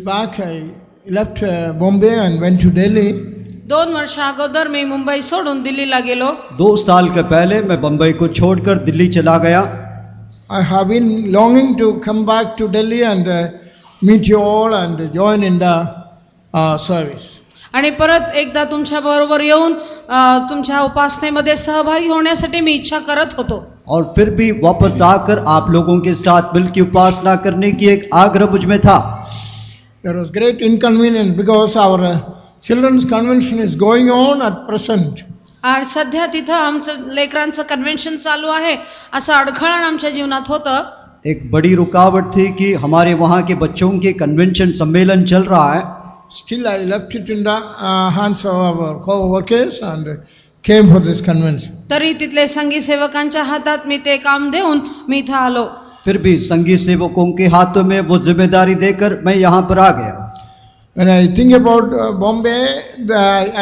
back, I left Bombay and went to Delhi. 2 वर्ष अगोदर मी मुंबई सोडून दिल्लीला गेलो. 2 साल के पहले मैं बंबई को छोड़कर दिल्ली चला गया. I have been longing to come back to Delhi and meet you all and join in the service. आणि परत एकदा तुमच्या बरोबर येऊन तुमच्या उपासनेमध्ये सहभागी होण्यासाठी मी इच्छा करत होतो. और फिर भी वापस आकर आप लोगों के साथ मिलकर उपासना करने की एक आग्रह मुझ में था. There was great inconvenience because our children's convention is going on at present. आणि सध्या तिथं आमचं लेकरांचं कन्व्हेन्शन चालू आहे असं अडखळण आमच्या जीवनात होतं. एक बड़ी रुकावट थी कि हमारे वहाँ के बच्चों के कन्वेंशन सम्मेलन चल रहा है. Still I left it in the hands of our co-workers and came for this convention. तरी तिथले संघी सेवकांच्या हातात मी ते काम देऊन मी इथं आलो. फिर भी संघी सेवकों के हाथों में वो जिम्मेदारी देकर मैं यहाँ पर आ गया. When I think about Bombay,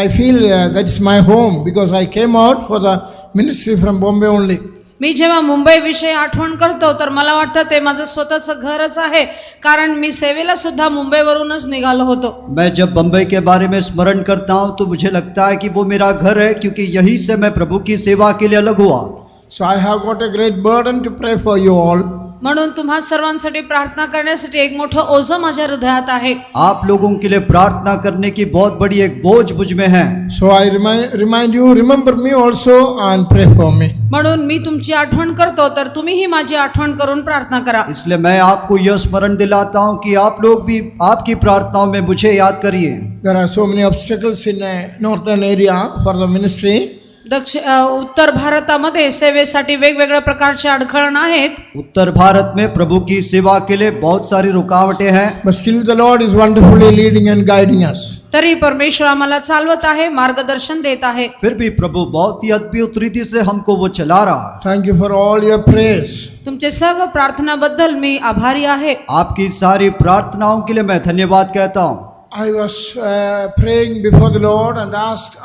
I feel that's my home because I came out for the ministry from Bombay only. मी जेव्हा मुंबई विषयी आठवण करतो तर मला वाटतं ते माझं स्वतःचं घरच आहे, कारण मी सेवेला सुद्धा मुंबईवरूनच निघालो होतो. मैं जब बंबई के बारे में स्मरण करता हूँ तो मुझे लगता है कि वो मेरा घर है, क्योंकि यहीं से मैं प्रभु की सेवा के लिए अलग हुआ. So I have got a great burden to pray for you all. म्हणून तुम्हा सर्वांसाठी प्रार्थना करण्यासाठी एक मोठं ओझं माझ्या हृदयात आहे. आप लोगों के लिए प्रार्थना करने की बहुत बड़ी एक बोझ मुझ में है. So I remind you, remember me also and pray for me. म्हणून मी तुमची आठवण करतो तर तुम्हीही माझी आठवण करून प्रार्थना करा. इसलिए मैं आपको यह स्मरण दिलाता हूँ कि आप लोग भी आपकी प्रार्थनाओं में मुझे याद करिए. There are so many obstacles in northern area for the ministry. उत्तर भारतामध्ये सेवेसाठी वेगवेगळ्या प्रकारचे अडखळण आहेत. उत्तर भारत में प्रभु की सेवा के लिए बहुत सारी रुकावटें हैं. But still the Lord is wonderfully leading and guiding us. तरी परमेश्वर आम्हाला चालवत आहे, मार्गदर्शन देत आहे. फिर भी प्रभु बहुत ही अद्भुत रीति से हमको वो चला रहा है. Thank you for all your prayers. तुमचे सर्व प्रार्थनाबद्दल मी आभारी आहे. आपकी सारी प्रार्थनाओं के लिए मैं धन्यवाद कहता हूँ. I was praying before the Lord and asked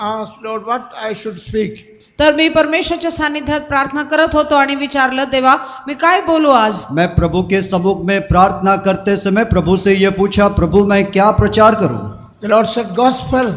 Lord what I should speak. तर मी परमेश्वरच्या सानिध्यात प्रार्थना करत होतो आणि विचारलं, देवा मी काय बोलू आज. मैं प्रभु के सम्मुख में प्रार्थना करते समय प्रभु से यह पूछा, प्रभु मैं क्या प्रचार करूं. The Lord said gospel.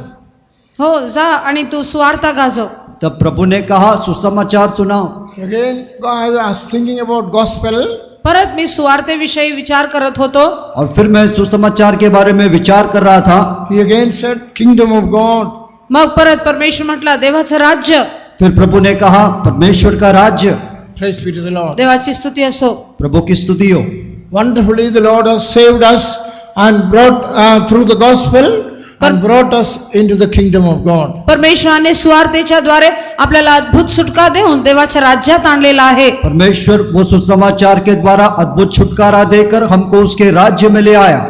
हो जा आणि तू सुवार्ता गाजव. तब प्रभु ने कहा सुसमाचार सुनाओ. Again I was thinking about gospel. परत मी सुवार्तेविषयी विचार करत होतो. और फिर मैं सुसमाचार के बारे में विचार कर रहा था. He again said kingdom of God. मग परत परमेश्वर म्हटला देवाचं राज्य. फिर प्रभु ने कहा परमेश्वर का राज्य. Praise be to the Lord. देवाची स्तुती असो. प्रभु की स्तुति हो. Wonderfully the Lord has saved us and brought through the gospel and brought us into the kingdom of God. परमेश्वराने सुवार्तेच्या द्वारे आपल्याला अद्भुत सुटका देऊन देवाच्या राज्यात आणलेला आहे. परमेश्वर वो सुसमाचार के द्वारा अद्भुत छुटकारा देकर हमको उसके राज्य में ले आया.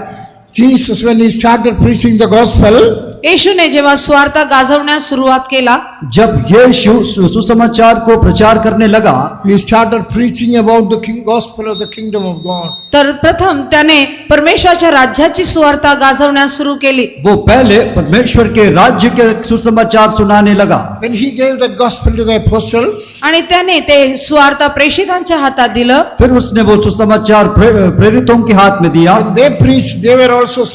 Jesus, when he started preaching the gospel, येशूने जेव्हा सुवार्ता गाजवण्यास सुरुवात केला, जब यीशु सुसमाचार को प्रचार करने लगा, he started preaching about the gospel of the kingdom of God. तर प्रथम त्याने परमेश्वराच्या राज्याची सुवार्ता गाजवण्यास सुरू केली. वो पहले परमेश्वर के राज्य के सुसमाचार सुनाने लगा. Then he gave that gospel to the apostles. आणि त्याने ते सुवार्ता प्रेषितांच्या हातात दिलं. फिर उसने वो सुसमाचार प्रेरितों के हाथ में दिया. And they preached. They were also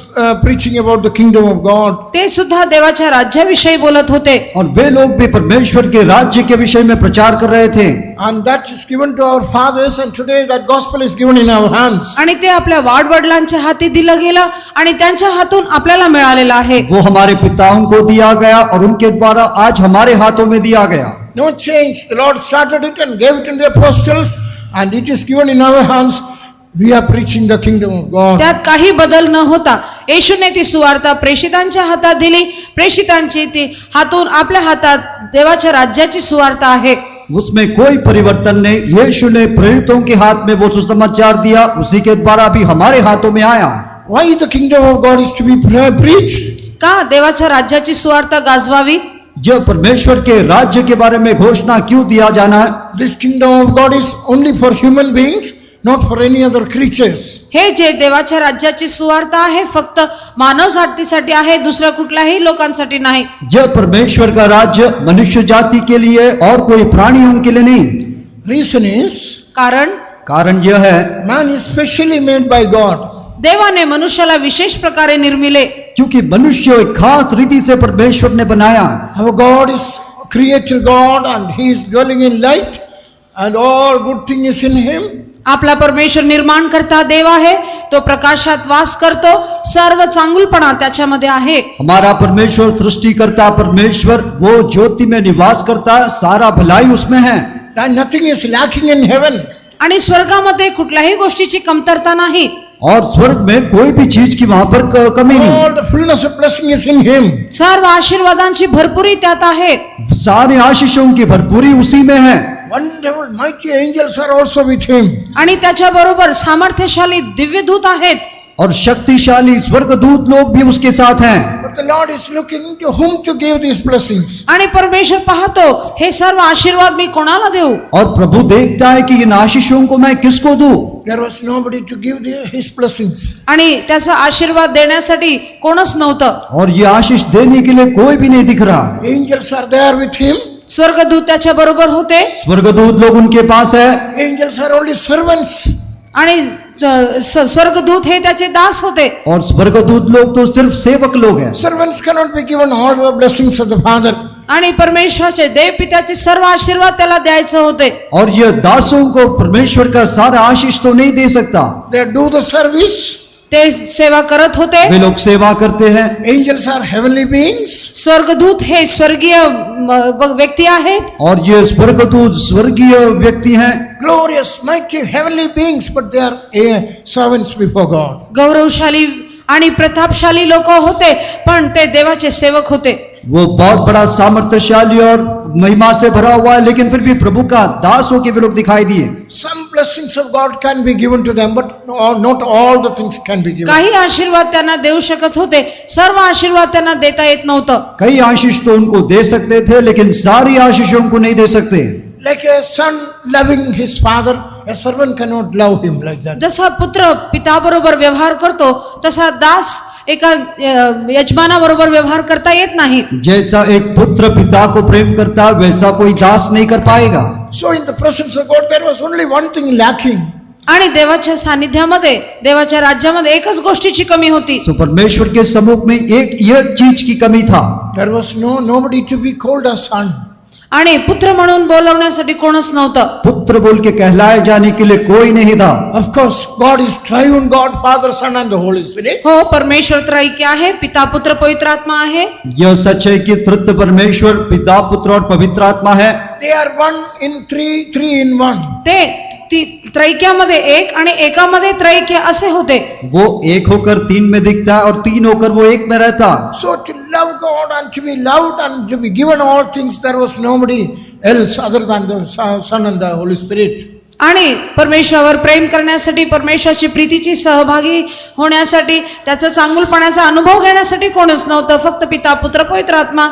preaching about the kingdom of God. ते सुद्धा देवाच्या राज्याविषयी बोलत होते. और वे लोग भी परमेश्वर के राज्य के विषय में प्रचार कर रहे थे. And that is given to our fathers, and today that gospel is given in our hands. आणि ते आपल्या वाडवडिलांच्या हाती दिलं गेलं आणि त्यांच्या हातून आपल्याला मिळालेलं आहे. वो हमारे पिताओं को दिया गया और उनके द्वारा आज हमारे हाथों में दिया गया. No change. The Lord started it and gave it to the apostles, and it is given in our hands. We are preaching the kingdom of God. त्यात काही बदल न होता येशूने ती सुवार्ता प्रेषितांच्या हातात दिली. प्रेषितांची ती हातून आपल्या हातात देवाच्या राज्याची सुवार्ता आहे. उसमें कोई परिवर्तन नहीं. यीशु ने प्रेरितों के हाथ में वो सुसमाचार दिया, उसी के द्वारा भी हमारे हाथों में आया. Why the kingdom of God is to be preached? का देवाच्या राज्याची सुवार्ता गाजवावी. जो परमेश्वर के राज्य के बारे में घोषणा क्यों दिया जाना है. This kingdom of God is only for human beings, not for any other creatures. हे जे देवाच्या राज्याची सुवार्ता आहे फक्त मानव जातीसाठी आहे, दुसऱ्या कुठल्याही लोकांसाठी नाही. जब परमेश्वर का राज्य मनुष्य जाति के लिए और कोई प्राणियों के लिए नहीं. Reason is कारण यह है man is specially made by God. देवाने मनुष्याला विशेष प्रकारे निर्मिले, क्योंकि मनुष्य एक खास रीति से परमेश्वर ने बनाया। Our God is creator God and He is dwelling in light and all good thing is in Him. आपला परमेश्वर निर्माण करता देव आहे, तो प्रकाशात वास करतो, सर्व चांगुलपणा त्याच्यामध्ये आहे. हमारा परमेश्वर सृष्टिकर्ता परमेश्वर वो ज्योति में निवास करता है, सारा भलाई उसमें है। And nothing is lacking in heaven. आणि स्वर्गामध्ये कुठल्याही गोष्टीची कमतरता नाही. और स्वर्ग में कोई भी चीज की वहां पर कमी नहीं। All the fullness of blessing is in Him. सर्व आशीर्वादांची भरपुरी त्यात आहे. सारे आशीषों की भरपूरी उसी में है। Wonderful, mighty angels are also with Him. आणि त्याच्याबरोबर सामर्थ्यशाली दिव्यदूत आहेत. और शक्तिशाली स्वर्गदूत लोग भी उसके साथ हैं। But the Lord is looking to whom to give these blessings. आणि परमेश्वर पाहतो हे सर्व आशीर्वाद मी कोणाला देऊ. और प्रभु देखता है कि इन आशीषों को मैं किसको दूं। There was nobody to give His blessings. आणि त्याचा आशीर्वाद देण्यासाठी कोणच नव्हतं. और ये आशीष देने के लिए कोई भी नहीं दिख रहा। Angels are there with Him. स्वर्गदूत त्याच्या बरोबर होते. स्वर्गदूत लोग उनके पास है। Angels are only servants. आणि स्वर्गदूत हे त्याचे दास होते. और स्वर्गदूत लोग तो सिर्फ सेवक लोग हैं। Servants cannot be given all the blessings of the Father. आणि परमेश्वराचे देव पित्याचे सर्व आशीर्वाद त्याला द्यायचे होते. और ये दासों को परमेश्वर का सारा आशीष तो नहीं दे सकता। They do the service. ते सेवा करत होते. वे लोग सेवा करते हैं। Angels are heavenly beings. स्वर्गदूत हे स्वर्गीय व्यक्ती आहेत. और ये स्वर्गदूत स्वर्गीय व्यक्ति हैं। Glorious, mighty, heavenly beings, but they are servants before God. गौरवशाली आणि प्रतापशाली लोक होते, पण ते देवाचे सेवक होते. वो बहुत बड़ा सामर्थ्यशाली और महिमा से भरा हुआ है, लेकिन फिर भी प्रभु का दास होके वे लोग दिखाई दिए। Some blessings of God can be given to them, but not all the things can be given. काही आशीर्वाद त्यांना देऊ शकत होते, सर्व आशीर्वाद त्यांना देता येत नव्हतं. कई आशीष तो उनको दे सकते थे, लेकिन सारी आशीषों को नहीं दे सकते। Like a son loving his father, a servant cannot love him like that. जसा पुत्र पिताबरोबर व्यवहार करतो, तसा दास एका यजमानाबरोबर व्यवहार करता येत नाही. जैसा एक पुत्र पिता को प्रेम करता, वैसा कोई दास नहीं कर पाएगा। So in the presence of God, there was only one thing lacking. आणि देवाच्या सानिध्यामध्ये, देवाच्या राज्यामध्ये एकच गोष्टीची कमी होती. तो परमेश्वर के सम्मुख में एक यह चीज की कमी था। There was nobody to be called a son. आणि पुत्र म्हणून बोलवण्यासाठी कोणच नव्हतं. पुत्र बोल के कहलाए जाने के लिए कोई नहीं था। Of course, God is triune God, Father, Son and the Holy Spirit. हो, परमेश्वर त्रैक्य आहे, पिता पुत्र पवित्र आत्मा आहे. यह सच है कि तृतीय परमेश्वर पिता पुत्र और पवित्र आत्मा है। They are one in three, three in one. ते त्रैक्यामध्ये एक आणि एकामध्ये त्रैक्य असे होते. वो एक होकर तीन में दिखता है और तीन होकर वो एक में रहता। So to love God and to be loved and to be given all things, there was nobody else other than the Son and the Holy Spirit. आणि परमेश्वरावर प्रेम करण्यासाठी, परमेश्वराची प्रीतीची सहभागी होण्यासाठी, त्याचा चांगुलपणाचा अनुभव घेण्यासाठी कोणच नव्हतं, फक्त पिता पुत्र पवित्र आत्मा.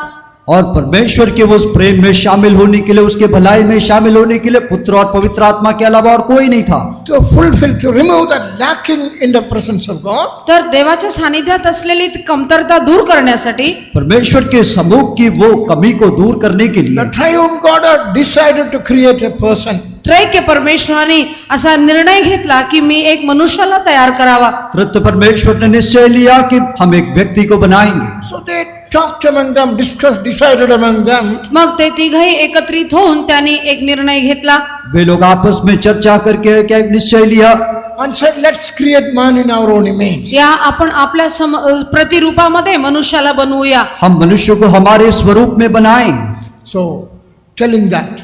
और परमेश्वर के उस प्रेम में शामिल होने के लिए, उसके भलाई में शामिल होने के लिए पुत्र और पवित्र आत्मा के अलावा और कोई नहीं था। To fulfill, to remove that lacking in the presence of God. तर देवाच्या सानिध्यात असलेली ती कमतरता दूर करण्यासाठी, परमेश्वर के सम्मुख की वो कमी को दूर करने के लिए The triune God had decided to create a person. त्रैक्य परमेश्वराने असा निर्णय घेतला की मी एक मनुष्याला तयार करावा. तृतीय परमेश्वर ने निश्चय लिया कि हम एक व्यक्ती को बनाएंगे। So they talked among them, discussed, decided among them. मग ते तिघही एकत्रित होऊन त्यांनी एक निर्णय घेतला. वे लोग आपस में चर्चा करके क्या एक निश्चय लिया And said, let's create man in our own image. या आपण आपल्या प्रतिरूपामध्ये मनुष्याला बनवूया. हम मनुष्य को हमारे स्वरूप में बनाएं। So, telling that,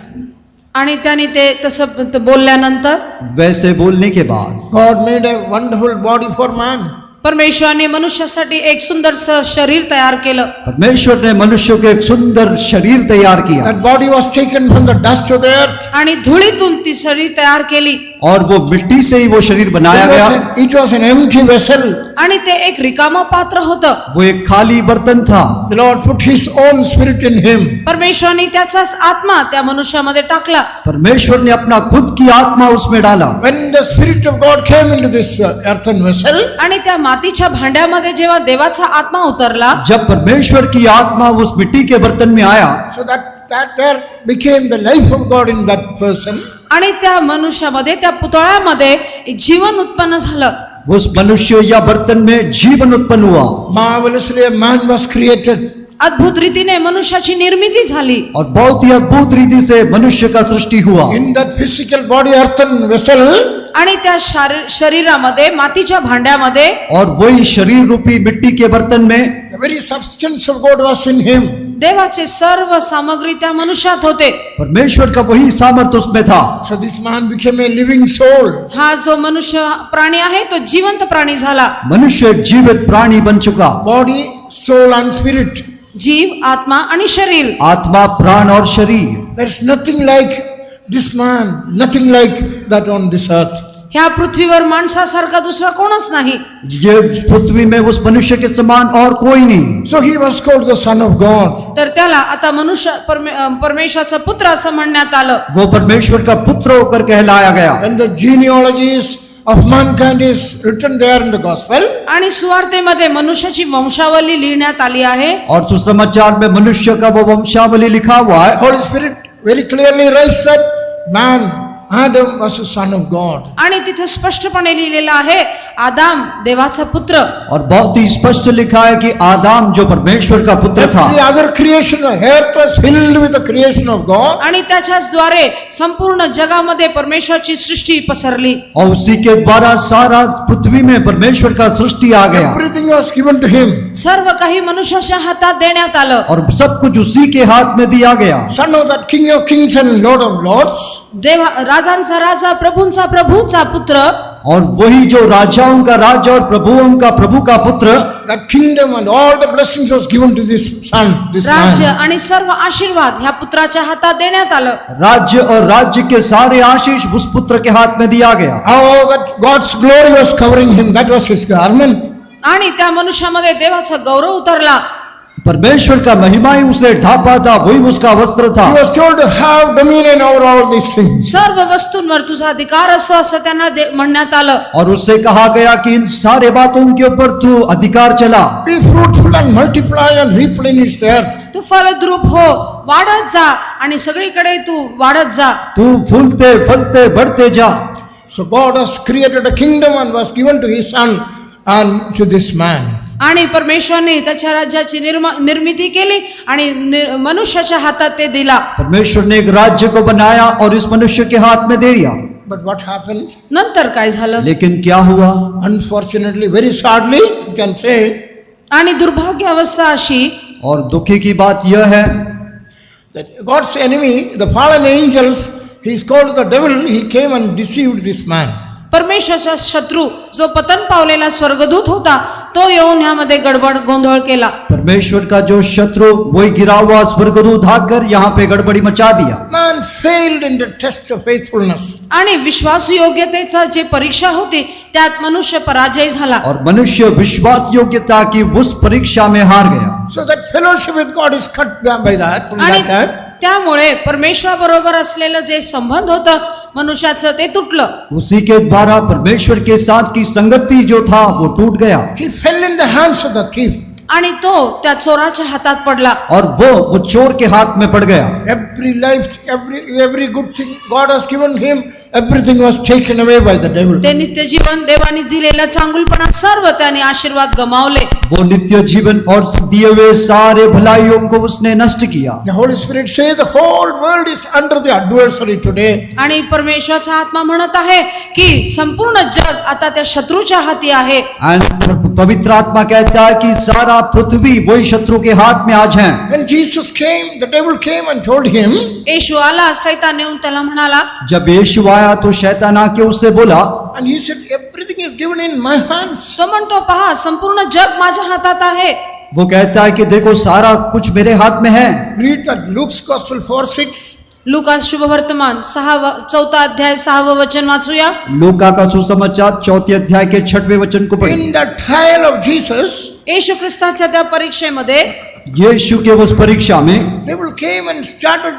आणि त्यांनी ते तसं बोलल्यानंतर वैसे बोलने के बाद God made a wonderful body for man. परमेश्वराने मनुष्यासाठी एक सुंदर शरीर तयार केलं. परमेश्वर ने मनुष्य को एक सुंदर शरीर तैयार KIA. That body was taken from the dust of the earth. आणि धुळीतून ती शरीर तयार केली. और वो मिट्टी से ही वो शरीर बनाया गया। It was an empty vessel. आणि ते एक रिकामं पात्र होतं. वो एक खाली बर्तन था। The Lord put His own spirit in him. परमेश्वराने त्याचाच आत्मा त्या मनुष्यामध्ये टाकला. परमेश्वर ने अपना खुद की आत्मा उसमें डाला। When the Spirit of God came into this earthen vessel, आणि त्या मातीच्या भांड्यामध्ये जेव्हा देवाचा आत्मा उतरला, जब परमेश्वर की आत्मा उस मिट्टी के बर्तन में आया, so that there became the life of God in that person. आणि त्या मनुष्यामध्ये, त्या पुतळ्यामध्ये जीवन उत्पन्न झालं. उस मनुष्य या बर्तन में जीवन उत्पन्न हुआ Marvelously, a man was created. अद्भुत रीतीने मनुष्याची निर्मिती झाली और बहुत ही अद्भुत रीति से मनुष्य का सृष्टि हुआ। In that physical body, earthen vessel, आणि त्या शरीरामध्ये मातीच्या भांड्यामध्ये और वही शरीर रूपी मिट्टी के बर्तन में the very substance of God was in him. देवाचे सर्व सामग्री त्या मनुष्यात होते। परमेश्वर का वही सामर्थ्य उसमें था। So this man became a living soul. हा जो मनुष्य प्राणी आहे तो जिवंत प्राणी झाला। मनुष्य एक जीवित प्राणी बन चुका। Body, soul and spirit. जीव, आत्मा आणि शरीर। आत्मा, प्राण और शरीर। There is nothing like this man, nothing like that on this earth. ह्या पृथ्वीवर माणसासारखा दुसरा कोणच नाही। ये पृथ्वी में उस मनुष्य के समान और कोई नहीं। So he was called the Son of God. तर त्याला आता मनुष्य परमेश्वराचा पुत्र असं म्हणण्यात आलं। वो परमेश्वर का पुत्र होकर कहलाया गया। And the genealogies of mankind is written there in the gospel. आणि सुवार्तेमध्ये मनुष्याची वंशावली लिहिण्यात आली आहे। और सुसमाचार में मनुष्य का वो वंशावली लिखा हुआ है। Holy Spirit very clearly writes that man, Adam was a son of God. आणि तिथे स्पष्टपणे लिहिलेलं आहे आदाम देवाचा पुत्र। और बहुत ही स्पष्ट लिखा है कि आदाम जो परमेश्वर का पुत्र था। Every other creation, earth was filled with the creation of God. आणि त्याच्याच द्वारे संपूर्ण जगामध्ये परमेश्वराची सृष्टी पसरली। और उसी के द्वारा सारा पृथ्वी में परमेश्वर का सृष्टि आ गया। Everything was given to him. सर्व काही मनुष्याच्या हातात देण्यात आलं। और सब कुछ उसी के हाथ में दिया गया। Son of that King of Kings and Lord of Lords. देवा राजांचा राजा प्रभूंचा प्रभूंचा पुत्र। और वही जो राजाओं का राजा और प्रभुओं का प्रभु का पुत्र। That kingdom and all the blessings was given to this son, this राज्य man. आणि सर्व आशीर्वाद ह्या पुत्राच्या हातात देण्यात आलं। राज्य और राज्य के सारे आशीष उस पुत्र के हाथ में दिया गया। How that God's glory was covering him, that was his garment. आणि त्या मनुष्यामध्ये देवाचा गौरव उतरला। परमेश्वर का महिमा ही उसे ढापा था, वही उसका वस्त्र था। He was told to have dominion over all these things. सर्व वस्तूंवर तुझा अधिकार असो असं त्यांना म्हणण्यात आलं। और उससे कहा गया कि इन सारे बातों के ऊपर तू अधिकार चला। Be fruitful and multiply and replenish the earth. तू फलद्रूप हो, वाढत जा आणि सगळीकडे तू वाढत जा। तू फूलते फलते बढ़ते जा। So God has created a kingdom and was given to his son and to this man. आणि परमेश्वरने त्याच्या राज्याची निर्मिती केली आणि मनुष्याच्या हातात ते दिला। परमेश्वर ने एक राज्य को बनाया और इस मनुष्य के हाथ में दे दिया। But what happened? नंतर काय झालं? लेकिन क्या हुआ? Unfortunately, very sadly, you can say, आणि दुर्भाग्य अवस्था अशी, और दुखी की बात यह है that God's enemy, the fallen angels, he is called the devil, he came and deceived this man. परमेश्वराचा शत्रू जो पतन पावलेला स्वर्गदूत होता तो येऊन ह्यामध्ये गडबड गोंधळ केला। परमेश्वर का जो शत्रु वही गिरा हुआ स्वर्गदूत आकर यहाँ पे गड़बड़ी मचा दिया। Man failed in the test of faithfulness. आणि विश्वास योग्यतेचा जे परीक्षा होती त्यात मनुष्य पराजय झाला। और मनुष्य विश्वास योग्यता की उस परीक्षा में हार गया। So that fellowship with God is cut by that, from आणि that time. त्यामुळे परमेश्वराबरोबर असलेलं जे संबंध होतं मनुष्याचं ते तुटलं। उसी के द्वारा परमेश्वर के साथ की संगति जो था वो टूट गया। He fell in the hands of the thief. आणि तो त्या चोराच्या हातात पडला। और वो चोर के हाथ में पड़ गया। Every life, every good thing God has given him, everything was taken away by the devil. ते नित्य जीवन देवाने दिलेलं चांगुलपणा सर्व त्याने आशीर्वाद गमावले। वो नित्य जीवन और दिए हुए सारे भलाइयों को उसने नष्ट KIA. The Holy Spirit says the whole world is under the adversary today. आणि परमेश्वराचा आत्मा म्हणत आहे की संपूर्ण जग आता त्या शत्रूच्या हाती आहे। एंड पवित्र आत्मा कहता है कि सारा पृथ्वी वही शत्रु के हाथ में आज है। When Jesus came, the devil came and told him, येशू आला, सैतान येऊन त्याला म्हणाला, जब यीशु आया तो शैतान आके उससे बोला, and he said, everything is given in my hands. तो म्हणतो पहा संपूर्ण जग माझ्या हातात आहे। वो कहता है कि देखो सारा कुछ मेरे हाथ में है। Read that Luke's Gospel 4:6. लूका शुभवर्तमान 4 अध्याय 6 वचन वाचूया। लूका का सुसमाचार 4 अध्याय के 6वें वचन को पढ़िए। In the trial of Jesus, येशू ख्रिस्ताच्या त्या परीक्षेमध्ये यीशु के उस परीक्षा में devil came and started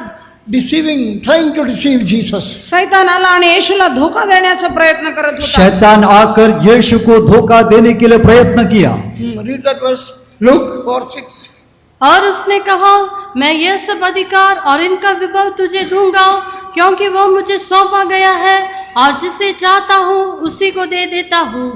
deceiving, trying to deceive Jesus. सैतान आला आणि येशूला धोका देण्याचा प्रयत्न करत होता। शैतान आकर यीशु को धोखा देने के लिए प्रयत्न KIA. Read that verse, Luke 4:6. और उसने कहा, मैं यह सब अधिकार और इनका विभव तुझे दूंगा, क्योंकि वो मुझे सौंपा गया है और जिसे चाहता हूँ उसी को दे देता हूँ।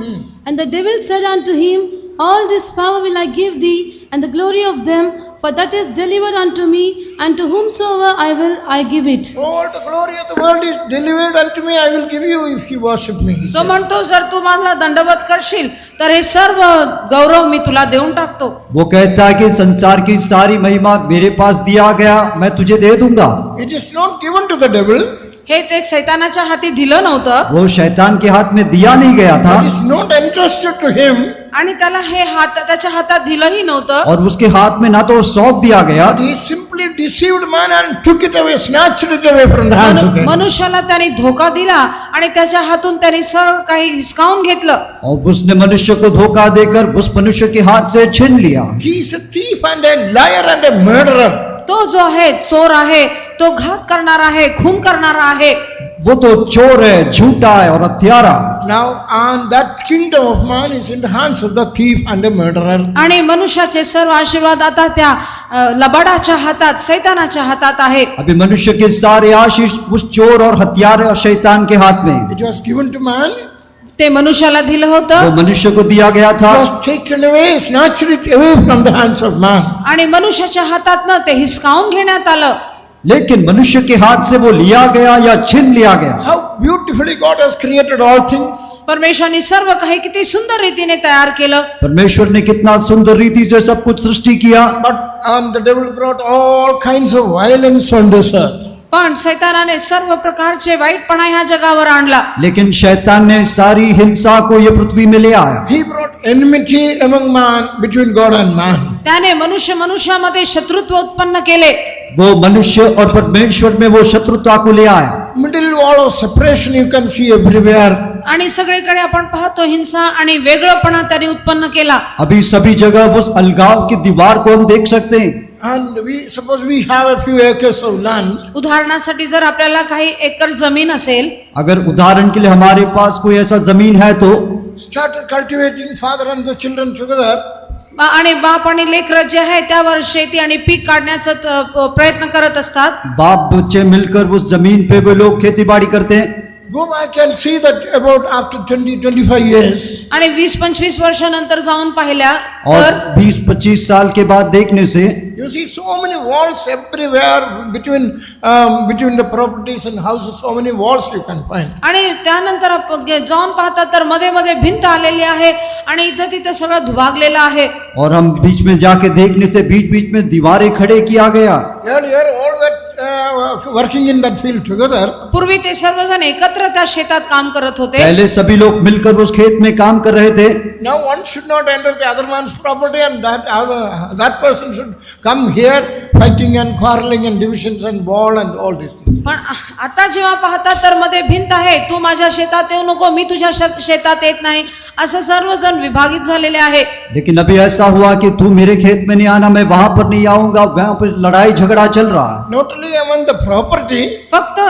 And the devil said unto him, All this power will I give thee, and the glory of them, for that is delivered unto me, and to whomsoever I will, I give it. All the glory of the world is delivered unto me, I will give you if you worship me. He तो says. म्हणतो जर तू मला दंडवत करशील तर हे सर्व गौरव मी तुला देऊन टाकतो. वो कहता है कि संसार की सारी महिमा मेरे पास दिया गया, मैं तुझे दे दूंगा. It is not given to the devil. हे ते सैतानाच्या हाती दिलं नव्हतं वो शैतान के हाथ में दिया नहीं गया था It is not entrusted to him. आणि त्याला हे त्याच्या हातात दिलंही नव्हतं. और उसके हाथ में ना तो सौंप दिया गया, But he simply deceived man and took it away, snatched it away from the hands of him. मनुष्याला त्याने धोका दिला आणि त्याच्या हातून त्याने सर्व काही हिसकावून घेतलं. और उसने मनुष्य को धोखा देकर उस मनुष्य के हाथ से छीन लिया. He is a thief and a liar and a murderer. तो जो आहे चोर आहे, तो घात करणारा आहे, खून करणारा आहे. वो तो चोर है, झूठा है और हत्यारा. Now, and that kingdom of man is in the hands of the thief and the murderer. आणि मनुष्याचे सर्व आशीर्वाद आता त्या लबाडाच्या हातात, सैतानाच्या हातात आहे. अभी मनुष्य के सारे आशीष उस चोर और हत्यारे और शैतान के हाथ में. It was given to man, ते मनुष्याला दिलं वो होतं मनुष्य को दिया गया था, it was taken away, snatched it away from the hands of man. आणि मनुष्याच्या हातातनं ते हिसकावून घेण्यात आलं. लेकिन मनुष्य के हाथ से वो लिया गया या छीन लिया गया. How beautifully God has created all things. परमेश्वराने सर्व काही किती सुंदर रीतीने तयार केलं. परमेश्वर ने कितना सुंदर रीति से सब कुछ सृष्टि KIA. But the devil brought all kinds of violence on this earth. पण सैतानाने सर्व प्रकारचे वाईटपणा ह्या जगावर आणला. लेकिन शैतान ने सारी हिंसा को ये पृथ्वी में ले आया. He brought enmity among man, between God and man. त्याने मनुष्यामध्ये शत्रुत्व उत्पन्न केले. वो मनुष्य और परमेश्वर में वो शत्रुता को ले आया. Middle wall of separation you can see everywhere. आणि सगळीकडे आपण पाहतो हिंसा आणि वेगळेपणा त्याने उत्पन्न केला. अभी सभी जगह उस अलगाव की दीवार को हम देख सकते हैं. And suppose we have a few acres of land. उदाहरणासाठी जर आपल्याला काही एकर जमीन असेल, अगर उदाहरण के लिए हमारे पास कोई ऐसा जमीन है तो Started cultivating father and the children together. आणि बाप आणि लेकरं जे आहे त्यावर शेती आणि पीक काढण्याचा प्रयत्न करत असतात. बाप बच्चे मिलकर उस जमीन पे वो लोग खेती बाड़ी करते हैं. Go back and see that about after 20-25 years. आणि 20-25 वर्षानंतर जाऊन पाहिल्या और तर 20-25 साल के बाद देखने से You see so many walls everywhere between the properties and houses. So many walls you can find. आणि त्यानंतर जाऊन पाहता तर मध्ये मध्ये भिंत आलेली आहे आणि इथं तिथं सगळं दुभागलेलं आहे. और हम बीच में जाके देखने से बीच बीच में दीवारें खड़े किया गया. Earlier all that working in that field together. पूर्वी ते सर्वजण एकत्र त्या शेतात काम करत होते. पहले सभी लोग मिलकर उस खेत में काम कर रहे थे. Now one should not enter the other man's property and that person should come here fighting and quarreling and divisions and war and all these things. पण आता जेव्हा पाहता तर मध्ये भिंत आहे, तू माझ्या शेतात येऊ नको, मी तुझ्या शेतात येत नाही, असं सर्वजण विभाजित झालेले आहे. लेकिन अभी ऐसा हुआ कि तू मेरे खेत में नहीं आना, मैं वहां पर नहीं आऊंगा. वहां पर लड़ाई झगड़ा चल रहा है. Not only among the property, फक्त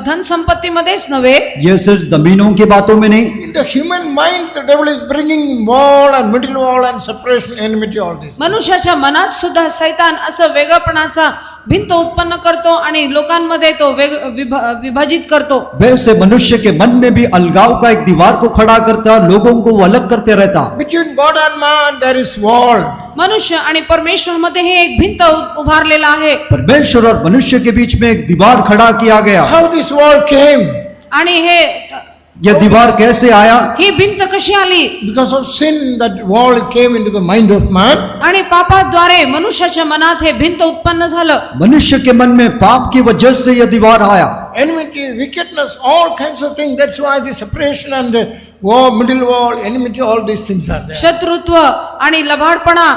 धन संपत्तीमध्येच नव्हे, ये सिर्फ जमीनों की बातों में नहीं, in the human mind the devil is bringing wall and middle wall and separation, enmity, all this. मनुष्याच्या मनात सुद्धा सैतान असं वेगळेपणाचा भिंत उत्पन्न करतो आणि लोकांमध्ये तो विभाजित करतो. वैसे मनुष्य के मन में भी अलगाव का एक दीवार को खड़ा करता, लोगों को वो अलग करते रहता. Between God and man there is wall. मनुष्य आणि परमेश्वर मध्ये हे एक भिंत उभारलेला आहे. परमेश्वर और मनुष्य के बीच में एक दीवार खड़ा किया गया. How this wall came? आणि हे यह दीवार कैसे आया? ही भिंत कशी आली? Because of sin that wall came into the mind of man. आणि पापाद्वारे मनुष्याच्या मनात हे भिंत उत्पन्न झालं. मनुष्य के मन में पाप की वजह से यह दीवार आया. Enmity, wickedness, all kinds of things. That's why the separation and war, middle wall, enmity, all these things are there. शत्रुत्व आणि लबाडपणा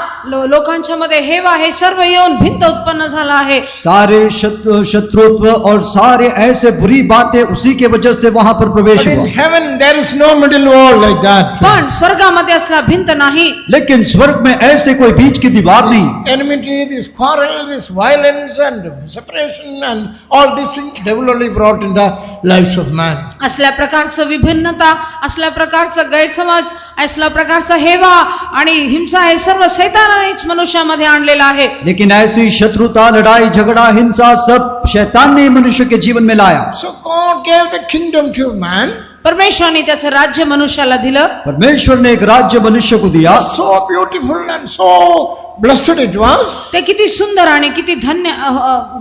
लोकांच्या मध्ये हेवा हे सर्व येऊन भिंत उत्पन्न झाला आहे. सारे शत्रुत्व और सारे ऐसे बुरी बातें उसी के वजह से वहां पर प्रवेश But in हुआ. heaven there is no middle wall like that. पण स्वर्गामध्ये असला भिंत नाही. लेकिन स्वर्ग में ऐसे कोई बीच की दीवार नहीं. Enmity, this quarrel, this violence and separation and all these things devil only brought in the lives of man. असल्या प्रकारचं विभिन्नता, असल्या प्रकारचं गैरसमज, असल्या प्रकारचा हेवा आणि हिंसा हे सर्व सैतानानेच मनुष्यामध्ये आणलेलं आहे. लेकिन ऐसी शत्रुता, लड़ाई झगड़ा, हिंसा सब शैतान ने मनुष्य के जीवन में लाया. So God gave the kingdom to man. परमेश्वराने त्याचं राज्य मनुष्याला दिलं. परमेश्वर ने एक राज्य मनुष्य को दिया. So beautiful and so blessed it was. ते किती सुंदर आणि किती धन्य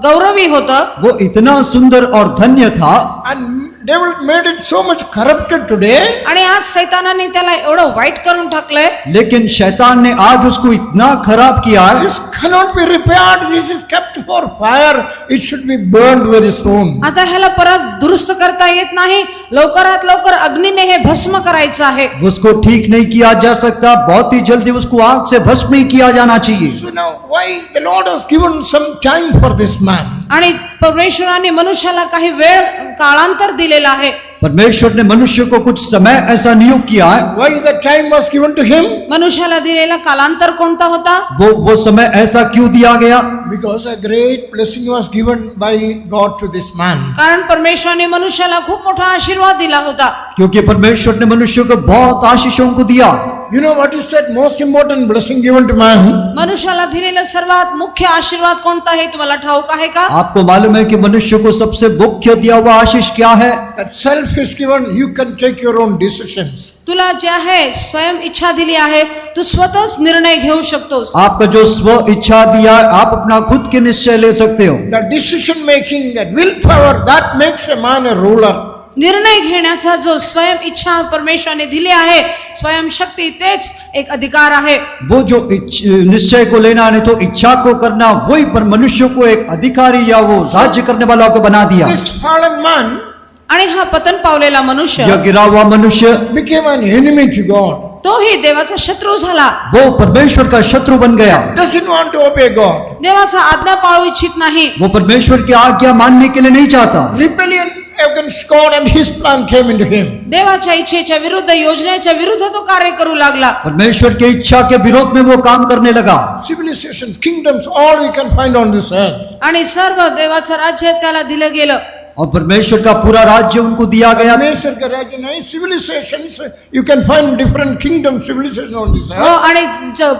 गौरवी होतं. वो इतना सुंदर और धन्य था. And devil made it so much corrupted today. आणि आज सैतानाने त्याला एवढं वाईट करून टाकलंय. लेकिन शैतान ने आज उसको इतना खराब किया है. This cannot be repaired. This is kept for fire. It should be burned very soon. आता ह्याला परत दुरुस्त करता येत नाही. लवकरात लवकर अग्नीने हे भस्म करायचं आहे. उसको ठीक नहीं किया जा सकता. बहुत ही जल्दी उसको आग से भस्म ही किया जाना चाहिए. So now why the Lord has given some time for this man? आणि परमेश्वराने मनुष्याला काही वेळ काळांतर दिलेला आहे. परमेश्वर ने मनुष्य को कुछ समय ऐसा नियुक्त किया है. Why the time was given to him? मनुष्याला दिलेला कालांतर कोणता होता? वो समय ऐसा क्यों दिया गया? Because a great blessing was given by God to this man. कारण परमेश्वराने मनुष्याला खूप मोठा आशीर्वाद दिला होता. क्योंकि परमेश्वर ने मनुष्य को बहुत आशीषों को दिया. You know what is that most important blessing given to man? मनुष्याला दिलेला सर्वात मुख्य आशीर्वाद कोणता आहे तुम्हाला ठाऊक आहे का? आपको मालूम है कि मनुष्य को सबसे मुख्य दिया हुआ आशीष क्या है? That self is given, you can take your own decisions. तुला जे आहे स्वयं इच्छा दिली आहे, तू स्वतःच निर्णय घेऊ शकतोस. आपका जो स्व इच्छा दिया है, आप अपना खुद के निश्चय ले सकते हो. The decision making, that willpower, that makes a man a ruler. निर्णय घेण्याचा जो स्वयं इच्छा परमेश्वराने दिली आहे, स्वयं शक्ती, तेच एक अधिकार आहे. वो जो निश्चय को लेना नहीं तो इच्छा को करना, वही पर मनुष्य को एक अधिकारी या वो राज्य करने वाला को बना दिया. This fallen man आणि हा पतन पावलेला मनुष्य यह गिरा हुआ मनुष्य became an enemy to God. तोही देवाचा शत्रू झाला. वो परमेश्वर का शत्रु बन गया. Doesn't want to obey God. देवाचा आज्ञा पाळू इच्छित नाही. वो परमेश्वर की आज्ञा मानने के लिए नहीं चाहता. Rebellion against God and his plan came into him. देवाच्या इच्छेच्या विरुद्ध, योजनेच्या विरुद्ध तो कार्य करू लागला. परमेश्वर की इच्छा के विरोध में वो काम करने लगा. Civilizations, kingdoms, all we can find on this earth. आणि सर्व देवाचं राज्य त्याला दिलं गेलं. और परमेश्वर का पूरा राज्य उनको दिया गया. परमेश्वर का राज्य नहीं, civilizations, you can find different kingdoms, civilizations on this हो, earth. आणि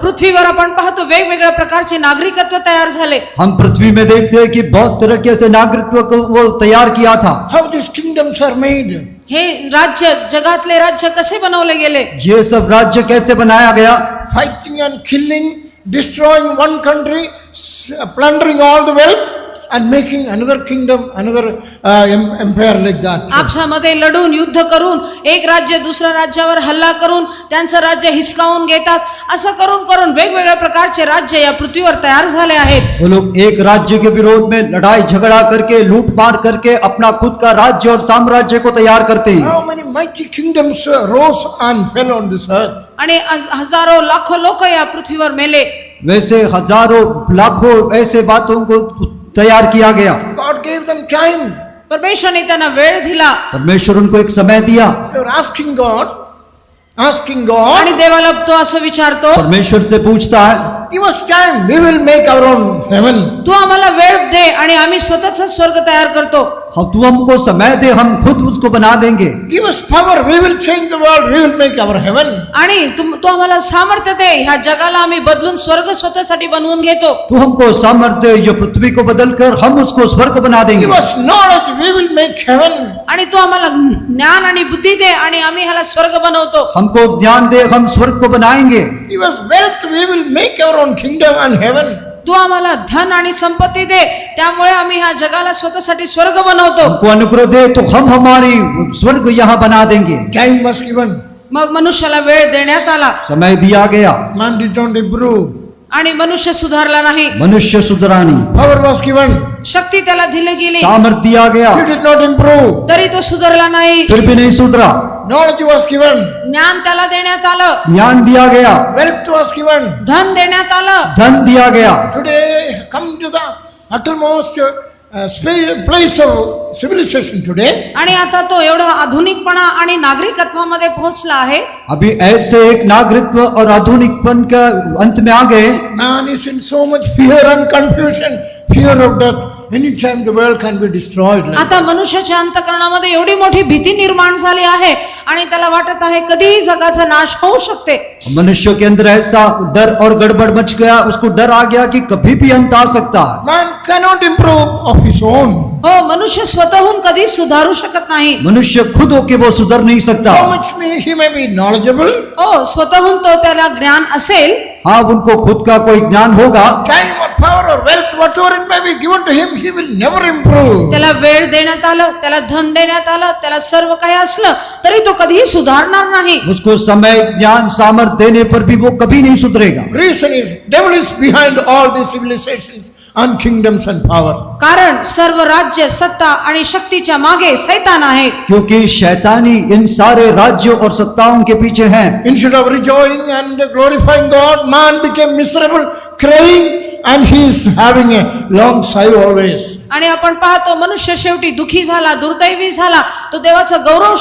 पृथ्वीवर आपण पाहतो वेगवेगळ्या प्रकारचे नागरिकत्व तयार झाले. हम पृथ्वी में देखते हैं कि बहुत तरह के ऐसे नागरिकत्व को वो तैयार किया था. How these kingdoms are made? हे राज्य, जगातले राज्य कसे बनवले गेले? ये सब राज्य कैसे बनाया गया? Fighting and killing, destroying one country, plundering all the wealth, and making another kingdom, another empire like that. आपसामध्ये लढून, युद्ध करून, एक राज्य दुसऱ्या राज्यावर हल्ला करून त्यांचं राज्य हिसकावून घेतात. असं करून करून वेगवेगळ्या प्रकारचे राज्य या पृथ्वीवर तयार झाले आहेत. वो लोग एक राज्य के विरोध में लड़ाई झगड़ा करके, लूट मार करके अपना खुद का राज्य और साम्राज्य को तैयार करते हैं. How many mighty kingdoms rose and fell on this earth? आणि हजारो लाखो लोक या पृथ्वीवर मेले. वैसे हजारों लाखों ऐसे बातों को तैयार किया गया. God gave them time. परमेश्वराने त्यांना वेळ दिला. परमेश्वर उनको एक समय दिया. They were asking God, आणि देवाला तो असं विचारतो, परमेश्वर से पूछता है, give us time, we will make our own heaven. तू आम्हाला वेळ दे आणि आम्ही स्वतःचा स्वर्ग तयार करतो. तू हमको समय दे, हम खुद उसको बना देंगे. Give us power, we will change the world, we will make our heaven. आणि तू आम्हाला सामर्थ्य दे, ह्या जगाला आम्ही बदलून स्वर्ग स्वतःसाठी बनवून घेतो. तू हमको सामर्थ्य, ये पृथ्वी को बदलकर हम उसको स्वर्ग बना देंगे. Give us knowledge, we will make heaven. आणि तू आम्हाला ज्ञान आणि बुद्धी दे आणि आम्ही ह्याला स्वर्ग बनवतो. हमको ज्ञान दे, हम स्वर्ग को बनाएंगे. Give us wealth, we will make our own kingdom and heaven. तू आम्हाला धन आणि संपत्ती दे, त्यामुळे आम्ही ह्या जगाला स्वतःसाठी स्वर्ग बनवतो. हमको अनुग्रह दे तो हम हमारी स्वर्ग यहाँ बना देंगे. Time was given. मग मनुष्याला वेळ देण्यात आला. समय दिया गया. Man did not improve. आणि मनुष्य सुधारला नाही. मनुष्य सुधरानी. Power was given. शक्ती त्याला दिली गेली, सामर्थ दिया गया, He did not improve. तरी तो सुधारला नाही. फिर भी नहीं सुधरा. Knowledge was given. ज्ञान त्याला देण्यात आलं, ज्ञान दिया गया, Wealth was given. धन देण्यात आलं. धन दिया गया. Today, come to the uttermost place of civilization today. आणि आता तो एवढा आधुनिकपणा आणि नागरिकत्वामध्ये पोहोचला आहे. अभी ऐसे एक नागरिकत्व और आधुनिकपन का अंत में आ गए. Man is in so much fear and confusion, fear of death, anytime the world can be destroyed. Like आता मनुष्याच्या अंतःकरणामध्ये एवढी मोठी भीती निर्माण झाली आहे आणि त्याला वाटत आहे कधीही जगाचा नाश होऊ शकते. मनुष्य के अंदर ऐसा डर और गड़बड़ मच गया, उसको डर आ गया कि कभी भी अंत आ सकता है. Man cannot improve of his own. हो, मनुष्य स्वतःहून कधी सुधारू शकत नाही. मनुष्य खुद होके वो सुधर नहीं सकता. How much he may be knowledgeable, हो, स्वतःहून तो त्याला ज्ञान असेल, हाँ, उनको खुद का कोई ज्ञान होगा, time or power or wealth, whatever it may be given to him, he will never improve. त्याला वेळ देण्यात आलं, त्याला धन देण्यात आलं, त्याला सर्व काही असलं तरी तो कधीही सुधारणार नाही. उसको समय, ज्ञान, सामर्थ्य देने पर भी वो कभी नहीं सुधरेगा. Reason is, devil is behind all these civilizations and kingdoms and power. कारण सर्व राज्य, सत्ता आणि शक्तीच्या मागे सैतान आहे. क्योंकि शैतानी इन सारे राज्यों और सत्ताओं के पीछे हैं. Instead of rejoicing and glorifying God, man became miserable, crying, and he is having a long sigh always. आणि आपण पाहतो मनुष्य शेवटी दुखी झाला, दुर्दैवी झाला, तो देवाचा गौरव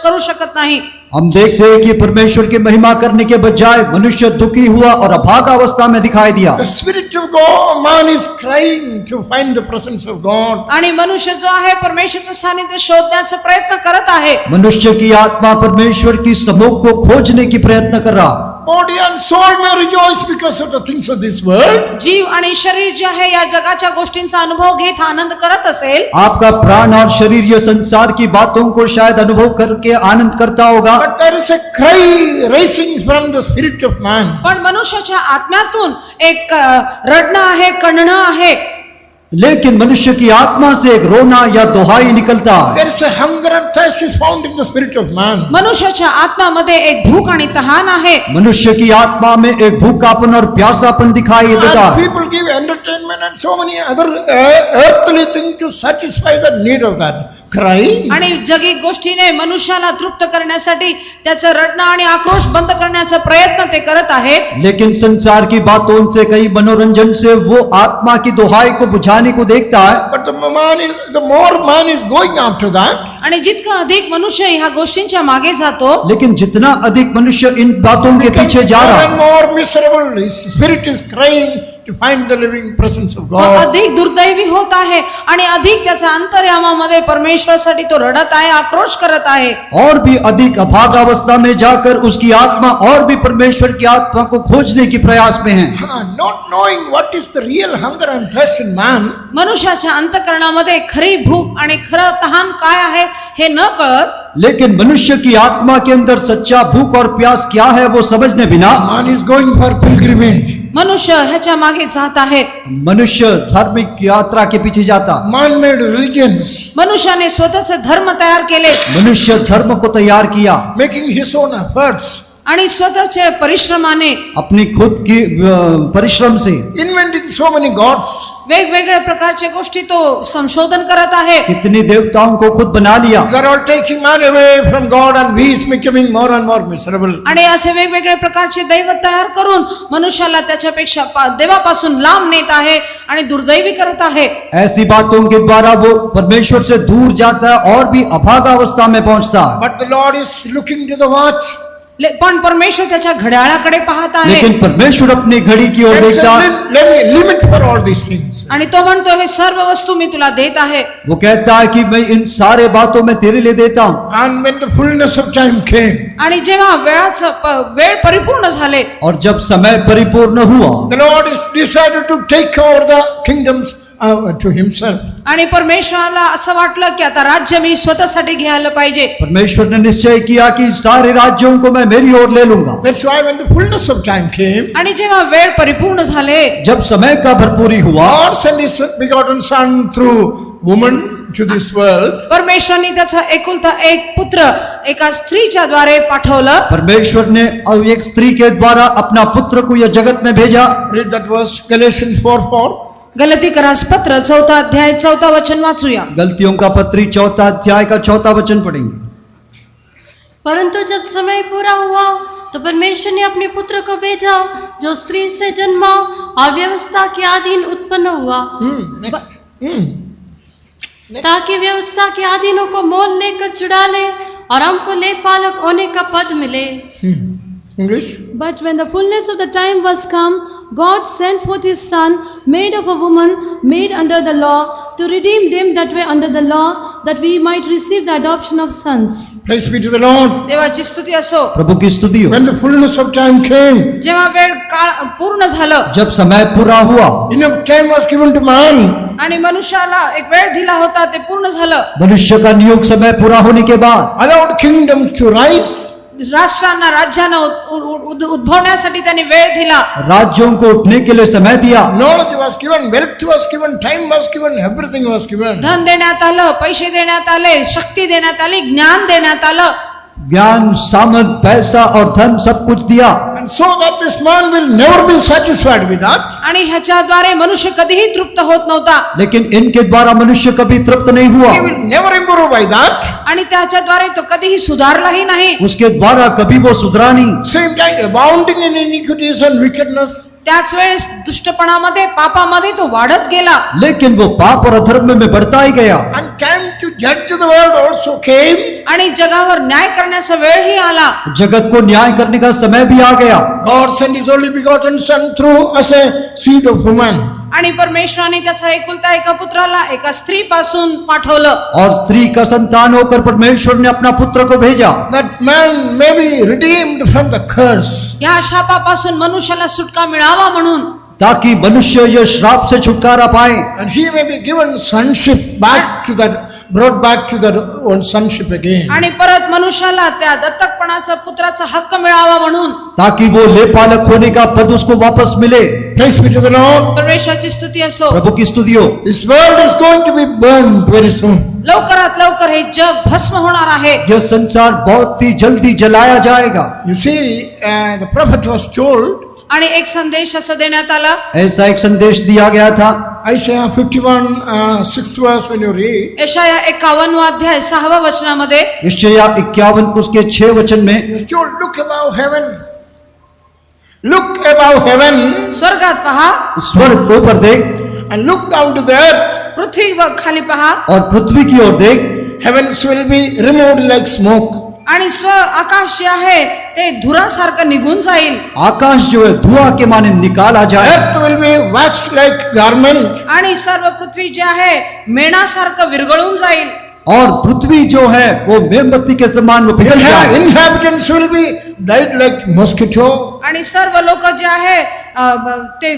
करू शकत नाही. हम देखते हैं कि परमेश्वर की महिमा करने के बजाय मनुष्य दुखी हुआ और अभागावस्था में दिखाई दिया. The spirit of God, man is crying to find the presence of God. आणि मनुष्य जो आहे परमेश्वरचं सानिध्य शोधण्याचा प्रयत्न करत आहे. मनुष्य की आत्मा परमेश्वर की समूह को खोजने की प्रयत्न कर रहा. Body and soul may rejoice because of the things of this world. जीव आणि शरीर जे आहे या जगाच्या गोष्टींचा अनुभव घेत आनंद करत असेल, आपका प्राण और शरीर ये संसार की बातों को शायद अनुभव करके आनंद करता होगा, But there is a cry rising from the spirit of man. पण मनुष्याच्या आत्म्यातून एक रडणं आहे, कणणं आहे. लेकिन मनुष्य की आत्मा से एक रोना या दोहाई निकलता है. There is a hunger and thirst is found in the spirit of man. मनुष्याच्या आत्म्यामध्ये एक भूक आणि तहान आहे. मनुष्य की आत्मा में एक भूखापन और प्यासापन दिखाई देता And है. people give entertainment and so many other earthly things to satisfy the need of that crying. आणि जगी गोष्टीने मनुष्याला तृप्त करण्यासाठी त्याचं रडणं आणि आक्रोश बंद करण्याचा प्रयत्न ते करत आहेत. लेकिन संसार की बातों से, कई मनोरंजन से वो आत्मा की दोहाई को बुझाने को देखता है. But the more man is going after that, आणि जितका अधिक मनुष्य ह्या गोष्टींच्या मागे जातो, लेकिन जितना अधिक मनुष्य इन बातों के becomes पीछे जा more रहा and है, more miserable. His spirit is crying to find the living presence of तो God. अधिक दुर्दैवी होत आहे आणि अधिक त्याच्या अंतर्यामामध्ये परमेश्वरासाठी तो रडत आहे, आक्रोश करत आहे. और भी अधिक अभागावस्था में जाकर उसकी आत्मा और भी परमेश्वर की आत्मा को खोजने की प्रयास में है. Not knowing what is the real hunger and thirst in man, मनुष्याच्या अंतःकरणामध्ये खरी भूक आणि खरं तहान काय आहे हे न कळत, लेकिन मनुष्य की आत्मा के अंदर सच्चा भूख और प्यास क्या है वो समझने बिना man is going for pilgrimage. मनुष्य ह्याच्या मागे जात आहे. मनुष्य धार्मिक यात्रा के पीछे जाता. Man-made religions, मनुष्याने स्वतःचे धर्म तयार केले मनुष्य धर्म को तैयार KIA, making his own efforts, आणि स्वतःच्या परिश्रमाने, अपनी खुद की परिश्रम से inventing so many gods. वेगवेगळ्या प्रकारच्या गोष्टी तो संशोधन करत आहे. कितनी देवताओं को खुद बना लिया. They are all taking man away from God and he is becoming more and more miserable. आणि असे वेगवेगळे प्रकारचे दैवत तयार करून मनुष्याला त्याच्यापेक्षा देवापासून लांब नेत आहे आणि दुर्दैवी करत आहे. ऐसी बातों के द्वारा वो परमेश्वर से दूर जाता है और भी अभागावस्था में पहुंचता है. But the Lord is looking to the watch. पण परमेश्वर त्याच्या घड्याळाकडे पाहत आहे लेकिन परमेश्वर अपनी घड़ी की ओर There is देखता a है. limit for all these things. आणि तो म्हणतो हे सर्व वस्तू मी तुला देत आहे. वो कहता है कि मैं इन सारे बातों में तेरे लिए देता हूं. And when the fullness of time came, आणि जेव्हा वेळ परिपूर्ण झाले, और जब समय परिपूर्ण हुआ, the Lord is decided to take over the kingdoms to himself. आणि परमेश्वराला असं वाटलं की आता राज्य मी स्वतःसाठी घ्यायला पाहिजे. परमेश्वर ने निश्चय किया कि सारे राज्यों को मैं मेरी ओर ले लूंगा. That's why when the fullness of time came, आणि जेव्हा वेळ परिपूर्ण झाले, जब समय का भरपूरी हुआ, God sent his begotten son through woman to this world. परमेश्वरने त्याचा एकुलता एक पुत्र एका स्त्रीच्या द्वारे पाठवलं. परमेश्वर ने अब एक स्त्री के द्वारा अपना पुत्र को यह जगत में भेजा. Read that verse, Galatians 4:4. गलतीकरास पत्र 4 अध्याय 4 वचन वाचूया. गलतियों का पत्री 4 अध्याय का 4 वचन पढ़ेंगे. परंतु जब समय पूरा हुआ तो परमेश्वर ने अपने पुत्र को भेजा जो स्त्री से जन्मा और व्यवस्था के अधीन उत्पन्न हुआ, Next. ताकि व्यवस्था के अधीनों को मोल लेकर छुड़ा ले और हमको लेपालक होने का पद मिले. English? But when the fullness of the time was come, God sent forth his Son, made of a woman, made under the law, to redeem them that were under the law, that we might receive the adoption of sons. Praise be to the Lord. देवाची स्तुती असो. प्रभु की स्तुति हो। When the fullness of time came, जेव्हा वेळ काळ पूर्ण झालं जब समय पूरा हुआ, enough time was given to man. आणि मनुष्याला एक वेळ दिला होता, ते पूर्ण झालं. मनुष्य का नियोग समय पूरा होने के बाद Allowed kingdom to rise. राष्ट्रांना राज्यानं उद्भवण्यासाठी त्यांनी वेळ दिला. राज्यों को उठने के लिए समय दिया। Knowledge was given, wealth was given, time was given, everything was given. धन देण्यात आलं, पैसे देण्यात आले, शक्ती देण्यात आली, ज्ञान देण्यात आलं. ज्ञान, सामर्थ, पैसा और धन सब कुछ दिया। And so that this man will never be satisfied with that. आणि ह्याच्याद्वारे मनुष्य कधीही तृप्त होत नव्हता. लेकिन इनके द्वारा मनुष्य कभी तृप्त नहीं हुआ। He will never improve by that. आणि त्याच्याद्वारे तो कधीही सुधारलाही नाही. उसके द्वारा कभी वो सुधरा नहीं। Same time abounding in iniquities and wickedness. त्याच वेळेस दुष्टपणामध्ये, पापामध्ये तो वाढत गेला. लेकिन वो पाप और अधर्म में बढ़ता ही गया। And time to judge the world also came. आणि जगावर न्याय करण्याचा वेळही आला. जगत को न्याय करने का समय भी आ गया। God sent his only begotten son through as a seed of woman. आणि परमेश्वराने त्याचा एकुलता एका पुत्राला एका स्त्री पासून पाठवलं. और स्त्री का संतान होकर परमेश्वर ने अपना पुत्र को भेजा। That man may be redeemed from the curse. या शापापासून मनुष्याला सुटका मिळावा म्हणून, ताकि मनुष्य यह श्राप से छुटकारा पाए। And he may be given sonship back to that, brought back to that own sonship again. आणि परत मनुष्याला त्या दत्तकपणाचा, पुत्राचा हक्क मिळावा म्हणून. ताकि वो लेपालक होने का पद उसको वापस मिले। Praise be to the Lord. परमेश्वराची स्तुती असो. प्रभु की स्तुति हो। This world is going to be burned very soon. लवकरात लवकर हे जग भस्म होणार आहे. यह संसार बहुत ही जल्दी जलाया जाएगा। You see, the prophet was told, आणि एक संदेश असं देण्यात आला. ऐसा एक संदेश दिया गया था। Isaiah 51, 6th verse, when you read, यशाया 51 अध्याय 6 वचनामध्ये, यशायाह 51 उसके 6 वचन में, he was told, look above heaven. Look above heaven स्वर्गात पहा स्वर्ग ऊपर देख and look down to the earth. पृथ्वीवर खाली पहा. और पृथ्वी की ओर देख। Heavens will be removed like smoke. आणि आकाश जे आहे ते धुरासारखं निघून जाईल. आकाश जो है धुआं के माने निकाला जाए। Earth will be waxed like garment. आणि सर्व पृथ्वी जे आहे मेणासारखं विरघळून जाईल. और पृथ्वी जो है वो मेणबत्ती के समान वो पिघल जाए। Inhabitants will be died like mosquito. आणि सर्व लोक जे आहे ते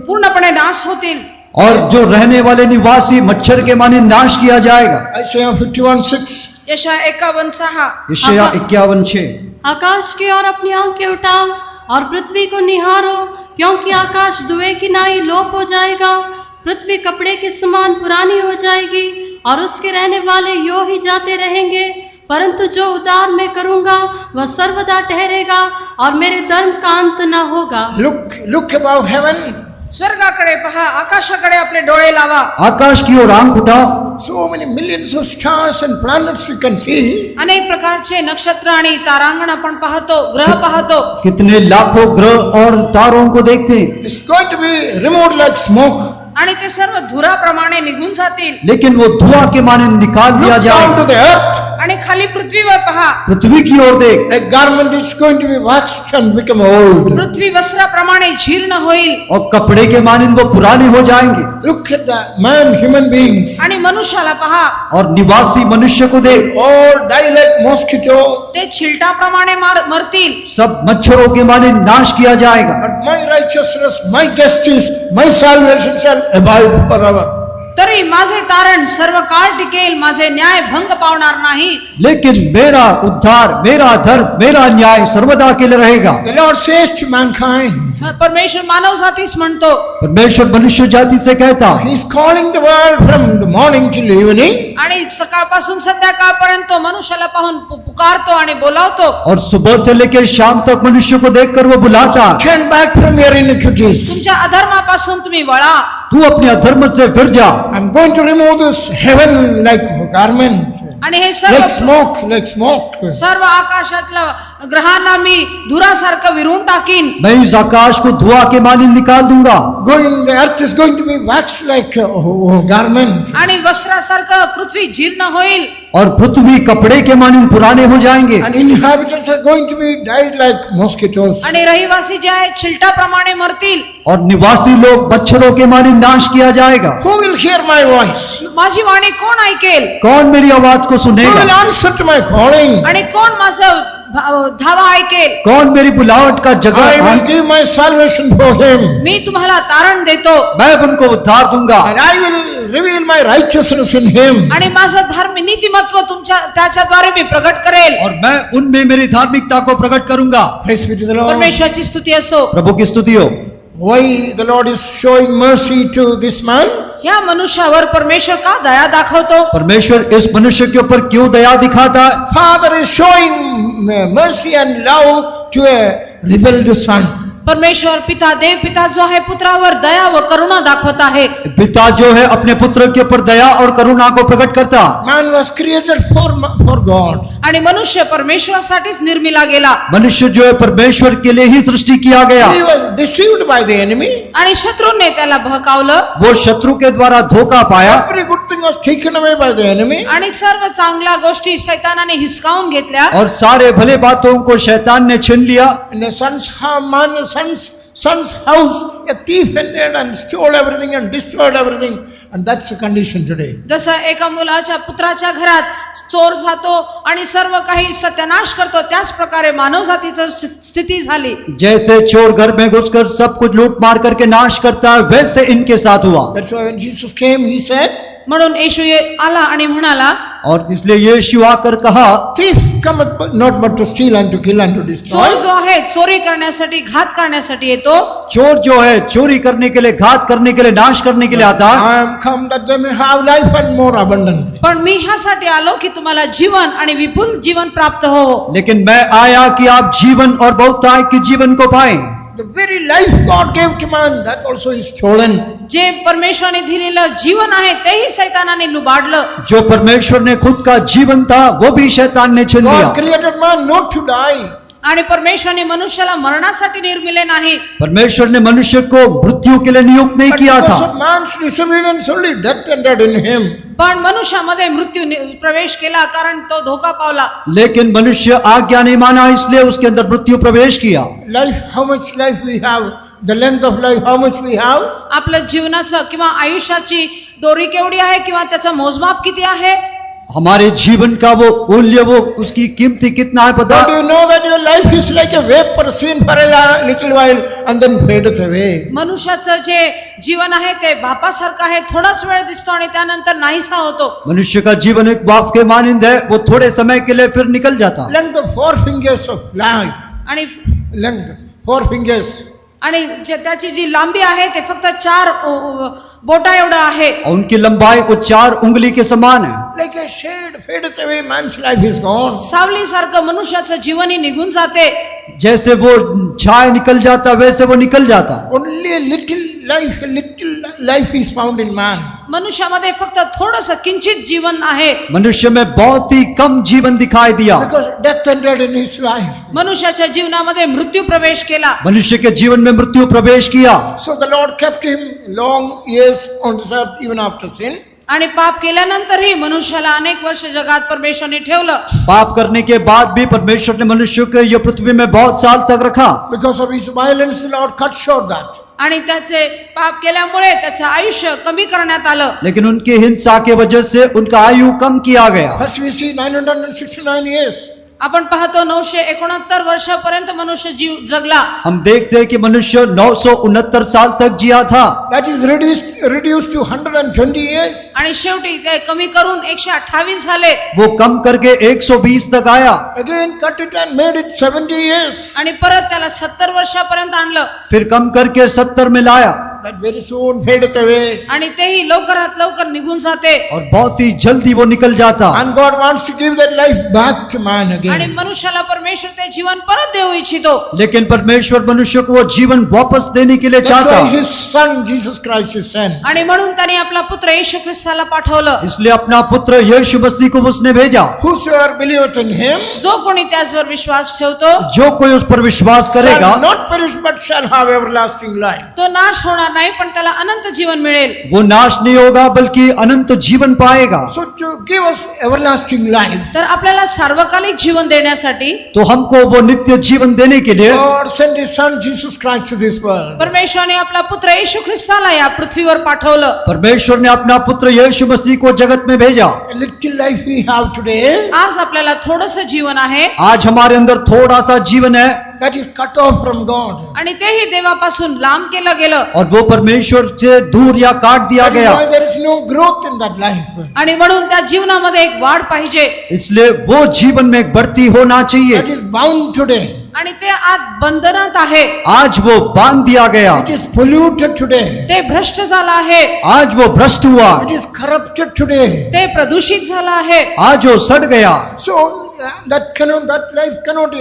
पूर्णपणे नाश होतील. और जो रहने वाले निवासी मच्छर के माने नाश किया जाएगा। Isaiah 51:6. यशाया 51:6. यशायाह 51:6। आकाश की ओर अपनी आंखें उठाओ और पृथ्वी को निहारो, क्योंकि आकाश धुएं की नाई लोप हो जाएगा, पृथ्वी कपड़े के समान पुरानी हो जाएगी और उसके रहने वाले यो ही जाते रहेंगे। परंतु जो उद्धार मैं करूंगा वह सर्वदा ठहरेगा और मेरे धर्म का अंत न होगा। Look above heaven. स्वर्गाकडे पहा, आकाशाकडे आपले डोळे लावा. आकाश की ओर आंख उठाओ। So many millions of stars and planets you can see. अनेक प्रकारचे नक्षत्र आणि तारांगण आपण पाहतो, ग्रह पाहतो. कितने लाखों ग्रह और तारों को देखते हैं। It's going to be removed like smoke. आणि ते सर्व धुराप्रमाणे निघून जातील. लेकिन वो धुआं के माने निकाल दिया Look down to जाएगा। the earth. आणि खाली पृथ्वीवर पहा, पृथ्वी की ओर देख। A garment is going to be waxed and become old. पृथ्वी वस्त्राप्रमाणे जीर्ण होईल. और कपड़े के माने वो पुराने हो जाएंगे। Look at the man, human beings. आणि मनुष्याला पहा, और निवासी मनुष्य को देख। All die like mosquito. ते छिलटाप्रमाणे मरतील. सब मच्छरों के माने नाश किया जाएगा। But my righteousness, my justice, my salvation shall abide forever. तरी माझे तारण सर्व काळ टिकेल, माझे न्याय भंग पावणार नाही. लेकिन मेरा उद्धार, मेरा धर्म, मेरा न्याय सर्वदा के लिए रहेगा। The Lord says to mankind, परमेश्वर मानव जातीस म्हणतो. परमेश्वर मनुष्य जाति से कहता, He is calling the world from the morning till evening. आणि सकाळपासून संध्याकाळपर्यंत मनुष्याला पाहून पुकारतो आणि बोलावतो. और सुबह से लेकर शाम तक मनुष्य को देखकर वो बुलाता, Turn back from your iniquities. तुमच्या अधर्मापासून तुम्ही वळा. तू अपने अधर्म से फिर जा। I'm going to remove this heaven like garment. आणि हे Like सर्व smoke. सर्व आकाशातलं ग्रहांना मी धुरासारखं विरून टाकीन. मैं इस आकाश को धुआं के मानिंद निकाल दूंगा. The earth is going to be waxed like a garment. आणि वस्त्रासारखं पृथ्वी जीर्ण होईल. और पृथ्वी कपड़े के मानिंद पुराने हो जाएंगे. And inhabitants are going to be died like mosquitoes. आणि रहिवासी जे आहेत चिलटाप्रमाणे मरतील. और निवासी लोग मच्छरों के मानिंद नाश किया जाएगा. Who will hear my voice? माझी वाणी कोण ऐकेल? कौन मेरी आवाज को Who will सुनेगा? answer to my calling? आणि कोण माझं धावा ऐकेल? कौन मेरी बुलावट का I will जगह? give my salvation for him. मी तुम्हाला तारण देतो मैं उनको उद्धार दूंगा. And I will reveal my righteousness in him. आणि माझं धर्म नीतिमत्व त्याच्याद्वारे मी प्रगट करेल. और मैं उनमें मेरी धार्मिकता को प्रकट करूंगा. Praise be to the Lord. परमेश्वराची स्तुती असो. प्रभु की स्तुति हो. Why the Lord is showing mercy to this man? ह्या मनुष्यावर परमेश्वर का दया दाखवतो? परमेश्वर इस मनुष्य के ऊपर क्यों दया दिखाता है? Father is showing mercy and love to a rebelled son. परमेश्वर पिता देव पिता जो आहे पुत्रावर दया व करुणा दाखवत आहे. पिता जो है अपने पुत्र के ऊपर दया और करुणा को प्रकट करता. Man was created for God. आणि मनुष्य परमेश्वरासाठीच निर्मिला गेला. मनुष्य जो है परमेश्वर के लिए ही सृष्टि किया गया. He was deceived by the enemy. आणि शत्रूने त्याला बहकावलं. वो शत्रु के द्वारा धोखा पाया. Every good thing was taken away by the enemy. आणि सर्व चांगल्या गोष्टी शैतानाने हिसकावून घेतल्या. और सारे भले बातों को शैतान ने छीन लिया. In a son's house, a thief entered and stole everything and destroyed everything. And that's the condition today. जसं एका मुलाच्या पुत्राच्या घरात चोर जातो आणि सर्व काही सत्यानाश करतो, त्याच प्रकारे मानव जातीची स्थिती झाली. जैसे चोर घर में घुसकर सब कुछ लूट मार करके नाश करता है, वैसे इनके साथ हुआ. That's why when Jesus came, he said, म्हणून येशू आला आणि म्हणाला, और इसलिए यीशु आकर कहा, thief cometh not but to steal and to kill and to destroy. चोर जो आहे चोरी करण्यासाठी घात करण्यासाठी येतो. चोर जो है चोरी करने के लिए, घात करने के लिए, नाश करने के लिए आता है. I am come that they may have life and more abundantly. पण मी ह्यासाठी आलो की तुम्हाला जीवन आणि विपुल जीवन प्राप्त हो. लेकिन मैं आया कि आप जीवन और बहुतायत के जीवन को पाएं. The very life God gave to man, that also is stolen. जे परमेश्वराने दिलेलं जीवन आहे तेही शैतानाने लुबाडलं. जो परमेश्वर ने खुद का जीवन था वो भी शैतान ने छीन लिया. God created man not to die. आणि परमेश्वराने मनुष्याला मरणासाठी निर्मिले नाही. परमेश्वर ने मनुष्य को मृत्यु के लिए नियुक्त नहीं But किया because था. of man's disobedience, only death entered in him. पण मनुष्यामध्ये मृत्यू प्रवेश केला कारण तो धोका पावला. लेकिन मनुष्य आज्ञा नहीं माना, इसलिए उसके अंदर मृत्यू प्रवेश KIA. Life, how much life we have, the length of life, how much we have. आपलं जीवनाचं किंवा आयुष्याची दोरी केवढी आहे किंवा त्याचं मोजमाप किती आहे? हमारे जीवन का वो मूल्य, वो उसकी कीमती कितना है पता? But you know that your life is like a vapor seen for a little while and then fadeth away. मनुष्याचं जे जीवन आहे ते भापासारखं आहे, थोडाच वेळ दिसतो आणि त्यानंतर नाहीसा होतो. मनुष्य का जीवन एक बाप के मानिंद है, वो थोड़े समय के लिए फिर निकल जाता. Length of 4 fingers of life. आणि Length, 4 fingers. आणि त्याची जी लांबी आहे ते फक्त 4 बोटा एवढं आहे. और उनकी लंबाई वो 4 उंगली के समान है. Like a shade fadeth away, man's life is gone. सावलीसारखं मनुष्याचं जीवनही निघून जाते. जैसे वो छाया निकल जाता वैसे वो निकल जाता. Only a little life is found in man. मनुष्यामध्ये फक्त थोडंसं किंचित जीवन आहे. मनुष्य में बहुत ही कम जीवन दिखाई दिया. Because death entered in his life. मनुष्याच्या जीवनामध्ये मृत्यू प्रवेश केला. मनुष्य के जीवन में मृत्यू प्रवेश KIA. So the Lord kept him long years on this earth even after sin. आणि पाप केल्यानंतरही मनुष्याला अनेक वर्ष जगात परमेश्वराने ठेवलं. पाप करने के बाद भी परमेश्वर ने मनुष्य को ये पृथ्वी में बहुत साल तक रखा. Because of his violence, the Lord cut short that. आणि त्याचे पाप केल्यामुळे त्याचं आयुष्य कमी करण्यात आलं. लेकिन उनकी हिंसा के वजह से उनका आयु कम किया गया. First we see 969 years. आपण पाहतो 969 वर्षापर्यंत मनुष्य जीव जगला. हम देखते हैं कि मनुष्य 969 साल तक जिया था. That is reduced to 120 years. आणि शेवटी ते कमी करून 128 झाले. वो कम करके 120 तक आया. Again cut it and made it 70 years. आणि परत त्याला 70 वर्षापर्यंत आणलं. फिर कम करके 70 में लाया. That very soon fadeth away. आणि तेही लवकरात लवकर निघून जाते. और बहुत ही जल्दी वो निकल जाता. And God wants to give that life back to man आणि again. मनुष्याला परमेश्वर ते जीवन परत देऊ इच्छितो. लेकिन परमेश्वर मनुष्य को वो जीवन वापस देने के लिए That's चाहता. why his son Jesus Christ is sent. आणि म्हणून त्याने आपला पुत्र येशू ख्रिस्ताला पाठवलं. इसलिए अपना पुत्र यीशु मसीह को उसने भेजा. Whosoever believeth in him जो कोणी त्याचवर विश्वास ठेवतो जो कोई उस पर विश्वास करेगा shall not perish but shall have everlasting life. तो नाश होणार नाही पण त्याला अनंत जीवन मिळेल. वो नाश नहीं होगा बल्कि अनंत जीवन पाएगा. So to give us everlasting life, तर आपल्याला सार्वकालिक जीवन देण्यासाठी तो हमको वो नित्य जीवन देने के लिए God sent his son Jesus Christ to this world. परमेश्वराने आपला पुत्र येशू ख्रिस्ताला या पृथ्वीवर पाठवलं. परमेश्वर ने अपना पुत्र यीशु मसीह को जगत में भेजा. A little life we have today, आज आपल्याला थोडंसं जीवन आहे आज हमारे अंदर थोड़ा सा जीवन है that is cut off from God. आणि तेही देवापासून लांब केलं गेलं. और वो परमेश्वर से दूर या काट दिया That is Gaya. why there is no growth in that life. आणि म्हणून त्या जीवनामध्ये एक वाढ पाहिजे. इसलिए वो जीवन में एक बढ़ती होना चाहिए. That is bound today. आणि ते आज बंधनात आहे. आज वो बांध दिया गया. It is polluted today. ते भ्रष्ट झालं आहे. आज वो भ्रष्ट हुआ. It is corrupted today. ते प्रदूषित झालं आहे. आज वो सड़ गया. So that life cannot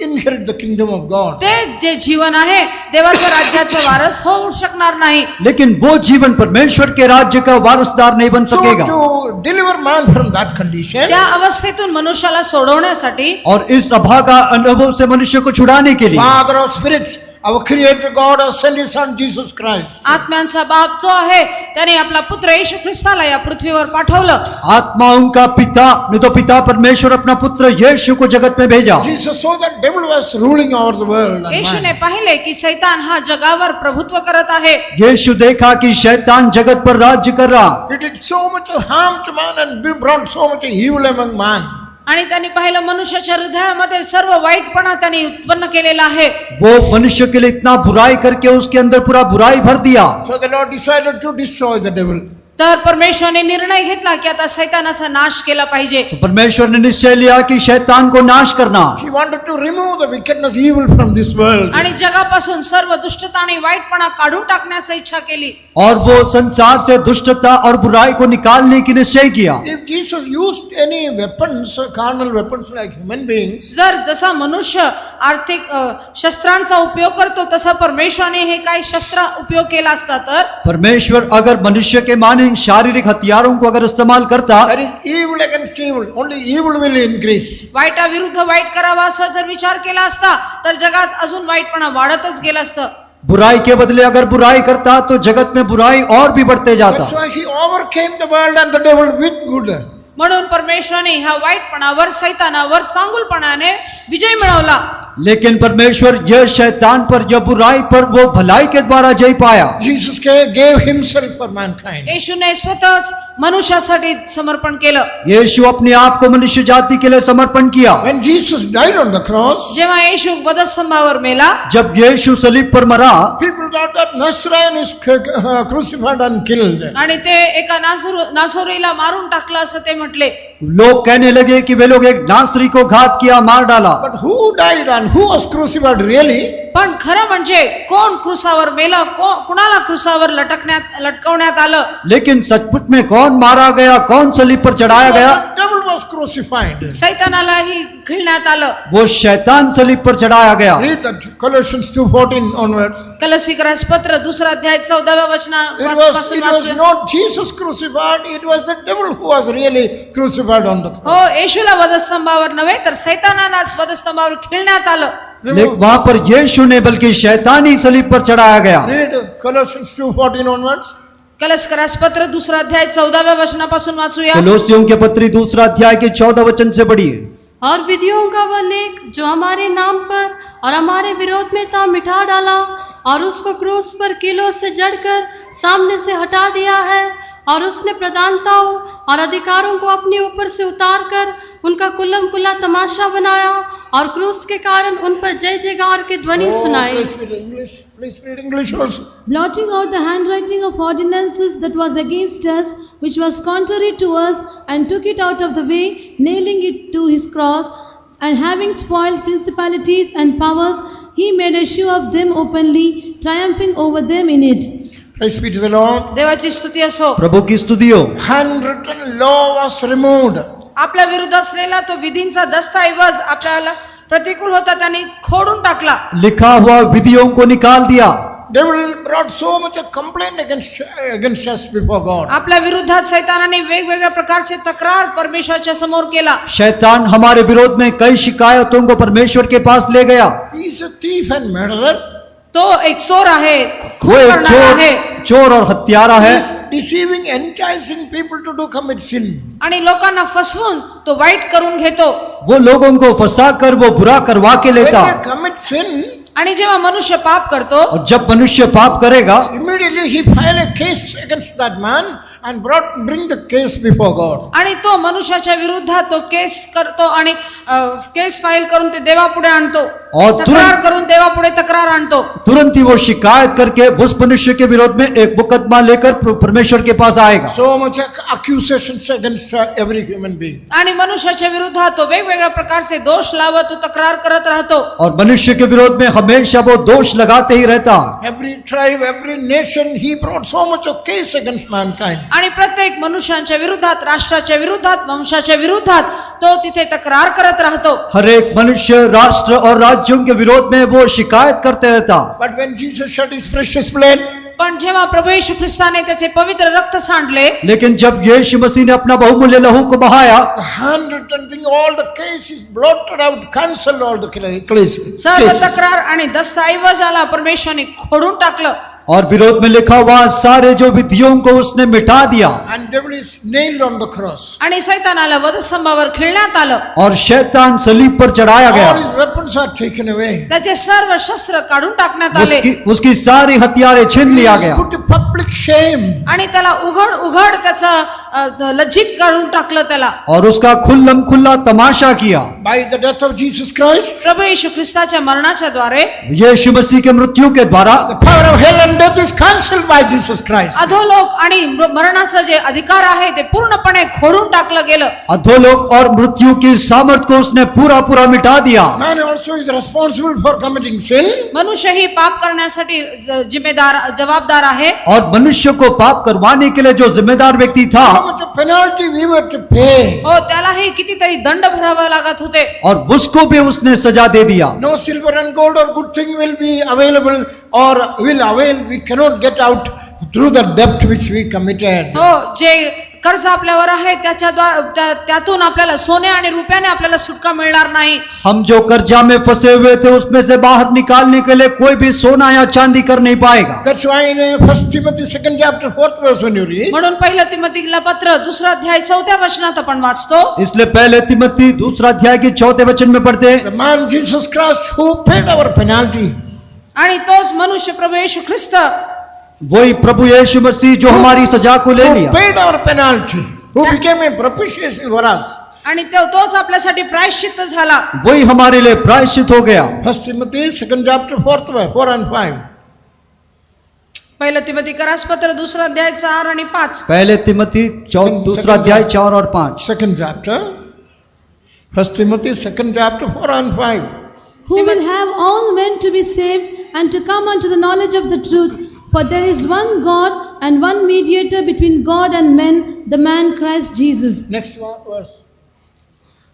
inherit the kingdom of God. ते जे जीवन आहे देवाच्या राज्याचं वारस होऊ शकणार नाही. लेकिन वो जीवन परमेश्वर के राज्य का वारसदार नहीं बन So सकेगा. to deliver man from that condition, त्या अवस्थेतून मनुष्याला सोडवण्यासाठी और इस अभागा अनुभव से मनुष्य को छुड़ाने के लिए Father of spirits, our creator God has sent his son Jesus Christ. आत्म्यांचा बाप जो आहे त्याने आपला पुत्र येशू ख्रिस्ताला या पृथ्वीवर पाठवलं. आत्माओं का पिता नहीं तो पिता परमेश्वर अपना पुत्र यीशु को जगत में भेजा. Jesus saw that devil was ruling over the world. And येशूने man. पाहिले की सैतान हा जगावर प्रभुत्व करत आहे. यीशु देखा कि शैतान जगत पर राज्य कर रहा. He did so much of harm to man and brought so much evil among man. आणि त्यांनी पाहिलं मनुष्याच्या हृदयामध्ये सर्व वाईटपणा त्यांनी उत्पन्न केलेला आहे. वो मनुष्य के लिए इतना बुराई करके उसके अंदर पूरा बुराई भर दिया. So the Lord decided to destroy the devil. तर परमेश्वराने निर्णय घेतला की आता सैतानाचा नाश केला पाहिजे. तो परमेश्वर ने निश्चय लिया कि शैतान को नाश करना. He wanted to remove the wickedness, evil from this world. आणि जगापासून सर्व दुष्टता आणि वाईटपणा काढून टाकण्याची इच्छा केली. और वो संसार से दुष्टता और बुराई को निकालने की निश्चय KIA. If Jesus used any weapons, carnal weapons like human beings, जर जसा मनुष्य आर्थिक शस्त्रांचा उपयोग करतो तसा परमेश्वराने हे काही शस्त्र उपयोग केला असता तर परमेश्वर अगर मनुष्य के माने शारीरिक हथियारों को अगर इस्तेमाल करता that is evil against evil. Only evil will increase. वाईटाविरुद्ध वाईट करावा असा जर विचार केला असता तर जगात अजून वाईटपणा वाढतच गेला असतं. बुराई के बदले अगर बुराई करता तो जगत में बुराई और भी बढ़ते That's जाता. why he overcame the world and the devil with good. म्हणून परमेश्वराने ह्या वाईटपणावर सैतानावर चांगुलपणाने विजय मिळवला. लेकिन परमेश्वर यह शैतान पर यह बुराई पर वो भलाई के द्वारा जय पाया. Jesus gave himself for mankind. येशूने स्वतःच मनुष्यासाठी समर्पण केलं. यीशु अपने आप को मनुष्य जाति के लिए समर्पण KIA. When Jesus died on the cross, जेव्हा येशू वधस्तंभावर मेला जब यीशु सलीब पर मरा people thought that Nazarene is crucified and killed. आणि ते एका नासोरीला मारून टाकलं असं ते म्हटले. लोग कहने लगे कि वे लोग एक नासरी को घात किया, मार डाला. But who died and who was crucified really? पण खरं म्हणजे कोण क्रूसावर मेलं, कुणाला क्रूसावर लटकवण्यात आलं. लेकिन सचमुच में कौन मारा गया, कौन सलीब पर चढ़ाया गया? The devil was crucified. सैतानालाही खिळण्यात आलं. वो शैतान सलीब पर चढ़ाया गया. Read that Colossians 2:14 onwards. कलसीकरास पत्र 2 अध्याय 14व्या It वचनापासून was वाचूया. not Jesus crucified, it was the devil who was really crucified on the cross. हो, येशूला वधस्तंभावर नव्हे तर सैतानालाच वधस्तंभावर खिळण्यात आलं. लेकिन वहां पर यीशु ने बल्कि शैतान ही सलीब पर चढ़ाया गया. Read Colossians 2:14 onwards. कलस्करास पत्र 2 अध्याय 14व्या वचनापासून वाचूया. कोलोसियों के पत्री 2 अध्याय के 14 वचन से पढ़िए. और विधियों का वह लेख जो हमारे नाम पर और हमारे विरोध में था मिटा डाला और उसको क्रूस पर कीलों से जड़कर सामने से हटा दिया है. और उसने प्रधानताओं और अधिकारों को अपने ऊपर से उतार कर उनका कुल्लम कुल्ला तमाशा बनाया और क्रूस के कारण उन पर जय जयकार की ध्वनि सुनाई. Please read English also. Blotting out the handwriting of ordinances that was against us, which was contrary to us, and took it out of the way, nailing it to his cross, and having spoiled principalities and powers, he made a show of them openly, triumphing over them in it. Praise be to the Lord. देवाची स्तुती असो. प्रभु की स्तुति हो. Handwritten law was removed. आपल्या विरुद्ध असलेला तो विधींचा दस्तऐवज आपल्याला प्रतिकूल होता त्यांनी खोडून टाकला. लिखा हुआ विधियों को निकाल दिया. Devil brought so much a complaint against us before God. आपल्या विरुद्धात सैतानाने वेगवेगळ्या प्रकारचे तक्रार परमेश्वराच्या समोर केला. शैतान हमारे विरोध में कई शिकायतों को परमेश्वर के पास ले गया. He is a thief and murderer. तो एक चोर आहे, वो खून एक करणारा आहे चोर और हत्यारा He है. is deceiving, enticing people to commit sin. आणि लोकांना फसवून तो वाईट करून घेतो. वो लोगों को फंसा कर वो बुरा करवा के When लेता. they commit sin, आणि जेव्हा मनुष्य पाप करतो और जब मनुष्य पाप करेगा immediately he file a case against that man and bring the case before God. आणि तो मनुष्याच्या विरुद्धात तो केस करतो आणि केस फाईल करून ते देवापुढे आणतो. और तक्रार करून देवापुढे तक्रार आणतो. तुरंत ही वो शिकायत करके उस मनुष्य के विरोध में एक मुकदमा लेकर परमेश्वर के पास आएगा. So much accusations against every human being. आणि मनुष्याच्या विरुद्धात तो वेगवेगळ्या प्रकारचे दोष लावत तो तक्रार करत राहतो. और मनुष्य के विरोध में हमेशा वो दोष लगाते ही रहता. Every tribe, every nation, he brought so much of case against mankind. आणि प्रत्येक मनुष्यांच्या विरुद्धात, राष्ट्राच्या विरुद्धात, वंशाच्या विरुद्धात तो तिथे तक्रार करत राहतो. हर एक मनुष्य राष्ट्र और राज्यों के विरोध में वो शिकायत करते रहता. But when Jesus shed his precious blood, पण जेव्हा प्रभू येशू ख्रिस्ताने त्याचे पवित्र रक्त सांडले, लेकिन जब यीशु मसीह ने अपना बहुमूल्य लहू को बहाया, the handwritten thing, all the cases blotted out, cancelled all the cases. सर्व तक्रार आणि दस्तऐवजाला परमेश्वराने खोडून टाकलं. और विरोध में लिखा हुआ सारे जो विधियों को उसने मिटा दिया. And devil is nailed on the cross. आणि सैतानाला वधस्तंभावर खिळण्यात आलं. और शैतान सलीब पर चढ़ाया गया. All his weapons are taken away. त्याचे सर्व शस्त्र काढून टाकण्यात आले उसकी सारी हथियारें छीन लिया He is Gaya. put to public shame. आणि त्याला उघड त्याचा लज्जित काढून टाकलं त्याला. और उसका खुल्लम खुल्ला तमाशा किया. By the death of Jesus Christ, प्रभू येशू ख्रिस्ताच्या मरणाच्या द्वारे यीशु मसीह के मृत्यू के द्वारा the power of hell and death is cancelled by Jesus Christ. अधोलोक आणि मरणाचं जे अधिकार आहे ते पूर्णपणे खोडून टाकलं गेलं. अधोलोक और मृत्यु की सामर्थ को उसने पूरा पूरा मिटा दिया. Man also is responsible for committing sin. मनुष्य ही पाप करण्यासाठी जबाबदार आहे. और मनुष्य को पाप करवाने के लिए जो जिम्मेदार व्यक्ति था, How much of penalty we were to pay. हो, त्यालाही कितीतरी दंड भरावा लागत होते. और उसको भी उसने सजा दे दिया. No silver and gold or good thing will be available or will avail. We cannot get out through the debt which we committed. हो, जे कर्ज आपल्यावर आहे त्यातून आपल्याला सोने आणि रुपयाने आपल्याला सुटका मिळणार नाही. हम जो कर्जा में फंसे हुए थे उसमें से बाहर निकालने के लिए कोई भी सोना या चांदी कर नहीं पाएगा. That's why in 1 Timothy 2nd chapter 4th verse when you read, म्हणून पहिलं तिमोथीला पत्र 2 अध्याय 4 वचनात आपण वाचतो. इसलिए पहले तिमोथी 2 अध्याय के 4 वचन में पढ़ते हैं, the man Jesus Christ who paid our penalty, आणि तोच मनुष्य प्रभू येशू ख्रिस्त वही प्रभु यीशु मसीह जो हमारी सजा को ले who लिया, paid our penalty, who became a propitiation for us. आणि तोच आपल्यासाठी प्रायश्चित्त झाला. वही हमारे लिए प्रायश्चित हो गया. 1 Timothy 2nd chapter 4th verse 4 and 5. पहिलं तिमोथी पत्र 2 अध्याय 4 आणि 5. पहले तिमोथी 2 अध्याय 4 और 5. Second chapter, 1 Timothy 2nd chapter 4 and 5. Who will have all men to be saved and to come unto the knowledge of the truth. For there is one God and one mediator between God and men, the man Christ Jesus, Next verse.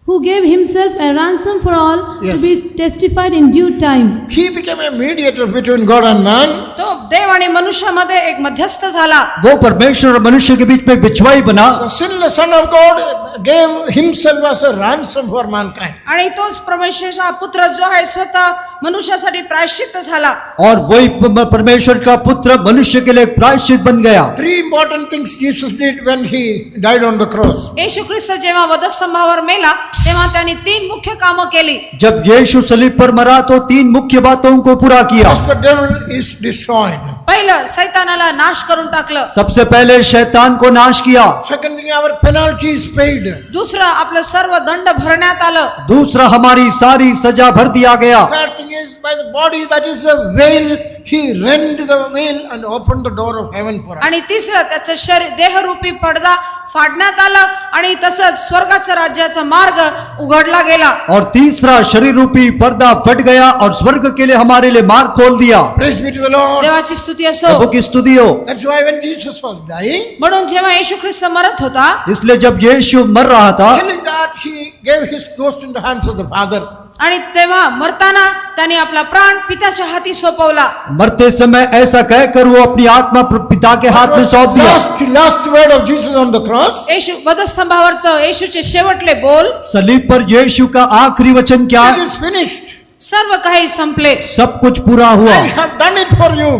who gave himself a ransom for all, to Yes. be testified in due time. He became a mediator between God and man. तो देव आणि मनुष्यामध्ये एक मध्यस्थ झाला. वो परमेश्वर और मनुष्य के beach में एक बिछवाई बना. The sinless Son of God gave himself as a ransom for mankind. आणि तोच परमेश्वराचा पुत्र जो आहे स्वतः मनुष्यासाठी प्रायश्चित्त झाला. और वही परमेश्वर का पुत्र मनुष्य के लिए एक प्रायश्चित बन गया. 3 important things Jesus did when he died on the cross. येशू ख्रिस्त जेव्हा वधस्तंभावर मेला तेव्हा त्यांनी 3 मुख्य कामं केली. जब यीशु सलीब पर मरा तो 3 मुख्य बातों को पूरा KIA. First, the devil is destroyed. पहिलं, सैतानाला नाश करून टाकलं. सबसे पहले शैतान को नाश KIA. Second thing, our penalty is paid. दुसरं, आपलं सर्व दंड भरण्यात आलं. दूसरा, हमारी सारी सजा भर दिया गया. Third thing is is by the body, that is the veil. He rent the veil and opened the door of heaven for us. आणि तिसरं त्याचं शरीर देहरूपी पडदा फाडण्यात आलं आणि तसंच स्वर्गाच्या राज्याचा मार्ग उघडला गेला. और तीसरा शरीर रूपी पर्दा फट गया और स्वर्ग के लिए हमारे लिए मार्ग खोल दिया. Praise be to the Lord. देवाची स्तुती असो. प्रभु की स्तुति हो. That's why when Jesus was dying, म्हणून जेव्हा येशू ख्रिस्त मरत होता, इसलिए जब यीशु मर रहा था, telling that he gave his ghost in the hands of the Father. आणि तेव्हा मरताना त्याने आपला प्राण पित्याच्या हाती सोपवला. मरते समय ऐसा कहकर वो अपनी आत्मा पिता के हाथ में सौंप दिया. Last word of Jesus on the cross. येशू वधस्तंभावरचं येशूचे शेवटले बोल, सलीब पर यीशु का आखिरी वचन क्या It है? is finished. सर्व काही संपले. सब कुछ पूरा हुआ. I have done it for you.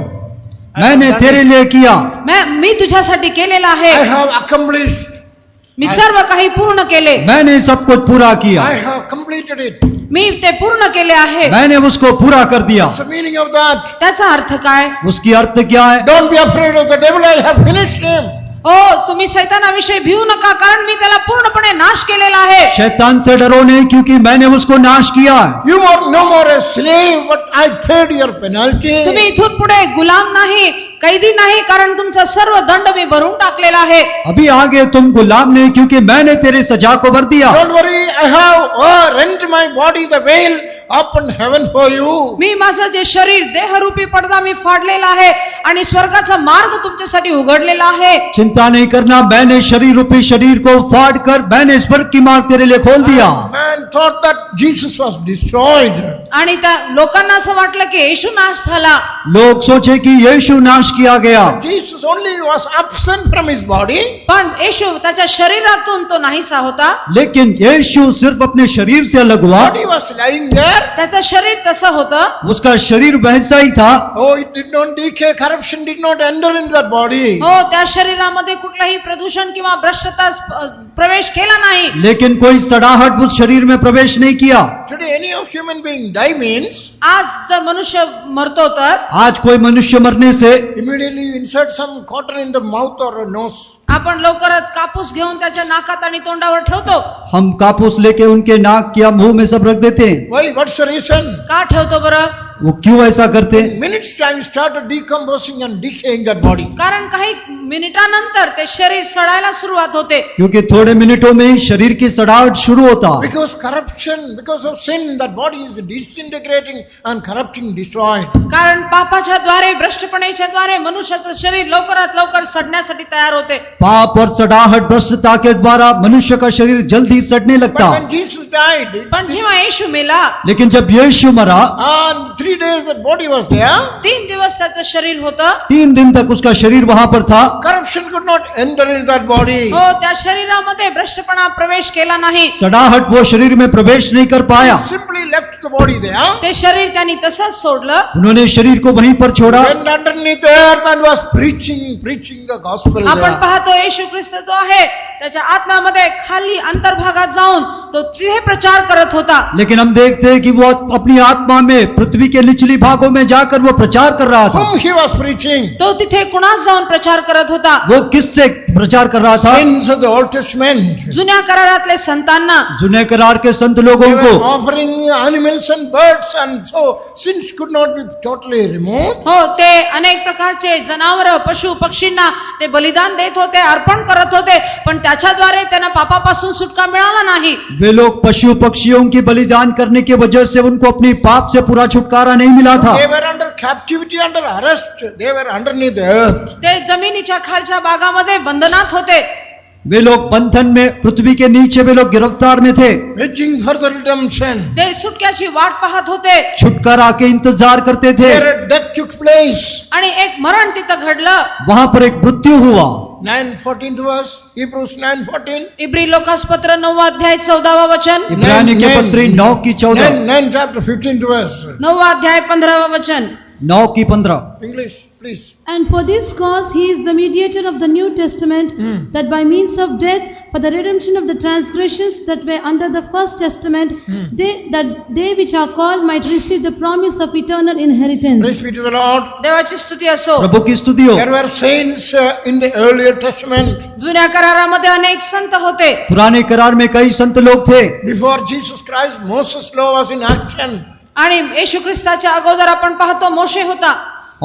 मैंने तेरे लिए किया. मी तुझ्यासाठी केलेला आहे. I have accomplished. मी सर्व काही पूर्ण केले. मैंने सब कुछ पूरा किया. I have completed it. मी ते पूर्ण केले आहे. मैंने उसको पूरा कर दिया. What's the meaning of that? त्याचा अर्थ काय? उसकी अर्थ क्या है? Don't be afraid of the devil. I have finished him. तुम्ही सैतानाविषयी भिवू नका, कारण मी त्याला पूर्णपणे नाश केलेला आहे. शैतान से डरो नहीं, क्योंकि मैंने उसको नाश किया है. You are no more a slave, but I paid your penalty. तुम्ही इथून पुढे गुलाम नाही, कैदी नाही, कारण तुमचा सर्व दंड मी भरून टाकलेला आहे. अभी आगे तुम गुलाम नहीं, क्योंकि मैंने तेरी सजा को भर दिया. Don't worry, I have rent my body the veil, opened heaven for you. मी माझं जे शरीर देहरूपी पडदा मी फाडलेला आहे आणि स्वर्गाचा मार्ग तुमच्यासाठी उघडलेला आहे. चिंता नहीं करना, मैंने शरीर रूपी शरीर को फाड़ कर मैंने स्वर्ग की मार्ग तेरे लिए खोल दिया. Man thought that Jesus was destroyed. आणि त्या लोकांना असं वाटलं की येशू नाश झाला. लोग सोचे कि यीशु नाश किया गया. Jesus only was absent from his body. पण येशू त्याच्या शरीरातून तो नाहीसा होता. लेकिन यीशु सिर्फ अपने शरीर से अलग हुआ. Body was lying there. त्याचं शरीर तसं होतं. उसका शरीर वैसा ही था. Oh, it did not decay. Corruption did not enter into that body. हो, त्या शरीरामध्ये कुठलाही प्रदूषण किंवा भ्रष्टता प्रवेश केला नाही. लेकिन कोई सड़ाहट उस शरीर में प्रवेश नहीं KIA. Today, any of human being die means आज जर मनुष्य मरतो तर आज कोई मनुष्य मरने से immediately you insert some cotton in the mouth or a nose. आपण लवकरच कापूस घेऊन त्याच्या नाकात आणि तोंडावर ठेवतो. हम कापूस लेके उनके नाक या मुंह में सब रख देते हैं. Why? What's the reason? का ठेवतो बरं? वो क्यों ऐसा करते हैं? Minutes time started decomposing and decaying that body. कारण काही मिनिटानंतर ते शरीर सडायला सुरुवात होते. क्योंकि थोड़े मिनटों में ही शरीर की सड़ाहट शुरू होता. Because corruption, because of sin, that body is disintegrating and corrupting, destroyed. कारण पापाच्या द्वारे, भ्रष्टपणेच्या द्वारे मनुष्याचं शरीर लवकरात लवकर सडण्यासाठी तयार होते. पाप और सड़ाहट भ्रष्टता के द्वारा मनुष्य का शरीर जल्दी सड़ने But लगता. when Jesus died, पण जेव्हा येशू मेला, लेकिन जब यीशु मरा, and 3 days that body was there, 3 दिवस त्याचं शरीर होतं. 3 दिन तक उसका शरीर वहां पर था. corruption could not enter into that body. हो, त्या शरीरामध्ये भ्रष्टपणा प्रवेश केला नाही. सड़ाहट वो शरीर में प्रवेश नहीं कर पाया. He simply left the body there. ते शरीर त्यांनी तसंच सोडलं. उन्होंने शरीर को वहीं पर छोड़ा. Went underneath the earth and was preaching the gospel आपण there. पाहतो येशू ख्रिस्त जो आहे त्याच्या आत्म्यामध्ये खाली अंतर्भागात जाऊन तो तिथे प्रचार करत होता. लेकिन हम देखते हैं कि वो अपनी आत्मा में पृथ्वी के निचली भागों में जाकर वो प्रचार कर रहा था. Whom he was preaching? तो तिथे कुणास जाऊन प्रचार करत होता? वो किससे प्रचार कर रहा था? Saints of the Old Testament. जुन्या करारातले संतांना. जुने करार के संत लोगों They were को offering animals and birds, and so sins could not be totally removed. हो, ते अनेक प्रकारचे जनावर, पशु पक्षींना ते बलिदान देत होते, अर्पण करत होते, पण त्याच्याद्वारे त्यांना पापापासून सुटका मिळाला नाही. वे लोग पशु पक्षियों की बलिदान करने की वजह से उनको अपनी पाप से पूरा छुटकारा नहीं मिला था. They were under captivity, under arrest. They were underneath the earth. ते जमिनीच्या खालच्या भागामध्ये बंधनात होते. वे लोग बंधन में, पृथ्वी के नीचे वे लोग गिरफ्तार में थे. Waiting for the redemption. ते सुटक्याची वाट पाहत होते. छुटकारा के इंतजार करते थे. There a death took place. आणि एक मरण तिथं घडलं. वहां पर एक मृत्यू हुआ. 9:14 verse, Hebrews 9:14. इब्री लोकासपत्र 9 अध्याय 14 वचन. इब्रानी के पत्री 9 की 14. 9 chapter 15th verse. 9 अध्याय 15 वचन. 9 की 15. English, please. And for this cause he is the mediator of the New Testament, that by means of death, for the redemption of the transgressions that were under the first testament, they which are called might receive the promise of eternal inheritance. Praise be to the Lord. देवाची स्तुती असो. प्रभु की स्तुति हो. There were saints in the earlier testament. जुन्या करारामध्ये अनेक संत होते. पुराने करार में कई संत लोग थे. Before Jesus Christ, Moses' law was in action. आणि येशू ख्रिस्ताच्या अगोदर आपण पाहतो मोशे होता.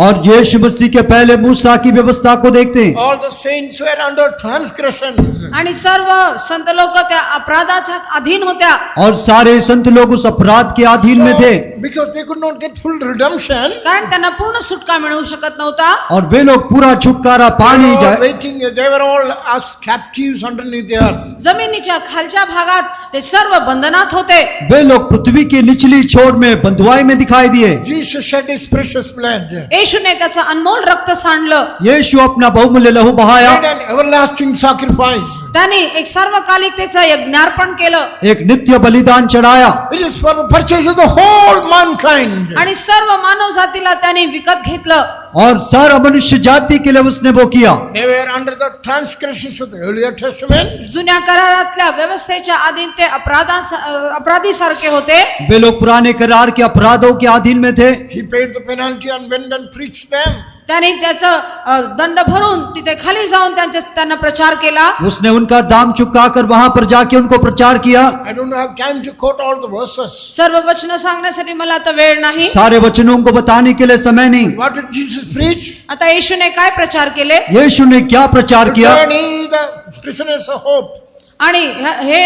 और यीशु मसीह के पहले मूसा की व्यवस्था को देखते हैं. All the saints were under transgressions. आणि सर्व संत लोक त्या अपराधाच्या अधीन होत्या. और सारे संत लोग उस अपराध के अधीन में थे. Because they could not get full redemption, कारण त्यांना पूर्ण सुटका मिळू शकत नव्हता. और वे लोग पूरा छुटकारा they पानी were जाए. waiting, they were all as captives underneath the earth. जमिनीच्या खालच्या भागात ते सर्व बंधनात होते. वे लोग पृथ्वी की निचली छोर में बंधुआई में दिखाई दिए. Jesus shed his precious blood, येशूने त्याचं अनमोल रक्त सांडलं. यीशु अपना बहुमूल्य लहू बहाया. made an everlasting sacrifice. त्यांनी एक सार्वकालिकतेचं यज्ञार्पण केलं. एक नित्य बलिदान चढ़ाया. It is for the purchase of the whole mankind. आणि सर्व मानव जातीला त्यांनी विकत घेतलं. और सारा मनुष्य जाति के लिए उसने वो KIA. They were under the transgressions of the earlier testament. जुन्या करारातल्या व्यवस्थेच्या अधीन ते अपराधी सारखे होते. वे लोग पुराने करार के अपराधों के अधीन में थे. He paid the penalty and went and preached them. त्यांनी त्याचं दंड भरून तिथे खाली जाऊन त्यांना प्रचार केला. उसने उनका दाम चुकाकर वहां पर जाके उनको प्रचार KIA. I don't have time to quote all the verses. सर्व वचन सांगण्यासाठी मला आता वेळ नाही. सारे वचनों को बताने के लिए समय नहीं. What did Jesus preach? आता येशूने काय प्रचार केले? यीशु ने क्या प्रचार KIA? Return ye the prisoners of hope. आणि हे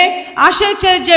आशेचे जे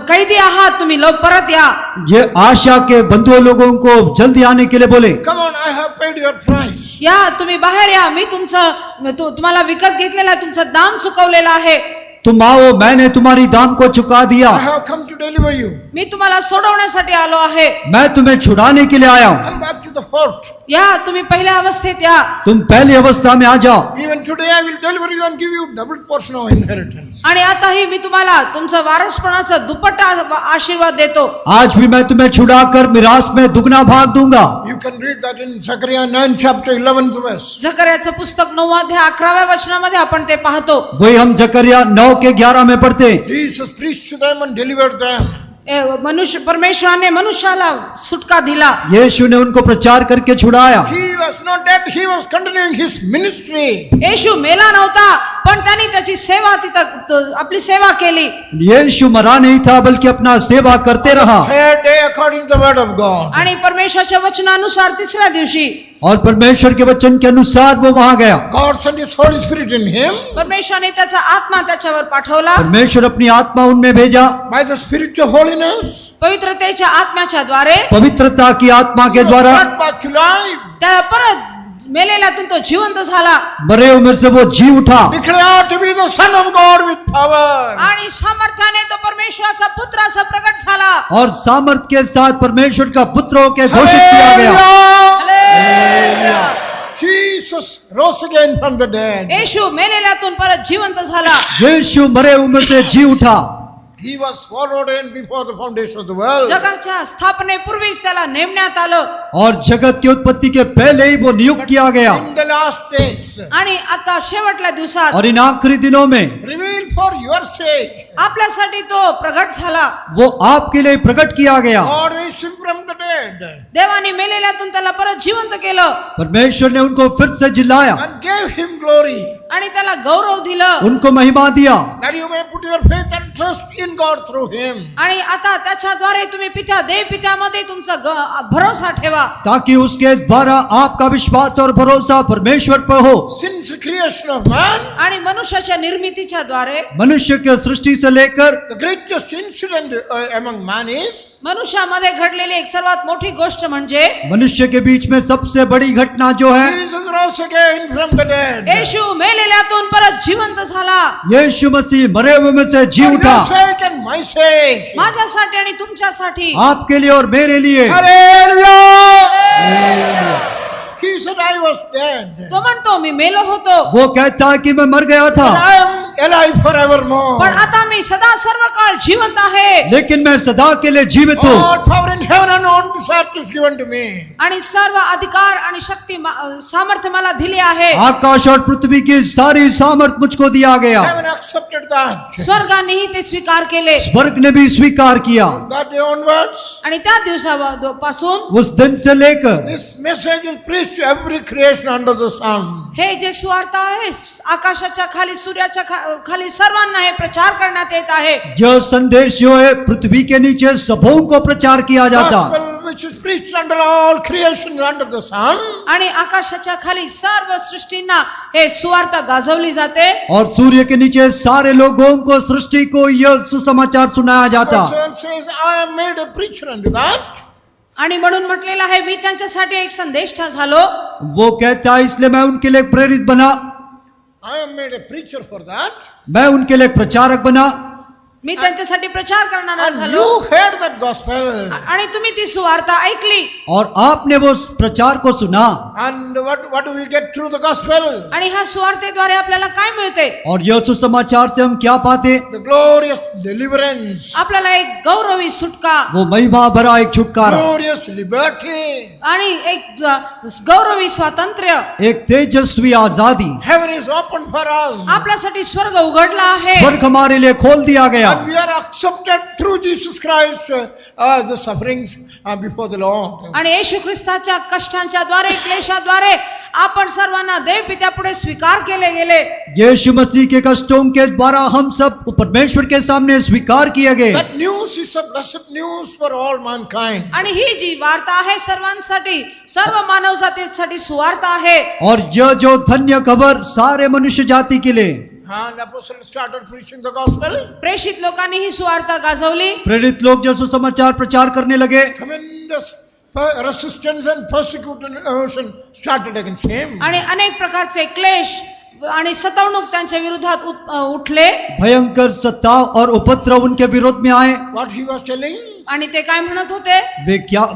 कैदी आहात तुम्ही लोक परत या. ये आशा के बंधुओं लोगों को जल्दी आने के लिए बोले. Come on, I have paid your price. या तुम्ही बाहेर या. मी तुम्हाला विकत घेतलेला तुमचं दाम चुकवलेलं आहे. तुम आओ, मैंने तुम्हारी दाम को चुका दिया. I have come to deliver you. मी तुम्हाला सोडवण्यासाठी आलो आहे. मैं तुम्हें छुड़ाने के लिए आया हूँ. Come back to the fort. या तुम्ही पहिल्या अवस्थेत या. तुम पहली अवस्था में आ जाओ. Even today I will deliver you and give you double portion of inheritance. आणि आताही मी तुम्हाला तुमचं वारसपणाचा दुप्पट आशीर्वाद देतो. आज भी मैं तुम्हें छुड़ाकर मिरास में दुगना भाग दूंगा. You can read that in Zechariah 9 chapter 11th verse. झकर्याचं पुस्तक 9 अध्याय 11व्या वचनामध्ये आपण ते पाहतो. वही हम जकरिया 9 के 11 में पढ़ते. Jesus preached to them and delivered them. परमेश्वराने मनुष्याला सुटका दिला. यीशु ने उनको प्रचार करके छुड़ाया. He was not dead, he was continuing his ministry. येशू मेला नव्हता पण त्यांनी त्याची सेवा तिथं आपली सेवा केली. यीशु मरा नहीं था बल्कि अपना सेवा करते रहा. Third day according to the word of God. आणि परमेश्वराच्या वचनानुसार तिसऱ्या दिवशी और परमेश्वर के वचन के अनुसार वो वहां गया. God sent his Holy Spirit in him. परमेश्वराने त्याचा आत्मा त्याच्यावर पाठवला. परमेश्वर अपनी आत्मा उनमें भेजा. By the Spirit of holiness. पवित्रतेच्या आत्म्याच्या द्वारे पवित्रता की आत्मा के द्वारा Brought back to life. त्या परत मेलेल्यातून तो जिवंत झाला. मरे उम्र से वो जी उठा. Declared to be the Son of God with power. आणि सामर्थ्याने तो परमेश्वराचा पुत्र असा प्रकट झाला. और सामर्थ के साथ परमेश्वर का पुत्र होकर घोषित किया गया. Hallelujah. Jesus rose again from the dead. येशू मेलेल्यातून परत जिवंत झाला. यीशु मरे उम्र से जी उठा. He was foreordained before the foundation of the world. जगाच्या स्थापनेपूर्वीच त्याला नेमण्यात आलं. और जगत की उत्पत्ति के पहले ही वो नियुक्त किया गया. In the last days, आणि आता शेवटल्या दिवसात और इन आखिरी दिनों में revealed for your sake, आपल्यासाठी तो प्रगट झाला. वो आपके लिए प्रकट KIA Gaya. God raised him from the dead देवाने मेलेल्यातून त्याला परत जिवंत केलं परमेश्वर ने उनको फिर से जिलाया. and gave him glory, आणि त्याला गौरव दिलं. उनको महिमा दिया. that you may put your faith and trust in God through him. आणि आता त्याच्याद्वारे तुम्ही पित्यामध्ये तुमचा भरोसा ठेवा. ताकि उसके द्वारा आपका विश्वास और भरोसा परमेश्वर पर हो. Since the creation of man, आणि मनुष्याच्या निर्मितीच्या द्वारे मनुष्य के सृष्टि से लेकर the greatest incident among man is मनुष्यामध्ये घडलेली एक सर्वात मोठी गोष्ट म्हणजे मनुष्य के बीच में सबसे बड़ी घटना जो है, Jesus rose again from the dead. येशू मेलेल्यातून परत जिवंत झाला. यीशु मसीह मरे हुए में से जी For उठा. your sake and my sake. माझ्यासाठी आणि तुमच्यासाठी. आपके लिए और मेरे लिए. Hallelujah. He said, I was dead. तो म्हणतो मी मेलो होतो वो कहता है कि मैं मर गया था, But I am alive forevermore. पण आता मी सदा सर्व काळ जिवंत आहे. लेकिन मैं सदा के लिए जीवित हूँ. All power in heaven and on this earth is given to me. आणि सर्व अधिकार आणि शक्ती सामर्थ्य मला दिली आहे. आकाश और पृथ्वी की सारी सामर्थ मुझको दिया गया. Heaven accepted that. स्वर्गानेही ते स्वीकार केले स्वर्ग ने भी स्वीकार KIA. From that day onwards, आणि त्या दिवसापासून उस दिन से लेकर this message is preached to every creation under the sun. हे जे सुवार्ता आहे आकाशाच्या खाली सूर्याच्या खाली सर्वांना हे प्रचार करण्यात येत आहे। यह संदेश जो है पृथ्वी के नीचे सबों को प्रचार किया जाता। Gospel which is preached under all creation under the sun. आणि आकाशाच्या खाली सर्व सृष्टींना हे सुवार्ता गाजवली जाते और सूर्य के नीचे सारे लोगों को सृष्टि को यह सुसमाचार सुनाया जाता। The church says, I am made a preacher unto that. आणि म्हणून म्हटलेलं आहे मी त्यांच्यासाठी एक संदेष्टा झालो। वो कहता है इसलिए मैं उनके लिए एक प्रेरित बना, I am made a preacher for that. मैं उनके लिए एक प्रचारक बना। मी त्यांच्यासाठी प्रचार करणारा And झालो you heard that gospel. आणि तुम्ही ती सुवार्ता ऐकली और आपने वो प्रचार को सुना। And what do we get through the gospel? आणि ह्या सुवार्तेद्वारे आपल्याला काय मिळते? और यह सुसमाचार से हम क्या पाते? The glorious deliverance. आपल्याला एक गौरवी सुटका वो महिमा भरा एक छुटकारा, Glorious liberty. आणि एक गौरवी स्वातंत्र्य, एक तेजस्वी आजादी। Heaven is open for us. आपल्यासाठी स्वर्ग उघडला आहे स्वर्ग हमारे लिए खोल दिया गया। And we are accepted through Jesus Christ the sufferings before the Lord. आणि येशू ख्रिस्ताच्या कष्टांच्या द्वारे क्लेशाद्वारे आपण सर्वांना देव पित्यापुढे स्वीकार केले गेले। यीशु मसीह के कष्टों के द्वारा हम सब परमेश्वर के सामने स्वीकार किए गए। That news is a blessed news for all mankind. आणि ही जी वार्ता आहे सर्वांसाठी सर्व मानव जातीसाठी सुवार्ता आहे। और यह जो धन्य खबर सारे मनुष्य जाति के लिए। And apostles started preaching the gospel. प्रेषित लोकांनी ही सुवार्ता गाजवली। प्रेरित लोग जो सुसमाचार प्रचार करने लगे, Tremendous resistance and persecution started against him. आणि अनेक प्रकारचे क्लेश आणि सतावणूक त्यांच्या विरोधात उठले। भयंकर सताव और उपद्रव उनके विरोध में आए। What he was telling? आणि ते काय म्हणत होते?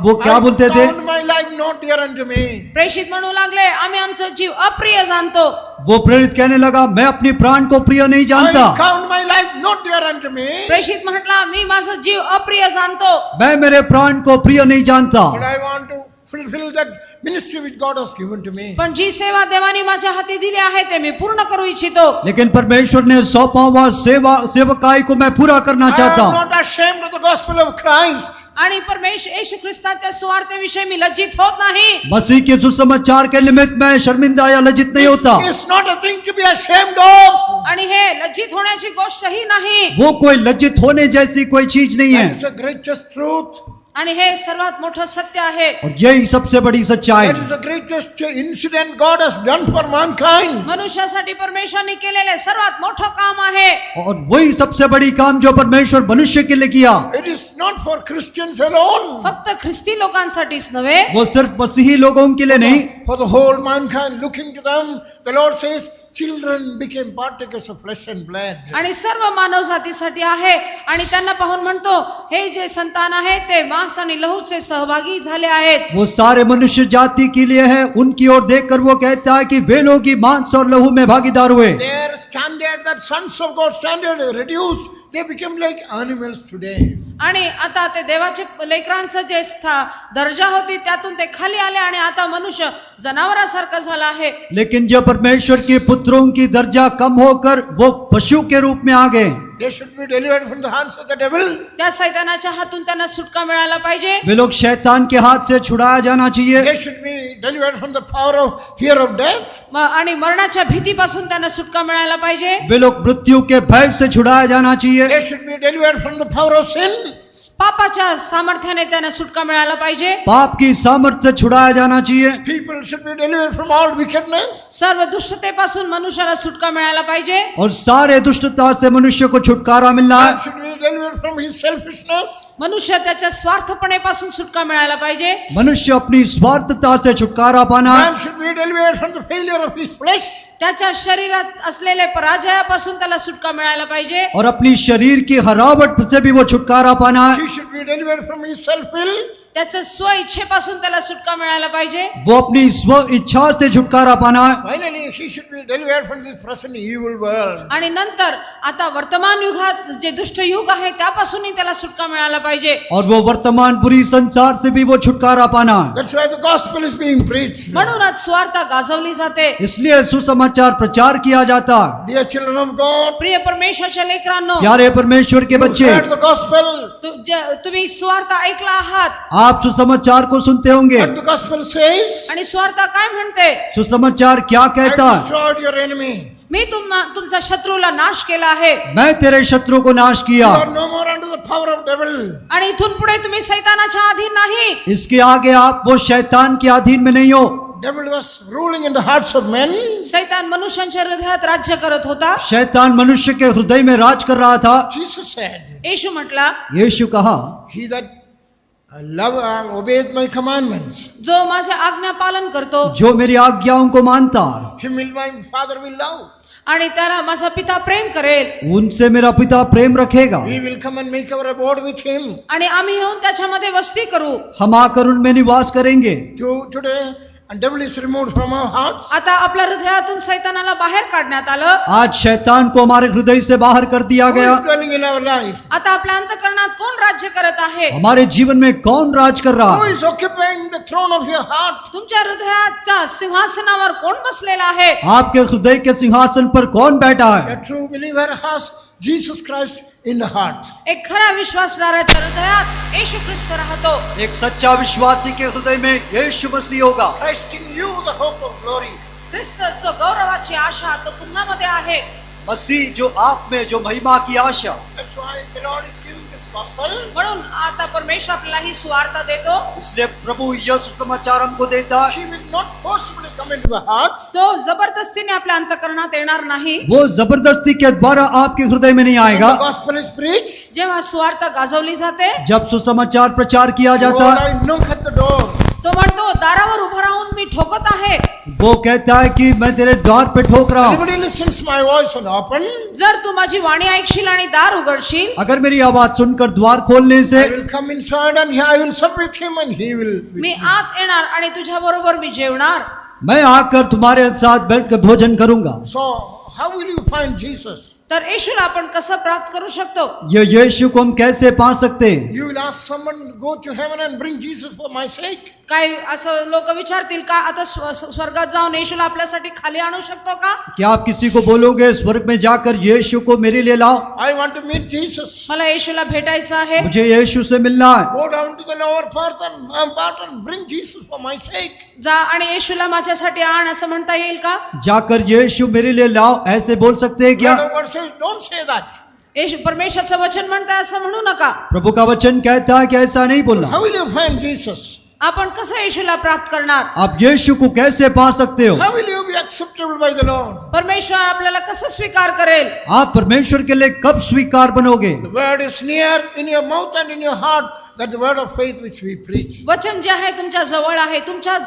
वो क्या बोलते थे? I count my life not dear unto me. प्रेषित म्हणू लागले आम्ही आमचं जीव अप्रिय जाणतो। वो प्रेरित कहने लगा मैं अपनी प्राण को प्रिय नहीं I जानता। count my life not dear unto me. प्रेषित म्हटला मी माझं जीव अप्रिय जाणतो। मैं मेरे प्राण को प्रिय नहीं जानता। But I want to fulfill that ministry which God has given to me. पण जी सेवा देवाने माझ्या हाती दिली आहे ते मी पूर्ण करू इच्छितो। लेकिन परमेश्वर ने सौंपा हुआ सेवकाई को मैं पूरा करना I चाहता am हूँ। not ashamed of the gospel of Christ. आणि परमेश्वर येशू ख्रिस्ताच्या सुवार्तेविषयी मी लज्जित होत नाही। मसीह के सुसमाचार के निमित्त मैं शर्मिंदा या लज्जित नहीं होता। It's not a thing to be ashamed of. आणि हे लज्जित होण्याची गोष्ट ही नाही। वो कोई लज्जित होने जैसी कोई चीज नहीं है। That is the greatest truth. आणि हे सर्वात मोठं सत्य आहे। और यही सबसे बड़ी सच्चाई That is the greatest incident God has done for mankind. मनुष्यासाठी परमेश्वराने केलेले सर्वात मोठं काम आहे। और वही सबसे बड़ी काम जो परमेश्वर मनुष्य के लिए KIA. It is not for Christians alone. फक्त ख्रिस्ती लोकांसाठीच नव्हे, वो सिर्फ मसीही लोगों के लिए नहीं, For the whole mankind looking to them, the Lord says, children became partakers of flesh and blood. आणि सर्व मानव जातीसाठी आहे। आणि त्यांना पाहून म्हणतो हे जे संतान आहे ते मांस आणि लहूचे सहभागी झाले आहेत। वो सारे मनुष्य जाति के लिए है। उनकी ओर देखकर वो कहता है कि वे लोग ही मांस और लहू में भागीदार हुए। Their standard, that sons of God standard reduced. They became like animals today. आणि आता ते देवाचे लेकरांचं जे दर्जा होती त्यातून ते खाली आले आणि आता मनुष्य जनावरासारखा झाला आहे। लेकिन जब परमेश्वर के पुत्रों की दर्जा कम होकर वो पशु के रूप में आ गए। They should be delivered from the hands of the devil. त्या शैतानाच्या हातून त्यांना सुटका मिळायला पाहिजे। वे लोग शैतान के हाथ से छुड़ाया जाना चाहिए। They should be delivered from the power of fear of death. आणि मरणाच्या भीतीपासून त्यांना सुटका मिळायला पाहिजे। वे लोग मृत्यु के भय से छुड़ाया जाना चाहिए। They should be delivered from the power of sin. पापाच्या सामर्थ्याने त्यांना सुटका मिळायला पाहिजे। पाप की सामर्थ्य से छुड़ाया जाना चाहिए। People should be delivered from all wickedness. सर्व दुष्टतेपासून मनुष्याला सुटका मिळायला पाहिजे। और सारे दुष्टता से मनुष्य को छुटकारा मिलना Man है। should be delivered from his selfishness. मनुष्य त्याच्या स्वार्थपणेपासून सुटका मिळायला पाहिजे। मनुष्य अपनी स्वार्थता से छुटकारा पाना है। Man should be delivered from the failure of his flesh. त्याच्या शरीरात असलेले पराजयापासून त्याला सुटका मिळायला पाहिजे। और अपनी शरीर की हरावट से भी वो छुटकारा पाना है। He should be delivered from his self-will. त्याच्या स्व इच्छेपासून त्याला सुटका मिळायला पाहिजे। वो अपनी स्व इच्छा से छुटकारा पाना है। Finally, he should be delivered from this present evil world. आणि नंतर आता वर्तमान युगात जे दुष्ट युग आहे त्यापासूनही त्याला सुटका मिळाला पाहिजे. और वो वर्तमान बुरी संसार से भी वो छुटकारा पाना है. That's why the gospel is being preached. म्हणूनच सुवार्ता गाजवली जाते. इसलिए सुसमाचार प्रचार किया जाता है. Dear children of God, प्रिय परमेश्वरच्या लेकरांनो, प्यारे परमेश्वर के you बच्चे, heard the gospel, तुम्ही सुवार्ता ऐकला आहात आप सुसमाचार को सुनते होंगे. and the gospel says, आणि सुवार्ता काय म्हणते? सुसमाचार क्या I कहता है? destroyed your enemy. मी तुमच्या शत्रूला नाश केला आहे मैं तेरे शत्रु को नाश You किया. are no more under the power of devil. आणि इथून पुढे तुम्ही सैतानाच्या अधीन नाही. इसके आगे आप वो शैतान के अधीन में नहीं हो. Devil was ruling in the hearts of men. सैतान मनुष्यांच्या हृदयात राज्य करत होता. शैतान मनुष्य के हृदय में राज कर रहा था. Jesus said, येशू म्हटला, यीशु कहा, he that obeyed my commandments, जो माझ्या आज्ञा पालन करतो जो मेरी आज्ञाओं को मानता है, him will my Father will love. आणि त्याला माझा पिता प्रेम करेल. उनसे मेरा पिता प्रेम रखेगा. We will come and make our abode with him. आणि आम्ही येऊन त्याच्यामध्ये वस्ती करू. हम आकर उनमें निवास करेंगे. Today, and devil is removed from our hearts. आता आपल्या हृदयातून सैतानाला बाहेर काढण्यात आलं. आज शैतान को हमारे हृदय से बाहर कर दिया Who Gaya. is dwelling in our life? आता आपल्या अंतःकरणात कोण राज्य करत आहे? हमारे जीवन में कौन राज कर रहा Who है? is occupying the throne of your heart? तुमच्या हृदयाच्या सिंहासनावर कोण बसलेला आहे? आपके हृदय के सिंहासन पर कौन बैठा A है? true believer has Jesus Christ in the heart. एक खरा विश्वासणाऱ्याच्या हृदयात येशू ख्रिस्त राहतो. एक सच्चा विश्वासी के हृदय में यीशु मसीह होगा. Christ in you, the hope of glory. ख्रिस्त जो गौरवाची आशा तो तुम्हामध्ये आहे. मसीह जो आप में, जो महिमा की आशा. That's why the Lord is giving this gospel. म्हणून आता परमेश्वर आपल्याला ही सुवार्ता देतो. इसलिए प्रभु यह सुसमाचार हमको देता है. He will not forcibly come into the hearts. तो जबरदस्तीने आपल्या अंतःकरणात येणार नाही. वो जबरदस्ती के द्वारा आपके हृदय में नहीं When आएगा. the gospel is preached, जेव्हा सुवार्ता गाजवली जाते, जब सुसमाचार प्रचार किया जाता Lord, है, I knock at the door. तो म्हणतो दारावर उभा राहून मी ठोकत आहे. वो कहता है कि मैं तेरे द्वार पे ठोक रहा हूँ. Anybody listens my voice and open, जर तू माझी वाणी ऐकशील आणि दार उघडशील, अगर मेरी आवाज सुनकर द्वार खोलने से, I will come inside and I will sup with him and he will with me me. आत येणार आणि तुझ्या बरोबर मी जेवणार. मैं आकर तुम्हारे साथ बैठकर भोजन करूंगा. So, how will you find Jesus? तर येशूला आपण कसं प्राप्त करू शकतो? ये यीशु को हम कैसे पा सकते हैं? You will ask someone, go to heaven and bring Jesus for my sake. काय असं लोक विचारतील का आता स्वर्गात जाऊन येशूला आपल्यासाठी खाली आणू शकतो का? क्या आप किसी को बोलोगे स्वर्ग में जाकर यीशु को मेरे लिए लाओ? I want to meet Jesus. मला येशूला भेटायचं आहे. मुझे यीशु से मिलना है. Go down to the lower part and bring Jesus for my sake. जा आणि येशूला माझ्यासाठी आण असं म्हणता येईल का? जाकर यीशु मेरे लिए लाओ ऐसे बोल सकते हैं क्या? The word says, don't say that. येशू परमेश्वरचं वचन म्हणताय असं म्हणू नका. प्रभु का वचन कहता है कि ऐसा नहीं बोलना. How will you find Jesus? आपण कसं येशूला प्राप्त करणार? आप यीशु को कैसे पा सकते हो? How will you be acceptable by the Lord? परमेश्वर आपल्याला कसं स्वीकार करेल? आप परमेश्वर के लिए कब स्वीकार बनोगे? The word is near in your mouth and in your heart. That the word of faith which we preach. वचन जे आहे तुमच्या जवळ आहे, तुमच्या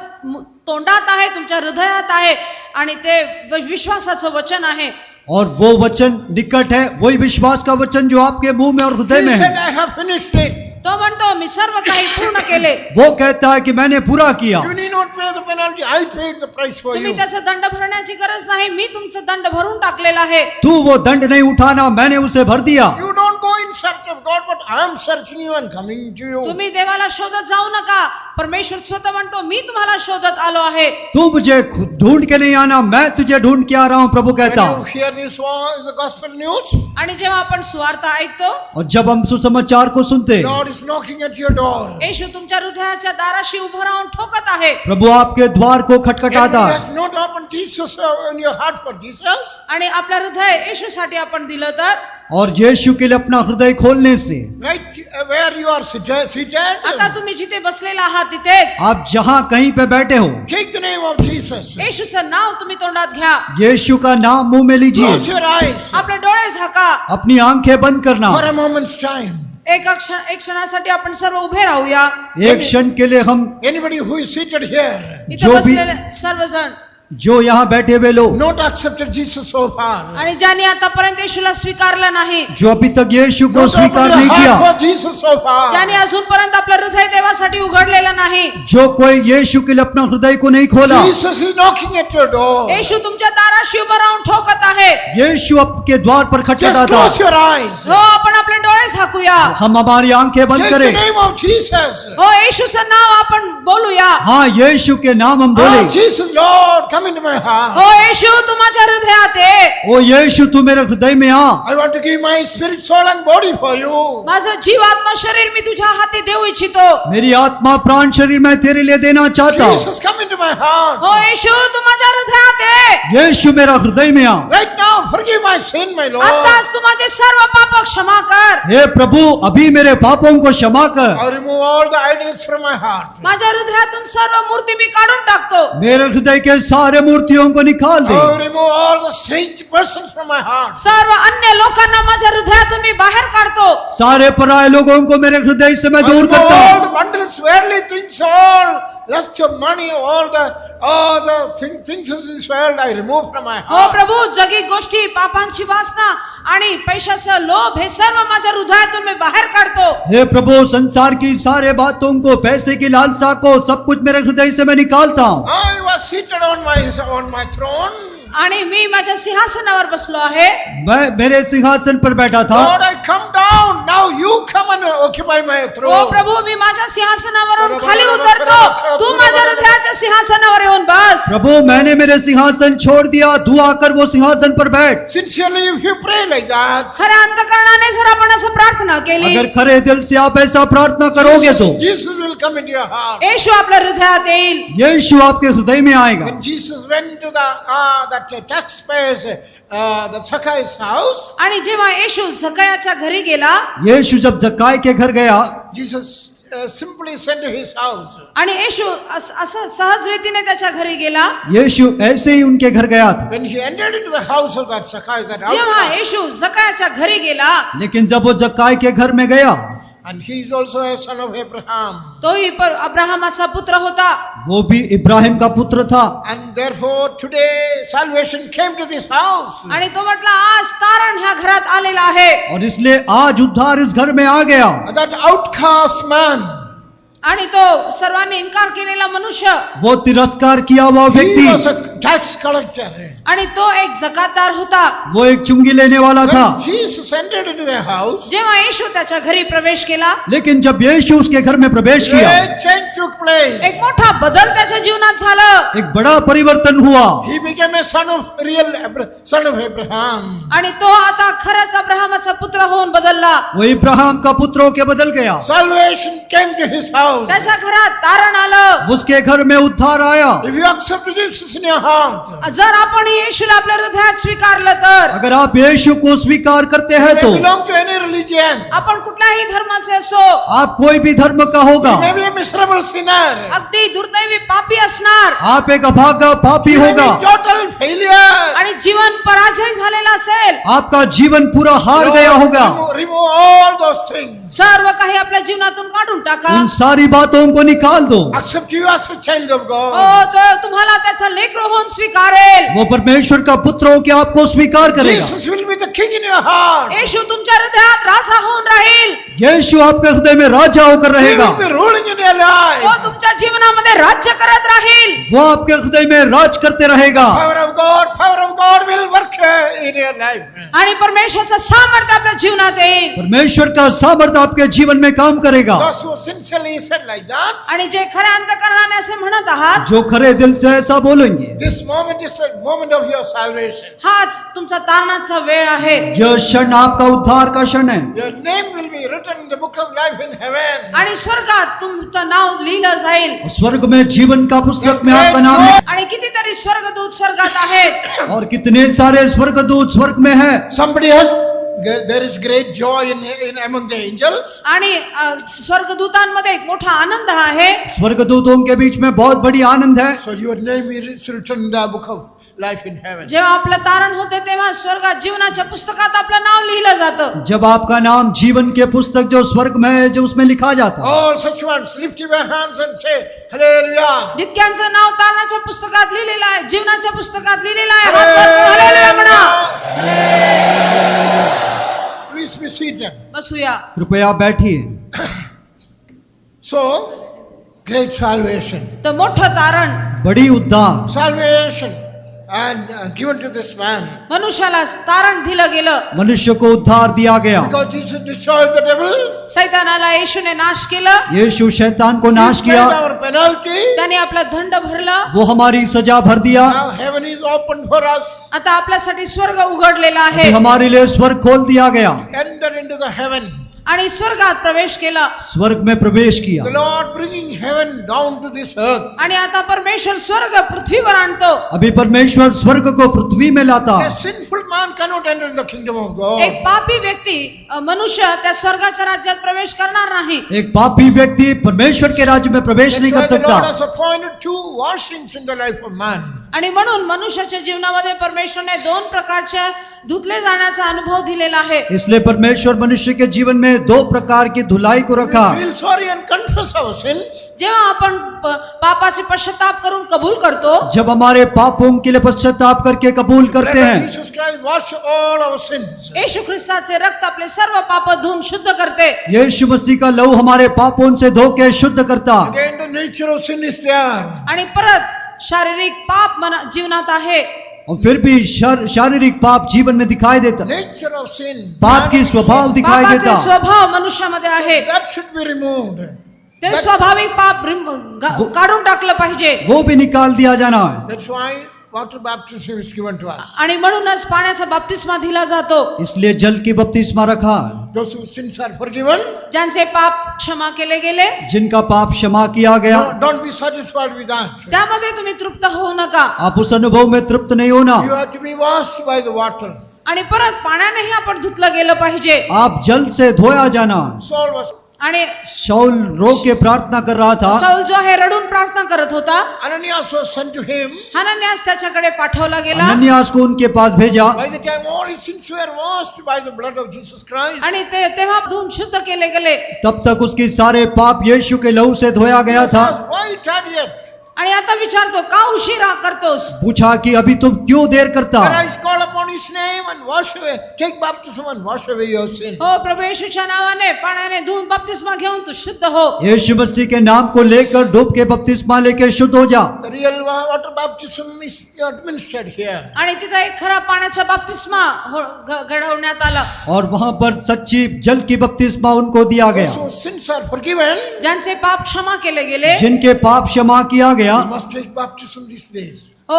तोंडात आहे, तुमच्या हृदयात आहे आणि ते विश्वासाचं वचन आहे. और वो वचन निकट है, वही विश्वास का वचन जो आपके मुंह में और हृदय में He said, है. I have finished it. तो म्हणतो मी सर्व काही पूर्ण केले. वो कहता है कि मैंने पूरा KIA. You need not pay the penalty. I paid the price for तुम्ही you. त्याचा दंड भरण्याची गरज नाही, मी तुमचा दंड भरून टाकलेला आहे. तू वो दंड नहीं उठाना, मैंने उसे भर दिया. You don't go in search of God, but I am searching you and coming to you. तुम्ही देवाला शोधत जाऊ नका. परमेश्वर स्वतः म्हणतो मी तुम्हाला शोधत आलो आहे. तू मुझे खुद ढूंढ के नहीं आना, मैं तुझे ढूंढ के आ रहा हूँ, प्रभु कहता. When you hear this voice, the gospel news, आणि जेव्हा आपण सुवार्ता ऐकतो, और जब हम सुसमाचार को सुनते, God is knocking at your door. येशू तुमच्या हृदयाच्या दाराशी उभं राहून ठोकत आहे. प्रभु आपके द्वार को खटखटाता Anybody है. has not opened Jesus in your heart for Jesus. आणि आपलं हृदय येशूसाठी आपण दिलं तर, और यीशु के लिए अपना हृदय खोलने से, Right where you are seated, आता तुम्ही जिथे बसलेला आहात तिथेच आप जहां कहीं पे बैठे हो, take the name of Jesus. येशूचं नाव तुम्ही तोंडात घ्या. यीशु का नाम मुंह में लीजिए. Close your eyes आपले डोळे झाका. अपनी आंखें बंद करना. for a moment's time. एक क्षणासाठी आपण सर्व उभे राहूया. एक क्षण के लिए हम Anybody who is seated here, इथे जो भी- बसलेले सर्वजण जो यहाँ बैठे हुए लोग not accepted Jesus so far, आणि ज्यांनी आतापर्यंत येशूला स्वीकारलं नाही, जो अभी तक यीशु को not स्वीकार opened नहीं their किया, heart for Jesus so far, ज्यांनी अजूनपर्यंत आपलं हृदय देवासाठी उघडलेलं नाही, जो कोई यीशु के लिए अपना हृदय को नहीं खोला, Jesus is knocking at your door. येशू तुमच्या दाराशी उभं राहून ठोकत आहे. यीशु आपके द्वार पर Just खटखटाता close था। your eyes. हो, आपण आपले डोळे झाकूया. हम हमारी आंखें बंद Take the करें। name of Jesus. हो, येशूचं नाव आपण बोलूया. हाँ, यीशु के नाम हम बोले। Oh, Jesus, Lord, come into my heart. हो, येशू तू माझ्या हृदयात ये. ओ यीशु तू मेरे हृदय में आ। I want to give my spirit, soul and body for you. माझं जीव आत्मा शरीर मी तुझ्या हाती देऊ इच्छितो. मेरी आत्मा प्राण शरीर मैं तेरे लिए देना चाहता हूँ। Jesus, come into my heart. हो, येशू तू माझ्या हृदयात ये. यीशु मेरा हृदय में आ। Right now, forgive my sin, my Lord. आत्ताच तू माझे सर्व पाप क्षमा कर. हे प्रभु अभी मेरे पापों को क्षमा कर। I'll remove all the idols from my heart. माझ्या हृदयातून सर्व मूर्ती मी काढून टाकतो. मेरे हृदय के सारे मूर्तियों को निकाल दे। I'll remove all the strange persons from my heart. सर्व अन्य लोकांना माझ्या हृदयातून मी बाहेर काढतो. सारे पराये लोगों को मेरे हृदय से मैं I'll दूर remove करता all हूँ। the bundles, worldly things, all lust of money, all the things of this world I remove from my हो heart. प्रभू, जगी गोष्टी, पापांची वासना आणि पैशाचा लोभ हे सर्व माझ्या हृदयातून मी बाहेर काढतो. हे प्रभु संसार की सारे बातों को, पैसे की लालसा को, सब कुछ मेरे हृदय से मैं निकालता हूँ। I was seated on my throne. आणि मी माझ्या सिंहासनावर बसलो आहे. मैं मेरे सिंहासन पर बैठा था। Lord, I come down. Now you come and occupy my हो throne. प्रभू, मी माझ्या सिंहासनावरून खाली उतरतो. तू माझ्या हृदयाच्या सिंहासनावर येऊन बस. प्रभु मैंने मेरे सिंहासन छोड़ दिया, तू आकर वो सिंहासन पर बैठ। Sincerely, if you pray like that, खऱ्या अंतकरणाने जर आपण असं प्रार्थना केली, अगर खरे दिल से आप ऐसा प्रार्थना करोगे तो Jesus will come into your heart. येशू आपल्या हृदयात येईल. यीशु आपके हृदय में आएगा। When Jesus went to that taxpayers, the Zacchaeus house, आणि जेव्हा येशू झकायाच्या घरी गेला, यीशु जब जक्काई के घर गया, Jesus simply sent to his house. आणि येशू असं सहज रीतीने त्याच्या घरी गेला. यीशु ऐसे ही उनके घर गया था। When he entered into the house of that Zacchaeus, that जेव्हा outcast, येशू झकायाच्या घरी गेला, लेकिन जब वो जक्काई के घर में गया, and he is also a son of Abraham, तोही अब्राहमाचा पुत्र होता. वो भी इब्राहिम का पुत्र था। and therefore today salvation came to this house. आणि तो म्हटला, आज तारण ह्या घरात आलेला आहे. और इसलिए आज उद्धार इस घर में आ गया। That outcast man, आणि तो सर्वांनी इन्कार केलेला मनुष्य, वो तिरस्कार किया हुआ he व्यक्ति, was a tax collector. आणि तो एक जकातदार होता. वो एक चुंगी लेने वाला था। When Jesus entered into their house, जेव्हा येशू त्याच्या घरी प्रवेश केला, लेकिन जब यीशु उसके घर में प्रवेश KIA, great change took place. एक मोठा बदल त्याच्या जीवनात झालं. एक बड़ा परिवर्तन हुआ। He became a son of Abraham. आणि तो आता खरंच अब्राहमाचा पुत्र होऊन बदलला. वो इब्राहिम का पुत्र होके बदल गया। Salvation came to his house. त्याच्या घरात तारण आलं. उसके घर में उद्धार आया। If you accept Jesus in your heart, जर आपण येशूला आपल्या हृदयात स्वीकारलं तर, अगर आप यीशु को स्वीकार करते हैं you तो may belong to any religion. आपण कुठल्याही धर्माचे असो, आप कोई भी धर्म का होगा, You may be a miserable sinner. अगदी दुर्दैवी पापी असणार, आप एक अभागा पापी You may होगा, be total failure. आणि जीवन पराजय झालेला असेल. आपका जीवन पूरा हार गया होगा। Remove all those things. सर्व काही आपल्या जीवनातून काढून टाका. उन सारी बातों को निकाल दो। Accept you as a child of God. हो, तो तुम्हाला त्याचा लेकरू होऊन स्वीकारेल. वो परमेश्वर का पुत्र हो के आपको स्वीकार करेगा। Jesus will be the king in your heart. येशू तुमच्या हृदयात राजा होऊन राहील. यीशु आपके हृदय में राजा होकर He रहेगा। will be ruling in your तो life. तुमच्या जीवनामध्ये राज्य करत राहील. वो आपके हृदय में राज करते रहेगा। Power of God will work in your life. आणि परमेश्वराचं सामर्थ्य आपल्या जीवनात येईल. परमेश्वर का सामर्थ्य आपके जीवन में काम करेगा। Those who sincerely said like that, आणि जे खऱ्या अंतकरणाने असे म्हणत आहात, जो खरे दिल से ऐसा बोलेंगे, this moment is a moment of your salvation. हाच तुमचा तारणाचा वेळ आहे. यह क्षण आपका उद्धार का क्षण है। Your name will be written in the book of life in heaven. आणि स्वर्गात तुमचं नाव लिहिलं जाईल. स्वर्ग में जीवन का पुस्तक में आपका नाम है। आणि कितीतरी स्वर्गदूत स्वर्गात आहेत. और कितने सारे स्वर्गदूत स्वर्ग में है। Somebody has, there is great joy in among the angels. आणि स्वर्गदूतांमध्ये एक मोठा आनंद आहे. स्वर्गदूतों के बीच में बहुत बड़ी आनंद है। So your name is written in the book of life in heaven. जेव्हा आपलं तारण होते तेव्हा स्वर्गात जीवनाच्या पुस्तकात आपलं नाव लिहिलं जातं. जब आपका नाम जीवन के पुस्तक जो स्वर्ग में है जो उसमें लिखा जाता है, All such ones, lift your hands and say, Hallelujah. जितक्यांचं नाव तारणाच्या पुस्तकात लिहिलेलं आहे, जीवनाच्या पुस्तकात लिहिलेलं आहे, हात वर करून हालेलुया म्हणा. Please be seated. बसूया. कृपया बैठिए. So, great salvation. तर मोठं तारण, बड़ी उद्धार, Salvation and given to this man. मनुष्याला तारण दिलं गेलं. मनुष्य को उद्धार दिया गया. Because Jesus destroyed the devil. सैतानाला येशूने नाश केलं. यीशु शैतान को नाश He paid किया, our penalty. त्याने आपला दंड भरला. वो हमारी सजा भर दिया. Now heaven is open for us. आता आपल्यासाठी स्वर्ग उघडलेला अभी आहे हमारे लिए स्वर्ग खोल दिया गया. Enter into the heaven. आणि स्वर्गात प्रवेश केला. स्वर्ग में प्रवेश KIA. The Lord bringing heaven down to this earth. आणि आता परमेश्वर स्वर्ग पृथ्वीवर आणतो. अभी परमेश्वर स्वर्ग को पृथ्वी में लाता. A sinful man cannot enter the kingdom of God. एक पापी व्यक्ती मनुष्य त्या स्वर्गाच्या राज्यात प्रवेश करणार नाही. एक पापी व्यक्ति परमेश्वर के राज्य में प्रवेश That's नहीं why कर the Lord सकता. has appointed two washings in the life of man. आणि म्हणून मनुष्याच्या जीवनामध्ये परमेश्वरने दोन प्रकारच्या धुतले जाण्याचा अनुभव दिलेला आहे. इसलिए परमेश्वर मनुष्य के जीवन में दो प्रकार की धुलाई को रखा. We feel sorry and confess our sins. जेव्हा आपण पापाचे पश्चाताप करून कबूल करतो, जब हमारे पापों के लिए पश्चाताप करके कबूल करते Let हैं, Jesus Christ wash all our sins. येशू ख्रिस्ताचे रक्त आपले सर्व पाप धुवून शुद्ध करते. यीशु मसीह का लहू हमारे पापों से धो के शुद्ध करता. Again the nature of sin is there. आणि परत शारीरिक पाप जीवनात आहे. और फिर भी शारीरिक पाप जीवन में दिखाई देता. Nature of sin. पाप की स्वभाव दिखाई पापाचे देता. स्वभाव मनुष्यामध्ये आहे. That should be removed. ते स्वाभाविक पाप काढून टाकलं पाहिजे. वो भी निकाल दिया जाना है. That's why water baptism is given to us. आणि म्हणूनच पाण्याचा बाप्तिस्मा दिला जातो. इसलिए जल की बपतिस्मा रखा. Those whose sins are forgiven. ज्यांचे पाप क्षमा केले गेले, जिनका पाप क्षमा किया गया. Don't be satisfied with that. त्यामध्ये तुम्ही तृप्त होऊ नका. आप उस अनुभव में तृप्त नहीं होना. You have to be washed by the water. आणि परत पाण्यानेही आपण धुतलं गेलं पाहिजे. आप जल से धोया जाना. Saul was. आणि शाऊल रो के प्रार्थना कर रहा था. साऊल जो आहे रडून प्रार्थना करत होता. Ananias was sent to him. हनन्यास त्याच्याकडे पाठवला गेला. अनन्यास को उनके पास भेजा. By the time all his sins were washed by the blood of Jesus Christ. आणि तेव्हा धुवून शुद्ध केले गेले. तब तक उसके सारे पाप यीशु के लहू से धोया गया था. Why tarry yet? आणि आता विचारतो, का उशिरा करतोस? पूछा कि अभी तुम क्यों देर करता. Arise, call upon his name and wash away. Take baptism and wash away your sin. हो, प्रभू येशूच्या नावाने पाण्याने धुवून बपतिस्मा घेऊन तू शुद्ध हो. यीशु मसीह के नाम को लेकर डूब के बपतिस्मा लेके शुद्ध हो जा. The real water baptism is administered here. आणि तिथे एक खरा पाण्याचा बपतिस्मा घडवण्यात आला. और वहां पर सच्ची जल की बपतिस्मा उनको दिया Those Gaya. whose sins are forgiven, ज्यांचे पाप क्षमा केले गेले, जिनके पाप क्षमा किया गया. you must take baptism these days. हो,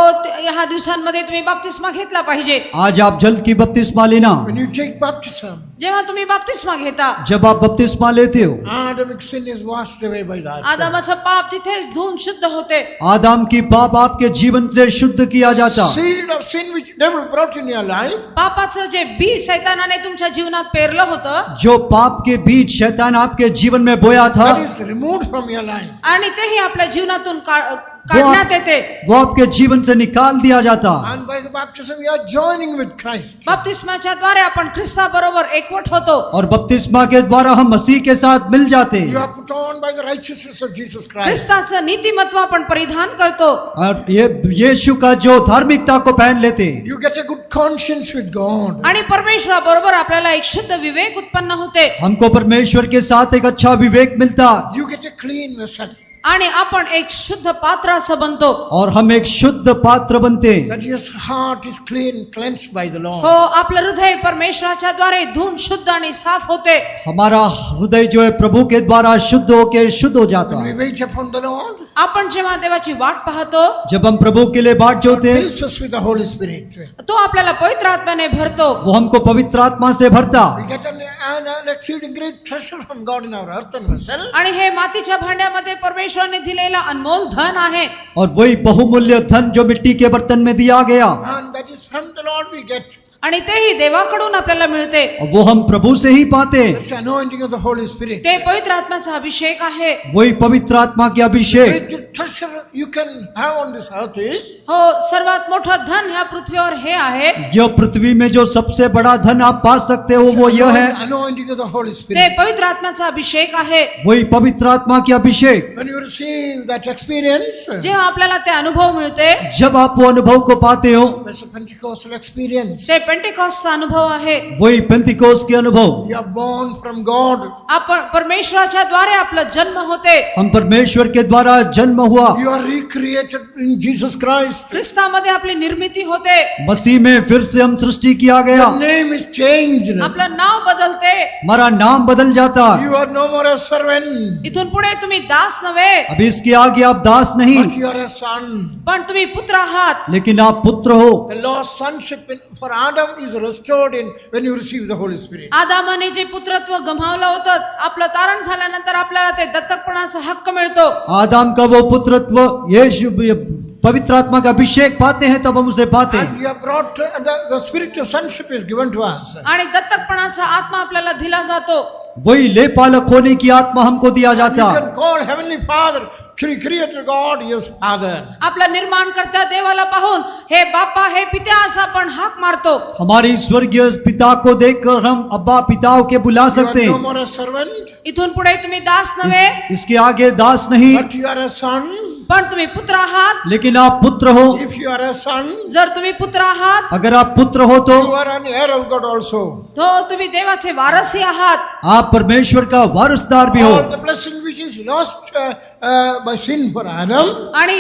ह्या दिवसांमध्ये तुम्ही बपतिस्मा घेतला पाहिजे. आज आप जल की बपतिस्मा लेना. When you take baptism, जेव्हा तुम्ही बपतिस्मा घेता, जब आप बपतिस्मा लेते हो, Adamic sin is washed away by that. आदामाचं पाप तिथेच धुवून शुद्ध होते. आदम की पाप आपके जीवन से शुद्ध किया जाता. Seed of sin which devil brought in your life, पापाचं जे बीज शैतानाने तुमच्या जीवनात पेरलं होतं, जो पाप के बीज शैतान आपके जीवन में बोया था, that is removed from your life. आणि तेही आपल्या जीवनातून काढण्यात येते. वो आपके जीवन से निकाल दिया जाता. And by the baptism you are joining with Christ. बपतिस्माच्या द्वारे आपण ख्रिस्ताबरोबर एकवट होतो. और बपतिस्मा के द्वारा हम मसीह के साथ मिल जाते. You are put on by the righteousness of Jesus Christ. ख्रिस्ताचं नीतिमत्व आपण परिधान करतो. और ये यीशु का जो धार्मिकता को पहन लेते. You get a good conscience with God. आणि परमेश्वराबरोबर आपल्याला एक शुद्ध विवेक उत्पन्न होते. हमको परमेश्वर के साथ एक अच्छा विवेक मिलता. You get a clean vessel. आणि आपण एक शुद्ध पात्र असं बनतो. और हम एक शुद्ध पात्र बनते. That your heart is clean, cleansed by the हो, Lord. आपलं हृदय परमेश्वराच्या द्वारे धुवून शुद्ध आणि साफ होते. हमारा हृदय जो है प्रभु के द्वारा शुद्ध होके शुद्ध हो जाता When we है. wait upon the Lord, आपण जेव्हा देवाची वाट पाहतो, जब हम प्रभु के लिए बाट जोते हैं, fills us with the Holy Spirit. तो आपल्याला पवित्र आत्म्याने भरतो. वो हमको पवित्र आत्मा से भरता. We get an exceeding great treasure from God in our earthen vessel. आणि हे मातीच्या भांड्यामध्ये परमेश्वराने दिलेला अनमोल धन आहे. और वही बहुमूल्य धन जो मिट्टी के बर्तन में दिया गया. And that is from the Lord we get. आणि तेही देवाकडून आपल्याला मिळते. और वो हम प्रभु से ही पाते हैं. That's the anointing of the Holy Spirit. ते पवित्र आत्म्याचा अभिषेक आहे. वही पवित्र आत्मा के अभिषेक. Great treasure you can have on this earth is हो, सर्वात मोठं धन ह्या पृथ्वीवर हे आहे. जो पृथ्वी में जो सबसे बड़ा धन आप पा सकते हो वो यह है, anointing of the Holy ते Spirit. पवित्र आत्म्याचा अभिषेक आहे. वही पवित्र आत्मा के अभिषेक. When you receive that experience, जेव्हा आपल्याला ते अनुभव मिळते, जब आप वो अनुभव को पाते हो, that's a Pentecostal experience. ते पेंटिकॉस्टचा अनुभव आहे. वही पेंतिकोस के अनुभव. You are born from God. आपण परमेश्वराच्या द्वारे आपला जन्म होते. हम परमेश्वर के द्वारा जन्म हुआ. You are recreated in Jesus Christ. ख्रिस्तामध्ये आपली निर्मिती होते. मसीह में फिर से हम सृष्टि किया गया. Your name is changed. आपलं नाव बदलते. हमारा नाम बदल जाता. You are no more a servant, इथून पुढे तुम्ही दास नव्हे, अभी इसके आगे आप दास नहीं, but you are a son. पण तुम्ही पुत्र आहात. लेकिन आप पुत्र हो. The lost sonship for Adam is restored in when you receive the Holy Spirit. आदामाने जे पुत्रत्व गमावलं होतं, आपलं तारण झाल्यानंतर आपल्याला ते दत्तकपणाचा हक्क मिळतो. आदम का वो पुत्रत्व यीशु पवित्र आत्मा का अभिषेक पाते हैं, तब हम उसे पाते हैं. And you have brought the spirit of sonship is given to us. आणि दत्तकपणाचा आत्मा आपल्याला दिला जातो. वही लेपालक होने की आत्मा हमको दिया You जाता. can call Heavenly Father, Creator God, yes Father. आपला निर्माणकर्ता देवाला पाहून हे बाप्पा, हे पित्या असं आपण हाक मारतो. हमारी स्वर्गीय पिता को देखकर हम अब्बा पिताओं के बुला You are सकते no हैं. more a servant, इथून पुढे तुम्ही दास नव्हे, इसके आगे दास नहीं, but you are a son. पण तुम्ही पुत्र आहात. लेकिन आप पुत्र हो. If you are a son, जर तुम्ही पुत्र आहात, अगर आप पुत्र हो तो you are an heir of God also. तो तुम्ही देवाचे वारसही आहात. आप परमेश्वर का वारसदार भी हो. All the blessing which is lost by sin for Adam, आणि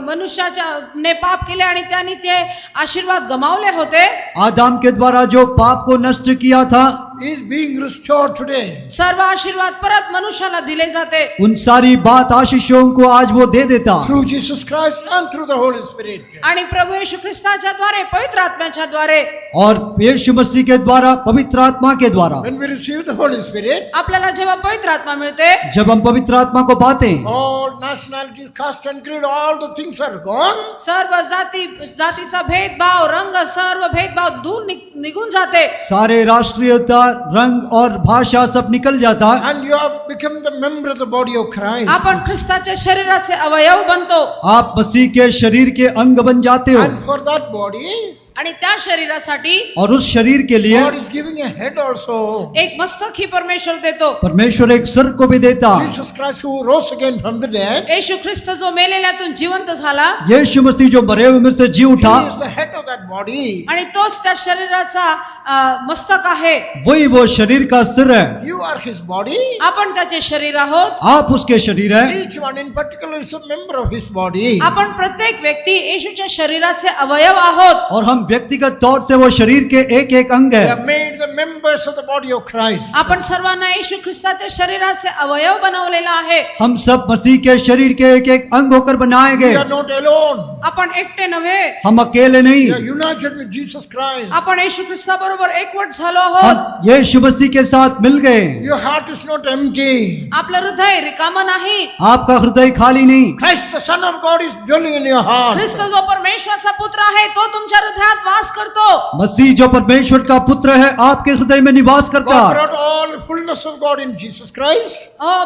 मनुष्याच्या ने पाप केले आणि त्यांनी ते आशीर्वाद गमावले होते, आदम के द्वारा जो पाप को नष्ट किया था, is being restored today. सर्व आशीर्वाद परत मनुष्याला दिले जाते. उन सारी बात आशीषों को आज वो दे देता. Through Jesus Christ and through the Holy Spirit. आणि प्रभू येशू ख्रिस्ताच्या द्वारे, पवित्र आत्म्याच्या द्वारे, और यीशु मसीह के द्वारा, पवित्र आत्मा के द्वारा, When we receive the Holy Spirit, आपल्याला जेव्हा पवित्र आत्मा मिळते, जब हम पवित्र आत्मा को पाते हैं, all nationalities, caste and creed, all the things are gone. सर्व जातीचा भेदभाव, रंग, सर्व भेदभाव दूर निघून जाते. सारे राष्ट्रीयता, रंग और भाषा सब निकल जाता है. And you have become the member of the body of Christ. आपण ख्रिस्ताच्या शरीराचे अवयव बनतो. आप मसीह के शरीर के अंग बन जाते हो. And for that body, आणि त्या शरीरासाठी और उस शरीर के लिए God is giving a head also. एक मस्तक ही परमेश्वर देतो. परमेश्वर एक सर को भी देता. Jesus Christ who rose again from the dead, येशू ख्रिस्त जो मेलेल्यातून जिवंत झाला, यीशु मसीह जो मरे हुए में से जी उठा, He is the head of that body. आणि तोच त्या शरीराचा मस्तक आहे. वही वो शरीर का सिर है. You are His body. आपण त्याचे शरीर आहोत. आप उसके शरीर है. Each one in particular is a member of His body. आपण प्रत्येक व्यक्ती येशूच्या शरीराचे अवयव आहोत. और हम व्यक्तिगत तौर से वो शरीर के एक एक अंग We है. have made the members of the body of Christ. आपण सर्वांना येशू ख्रिस्ताच्या शरीराचे अवयव बनवलेला आहे. हम सब मसीह के शरीर के एक एक अंग होकर बनाए We गए. are not alone. आपण एकटे नव्हे, हम अकेले नहीं, We are united with Jesus Christ. आपण येशू ख्रिस्ताबरोबर एकवट झालो आहोत. हम यीशु मसीह के साथ मिल गए. Your heart is not empty. आपलं हृदय रिकामं नाही. आपका हृदय खाली नहीं. Christ, the Son of God, is dwelling in your heart. ख्रिस्त जो परमेश्वराचा पुत्र आहे, तो तुमच्या हृदयात वास करतो. मसीह जो परमेश्वर का पुत्र है, आपके हृदय में निवास करता. God brought all the fullness of God in Jesus Christ.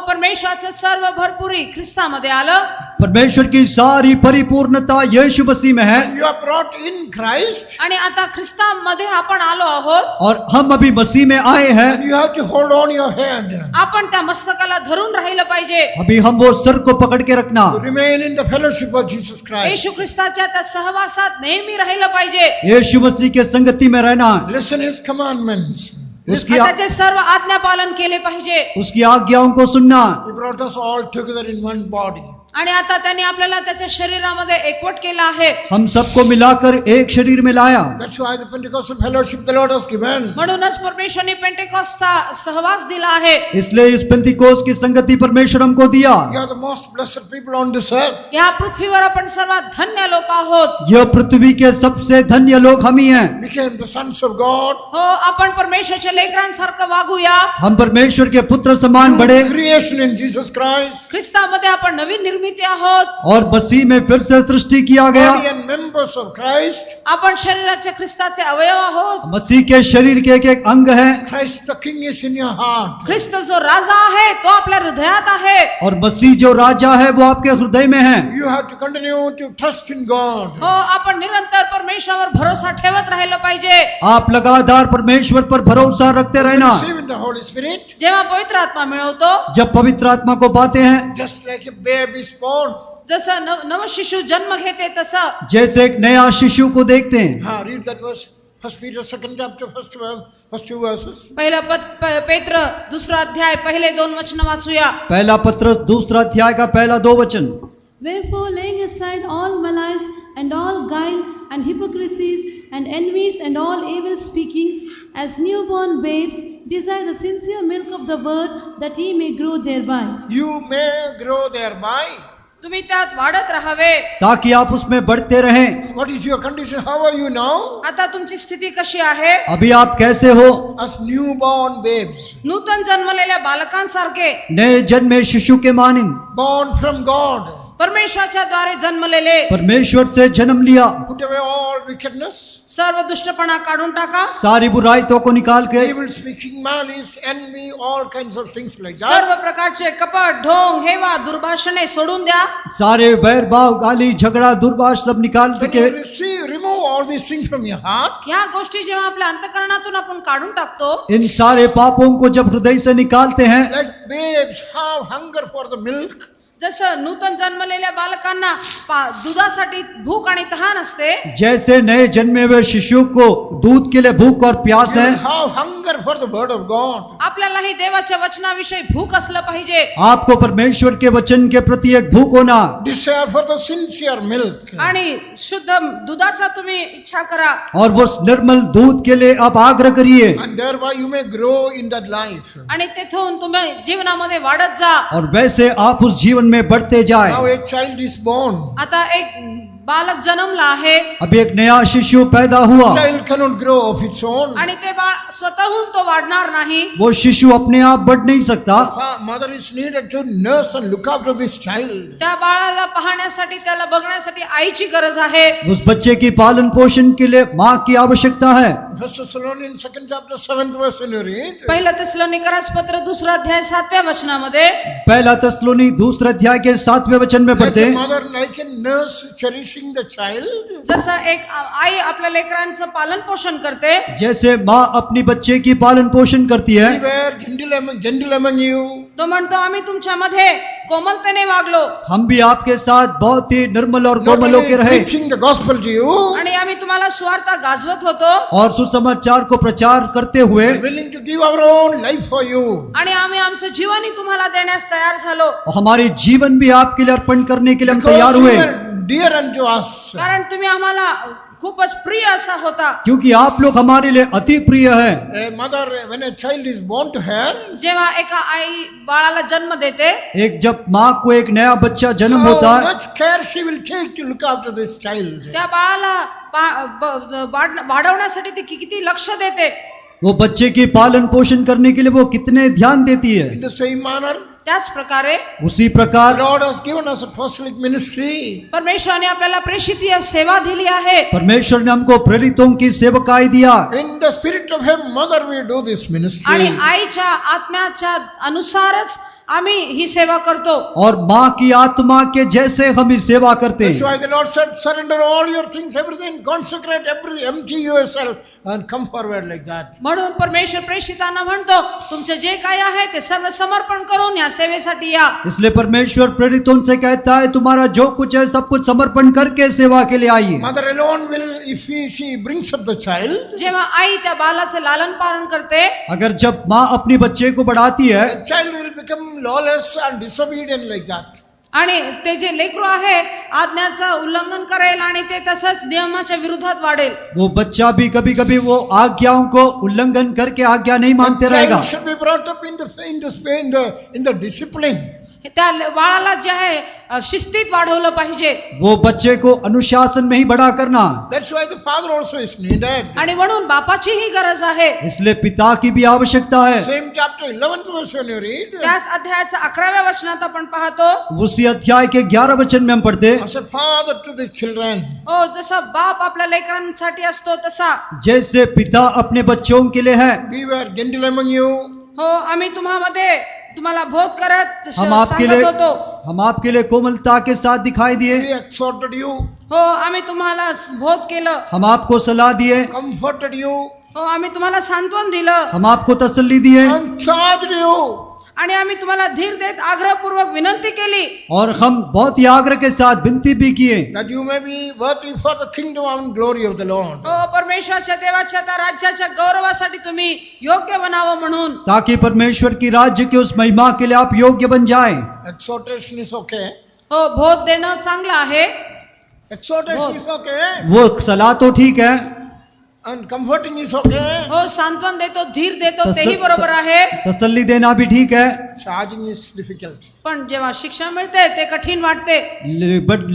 परमेश्वराचं सर्व भरपुरी ख्रिस्तामध्ये आलं. परमेश्वर की सारी परिपूर्णता यीशु मसीह में है. You are brought in Christ. आणि आता ख्रिस्तामध्ये आपण आलो आहोत. और हम अभी मसीह में आए हैं. And you have to hold on your head. आपण त्या मस्तकाला धरून राहिलं पाहिजे. अभी हम वो सर को पकड़ के रखना. To remain in the fellowship of Jesus Christ. येशू ख्रिस्ताच्या त्या सहवासात नेहमी राहिलं पाहिजे. यीशु मसीह के संगति में रहना. Listen His commandments. उसकी त्याचे सर्व आज्ञा पालन केले पाहिजे. उसकी आज्ञाओं को सुनना. He brought us all together in one body. आणि आता त्यांनी आपल्याला त्याच्या शरीरामध्ये एकवट केला आहे. हम सबको मिलाकर एक शरीर में लाया. That's why the Pentecostal fellowship the Lord has given. म्हणूनच परमेश्वरने पेंटेकॉस्टचा सहवास दिला आहे. इसलिए इस पेंतिकोस्त की संगति परमेश्वर हमको दिया. You are the most blessed people on this earth. या पृथ्वीवर आपण सर्वात धन्य लोक आहोत. यह पृथ्वी के सबसे धन्य लोग हम ही हैं. Became the sons of God. हो, आपण परमेश्वराच्या लेकरांसारखं वागूया. हम परमेश्वर के पुत्र समान बड़े. Creation in Jesus Christ. ख्रिस्तामध्ये आपण नवीन निर्मिती निर्मिती आहोत. और मसीह में फिर से सृष्टि किया गया. Body and members of Christ. आपण शरीराचे ख्रिस्ताचे अवयव आहोत. मसीह के शरीर के एक अंग है. Christ the King is in your heart. ख्रिस्त जो राजा आहे तो आपल्या हृदयात आहे. और मसीह जो राजा है वो आपके हृदय में है. You have to continue to trust in God. हो, आपण निरंतर परमेश्वरावर भरोसा ठेवत राहिलं पाहिजे. आप लगातार परमेश्वर पर भरोसा रखते रहना. Receive in the Holy Spirit. जेव्हा पवित्र आत्मा मिळवतो, जब पवित्र आत्मा को पाते हैं, Just like a babe is born. जसं नव शिशु जन्म घेते तसं जैसे एक नया शिशु को देखते हैं. Read that verse. First Peter, second chapter, first two verses. पहिला पेत्र दुसरा अध्याय पहिले 2 वचन वाचूया. पहला पत्रस दूसरा अध्याय का पहला 2 वचन. Wherefore, laying aside all malice and all guile and hypocrisies and envies and all evil speakings, as newborn babes, desire the sincere milk of the word, that ye may grow thereby. You may grow thereby. तुम्ही त्यात वाढत राहावे. ताकि आप उसमें बढ़ते रहें. What is your condition? How are you now? आता तुमची स्थिती कशी आहे? अभी आप कैसे हो? As newborn babes, नूतन जन्मलेल्या बालकांसारखे, नए जन्मे शिशु के मानिंद, born from God. परमेश्वराच्या द्वारे जन्मलेले. परमेश्वर से जन्म लिया. Put away all wickedness, सर्व दुष्टपणा काढून टाका. सारी बुराइयों को निकाल के, evil speaking, malice, envy, all kinds of things like that. सर्व प्रकारचे कपट, ढोंग, हेवा, दुर्भाषणे सोडून द्या. सारे बैर भाव, गाली, झगड़ा, दुर्भाष सब निकाल When K you remove all these things from your heart, ह्या गोष्टी जेव्हा आपल्या अंतःकरणातून आपण काढून टाकतो, इन सारे पापों को जब हृदय से निकालते हैं, like babes have hunger for the milk, जसं नूतन जन्मलेल्या बालकांना दुधासाठी भूक आणि तहान असते, जैसे नए जन्मे हुए शिशु को दूध के लिए भूख और प्यास you है, have hunger for the word of God. आपल्यालाही देवाच्या वचनाविषयी भूक असलं पाहिजे. आपको परमेश्वर के वचन के प्रति एक भूख होना, Desire for the sincere milk. आणि शुद्ध दुधाचा तुम्ही इच्छा करा. और वो निर्मल दूध के लिए आप आग्रह करिए. And thereby you may grow in that life. आणि तेथून तुम्ही जीवनामध्ये वाढत जा. और वैसे आप उस जीवन में बढ़ते जाए. Now a child is born. आता एक बालक जन्मला आहे, अभी एक नया शिशु पैदा हुआ. Child cannot grow of its own. आणि ते बाळ स्वतःहून तो वाढणार नाही. वो शिशु अपने आप बढ़ नहीं सकता. Mother is needed to nurse and look after this child. त्या बाळाला पाहण्यासाठी, त्याला बघण्यासाठी आईची गरज आहे. उस बच्चे की पालन पोषण के लिए माँ की आवश्यकता है. First Thessalonians second chapter 7th verse when you read. पहिलं तेसलोनिकरास पत्र दुसरा अध्याय 7व्या वचनामध्ये, पहला तस्लोनी दूसरे अध्याय के 7वें वचन में Like पढ़ते a हैं, mother, like a nurse cherishing the child. जसं एक आई आपल्या लेकरांचं पालन पोषण करते, जैसे माँ अपनी बच्चे की पालन पोषण करती है. We were gentle among you. तो म्हणतो आम्ही तुमच्यामध्ये कोमलतेने वागलो, हम भी आपके साथ बहुत ही निर्मल और Not कोमल only होकर रहे, preaching the gospel to you, आणि आम्ही तुम्हाला सुवार्ता गाजवत होतो, और सुसमाचार को प्रचार करते हुए willing to give our own life for you. आणि आम्ही आमचं जीवनही तुम्हाला देण्यास तयार झालो. हमारी जीवन भी आपके लिए अर्पण करने के लिए हम Because तैयार you हुए, were dear unto us. कारण तुम्ही आम्हाला खूपच प्रिय असा होता. क्योंकि आप लोग हमारे लिए अति प्रिय है. A mother, when a child is born to her, जेव्हा एका आई बाळाला जन्म देते, एक जब माँ को एक नया बच्चा जन्म होता how है, much care she will take to look after this child. त्या बाळाला वाढवण्यासाठी ती किती लक्ष देते. वो बच्चे की पालन पोषण करने के लिए वो कितने ध्यान देती है. In the same manner, त्याच प्रकारे उसी प्रकार Lord has given us apostolic ministry. परमेश्वराने आपल्याला प्रेषितीय सेवा दिली आहे. परमेश्वर ने हमको प्रेरितों की सेवकाई दिया. In the spirit of a mother we do this आणि ministry. आईच्या आत्म्याच्या अनुसारच आम्ही ही सेवा करतो. और माँ की आत्मा के जैसे हम इस सेवा करते That's हैं. why the Lord said, surrender all your things, everything, consecrate everything, empty yourself and come forward like that. म्हणून परमेश्वर प्रेषितांना म्हणतो, तुमचे जे काय आहे ते सर्व समर्पण करून या सेवेसाठी या. इसलिए परमेश्वर प्रेरितों से कहता है, तुम्हारा जो कुछ है सब कुछ समर्पण करके सेवा के लिए आइए. Mother alone will, if she brings up the child, जेव्हा आई त्या बालाचे लालन पालन करते, अगर जब माँ अपनी बच्चे को बढ़ाती है, the child will become lawless and disobedient like that. आणि ते जे लेकरू आहे आज्ञाचं उल्लंघन करेल आणि ते तसंच नियमाच्या विरोधात वाढेल. वो बच्चा भी कभी कभी वो आज्ञाओं को उल्लंघन करके आज्ञा नहीं मानते The रहेगा. child should be brought up in the discipline. त्या बाळाला जे आहे शिस्तीत वाढवलं पाहिजे. वो बच्चे को अनुशासन में ही बड़ा करना. That's why the father also is needed. आणि म्हणून बापाचीही गरज आहे. इसलिए पिता की भी आवश्यकता है. Same chapter 11th verse when you read. त्याच अध्यायाच्या 11व्या वचनात आपण पाहतो, उसी अध्याय के 11 वचन में हम पढ़ते, As a father to the children. हो जसा बाप आपल्या लेकरांसाठी असतो तसा जैसे पिता अपने बच्चों के लिए है. We were gentle among you. हो आम्ही तुम्हाला बोध करत हम आपके सांगत लिए होतो. हम आपके लिए कोमलता के साथ दिखाई दिए. We exhorted you, हो आम्ही तुम्हाला बोध केलं. हम आपको सलाह दिए. comforted you, हो आम्ही तुम्हाला सांत्वन दिलं. हम आपको तसल्ली दिए. and charged you. आणि आम्ही तुम्हाला धीर देत आग्रहपूर्वक विनंती केली और हम बहुत ही आग्रह के साथ विनती भी किए, That you may be worthy for the kingdom and glory of the Lord. हो परमेश्वराच्या देवाच्या त्या राज्याच्या गौरवासाठी तुम्ही योग्य बनावं म्हणून. ताकि परमेश्वर की राज्य की उस महिमा के लिए आप योग्य बन जाए. Exhortation is okay. हो बोध देणं चांगलं आहे. Exhortation is okay. वो सलाह तो ठीक है, And comforting is okay. हो सांत्वन देतो धीर देतो तस- तेही बरोबर आहे. तसल्ली देना भी ठीक है. Charging is difficult. पण जेव्हा शिक्षा मिळते ते कठीण वाटते.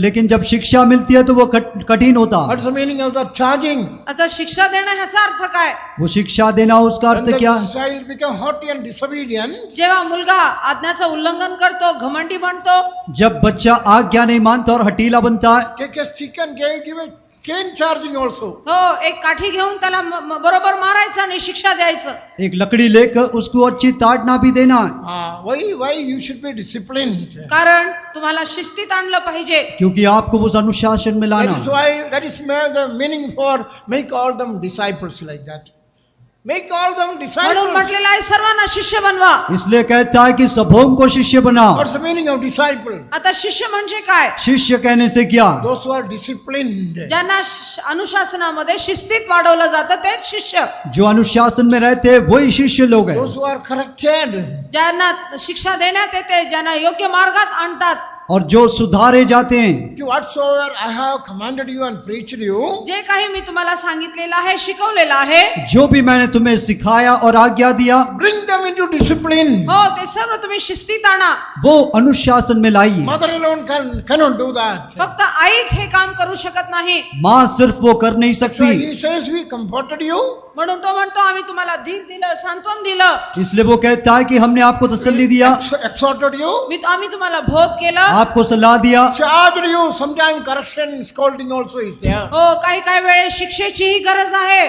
लेकिन जब शिक्षा मिलती है तो वो कठिन होता. What's the meaning of that charging? आता शिक्षा देणं ह्याचा अर्थ काय? वो शिक्षा देना उसका When अर्थ the क्या? child become haughty and disobedient, जेव्हा मुलगा आज्ञाचं उल्लंघन करतो घमंडी बनतो, जब बच्चा आज्ञा नहीं मानता और हटीला बनता है, take a stick and give a cane charging also. हो एक काठी घेऊन त्याला बरोबर मारायचं आणि शिक्षा द्यायचं. एक लकड़ी लेकर उसको अच्छी ताड़ना भी देना है. Why you should be disciplined? कारण तुम्हाला शिस्तीत आणलं पाहिजे. क्योंकि आपको उस अनुशासन में लाना That is है. why, that is the meaning for make all them disciples like that. Make all them म्हणून disciples. म्हटलेलं आहे सर्वांना शिष्य बनवा. इसलिए कहता है कि सबों को शिष्य बनाओ. What's the meaning of disciple? आता शिष्य म्हणजे काय? शिष्य कहने से क्या? Those who are disciplined. ज्यांना अनुशासनामध्ये शिस्तीत वाढवलं जातं तेच शिष्य. जो अनुशासन में रहते हैं वही शिष्य लोग हैं. Those who are corrected. ज्यांना शिक्षा देण्यात येते, ज्यांना योग्य मार्गात आणतात, और जो सुधारे जाते हैं. To whatsoever I have commanded you and preached you, जे काही मी तुम्हाला सांगितलेलं आहे शिकवलेलं आहे, जो भी मैंने तुम्हें सिखाया और आज्ञा दिया, bring them into discipline. हो ते सर्व तुम्ही शिस्तीत आणा. वो अनुशासन में लाइए. Mother alone cannot do that. फक्त आईच हे काम करू शकत नाही. माँ सिर्फ वो कर नहीं That's why सकती. he says we comforted you. म्हणून तो म्हणतो आम्ही तुम्हाला धीर दिलं, सांत्वन दिलं, इसलिए वो कहता है कि हमने आपको तसल्ली दिया, Exhorted you. आम्ही तुम्हाला बोध केलं. आपको सलाह दिया. Charged you. Sometimes correction, scolding also is there. हो काही काही वेळेस शिक्षेचीही गरज आहे.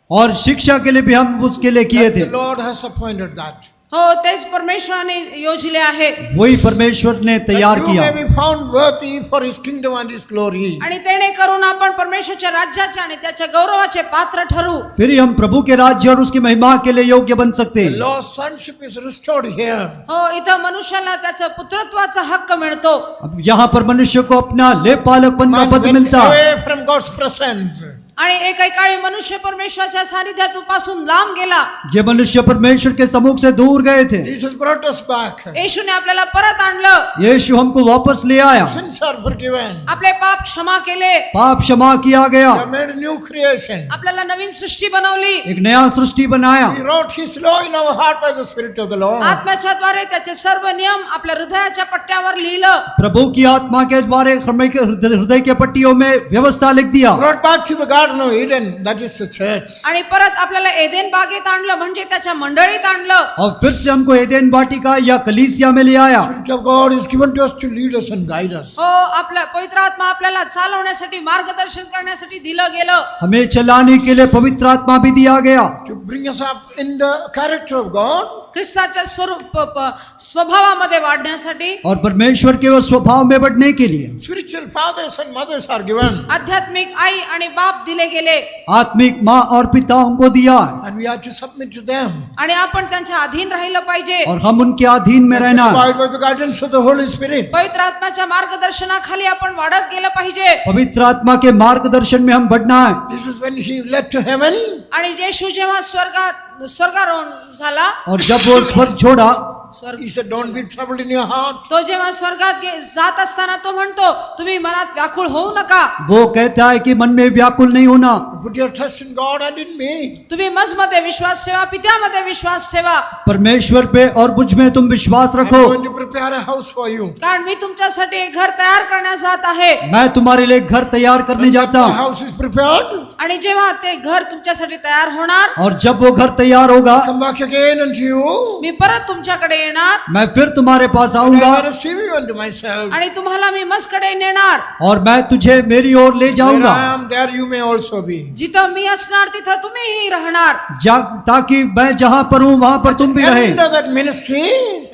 और शिक्षा के लिए भी हम उसके लिए किए That थे. the Lord has appointed that. हो तेच परमेश्वराने योजले आहे. वही परमेश्वर ने तैयार That you किया. may be found worthy for his kingdom and his glory. आणि तेणे करून आपण परमेश्वराच्या राज्याचे आणि त्याच्या गौरवाचे पात्र ठरू. फिर ही हम प्रभु के राज्य और उसकी महिमा के लिए योग्य बन सकते The हैं. Lord's sonship is restored here. हो इथं मनुष्याला त्याचा पुत्रत्वाचा हक्क मिळतो. अब यहाँ पर मनुष्य को अपना लेपालकपन का Man पद went मिलता है. away from God's presence. आणि एकेकाळी मनुष्य परमेश्वराच्या सानिध्यापासून लांब गेला. ये मनुष्य परमेश्वर के सम्मुख से दूर गए थे. Jesus brought us back. येशूने आपल्याला परत आणलं. यीशु हमको वापस ले आया. Sins are forgiven. आपले पाप क्षमा केले. पाप क्षमा किया गया. We have made a new creation. आपल्याला नवीन सृष्टी बनवली. एक नया सृष्टि बनाया. He wrote his law in our heart by the Spirit of the Lord. आत्म्याच्या द्वारे त्याचे सर्व नियम आपल्या हृदयाच्या पट्ट्यावर लिहिलं. प्रभु की आत्मा के द्वारे हृदय के पट्टियों में व्यवस्था लिख दिया. Brought back to the Garden of Eden. That is the church. आणि परत आपल्याला एदेन बागेत आणलं म्हणजे त्याच्या मंडळीत आणलं. और फिर से हमको एदेन वाटिका या कलीसिया में ले आया. Spirit of God is given to us to lead us and guide us. हो आपल्या पवित्र आत्मा आपल्याला चालवण्यासाठी मार्गदर्शन करण्यासाठी दिलं गेलं. हमें चलाने के लिए पवित्र आत्मा भी दिया गया. To bring us up in the character of God. ख्रिस्ताच्या स्वभावामध्ये वाढण्यासाठी और परमेश्वर के वो स्वभाव में बढ़ने के लिए Spiritual fathers and mothers are given. आध्यात्मिक आई आणि बाप दिले गेले. आत्मिक माँ और पिता हमको दिया. And we have to submit to them. आणि आपण त्यांच्या अधीन राहिलं पाहिजे. और हम उनके अधीन में रहना. Guided by the guidance of the Holy Spirit. पवित्र आत्म्याच्या मार्गदर्शनाखाली आपण वाढत गेलं पाहिजे. पवित्र आत्मा के मार्गदर्शन में हम बढ़ना है. This is when he left to heaven. आणि येशू जेव्हा स्वर्गारोहण झाला और जब वो स्वर्ग छोड़ा, He said, don't be troubled in your heart. तो जेव्हा स्वर्गात जात असताना तो म्हणतो तुम्ही मनात व्याकुळ होऊ नका. वो कहता है कि मन में व्याकुल नहीं होना. Put your trust in God and in me. तुम्ही मजमध्ये विश्वास ठेवा, पित्यामध्ये विश्वास ठेवा. परमेश्वर पे और मुझ में तुम विश्वास I'm रखो. going to prepare a house for you. कारण मी तुमच्यासाठी एक घर तयार करण्यास जात आहे. मैं तुम्हारे लिए घर तैयार करने जाता The हूँ. house is prepared. आणि जेव्हा ते घर तुमच्यासाठी तयार होणार, और जब वो घर तैयार होगा, Come back again unto you. मी परत तुमच्याकडे येणार मैं फिर तुम्हारे पास And आऊंगा I will receive you unto myself. आणि तुम्हाला मी मजकडे नेणार. और मैं तुझे मेरी ओर ले Where जाऊंगा, I am, there you may also be. जिथं मी असणार तिथं तुम्हीही राहणार. ताकि मैं जहां पर हूं वहां पर तुम भी रहे. End of that ministry,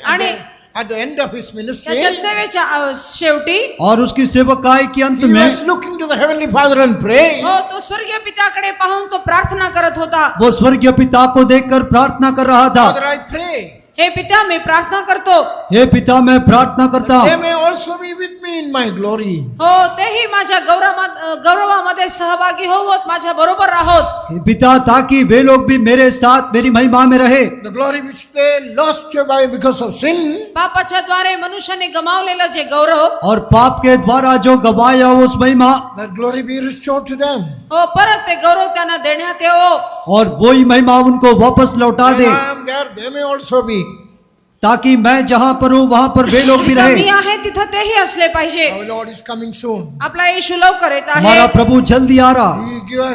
आणि at the end of his ministry, त्याच्या सेवेच्या शेवटी और उसकी सेवकाई के अंत he में was looking to the heavenly Father and praying. हो तो स्वर्गीय पित्याकडे पाहून तो प्रार्थना करत होता. वो स्वर्गीय पिता को देखकर प्रार्थना कर रहा था. Father, I pray. हे पित्या मी प्रार्थना करतो. हे पिता मैं प्रार्थना करता They हूँ, may also be with me in my glory. हो तेही माझ्या गौरवामध्ये सहभागी होवत माझ्या बरोबर राहोत. हे पिता ताकि वे लोग भी मेरे साथ मेरी महिमा में रहे. The glory which they lost by because of sin, पापाच्या द्वारे मनुष्याने गमावलेलं जे गौरव, और पाप के द्वारा जो गवाया उस महिमा, that glory be restored to them. हो परत ते गौरव त्यांना देण्यात येवो. और वही महिमा उनको वापस लौटा Where they, I am, there they may also be. ताकि मैं जहां पर हूं वहां पर वे लोग भी जिथं मी रहे. आहे तिथं तेही असले पाहिजे. Our Lord is coming soon. आपला येशू लवकर येत हमारा आहे. प्रभु जल्दी आ रहा.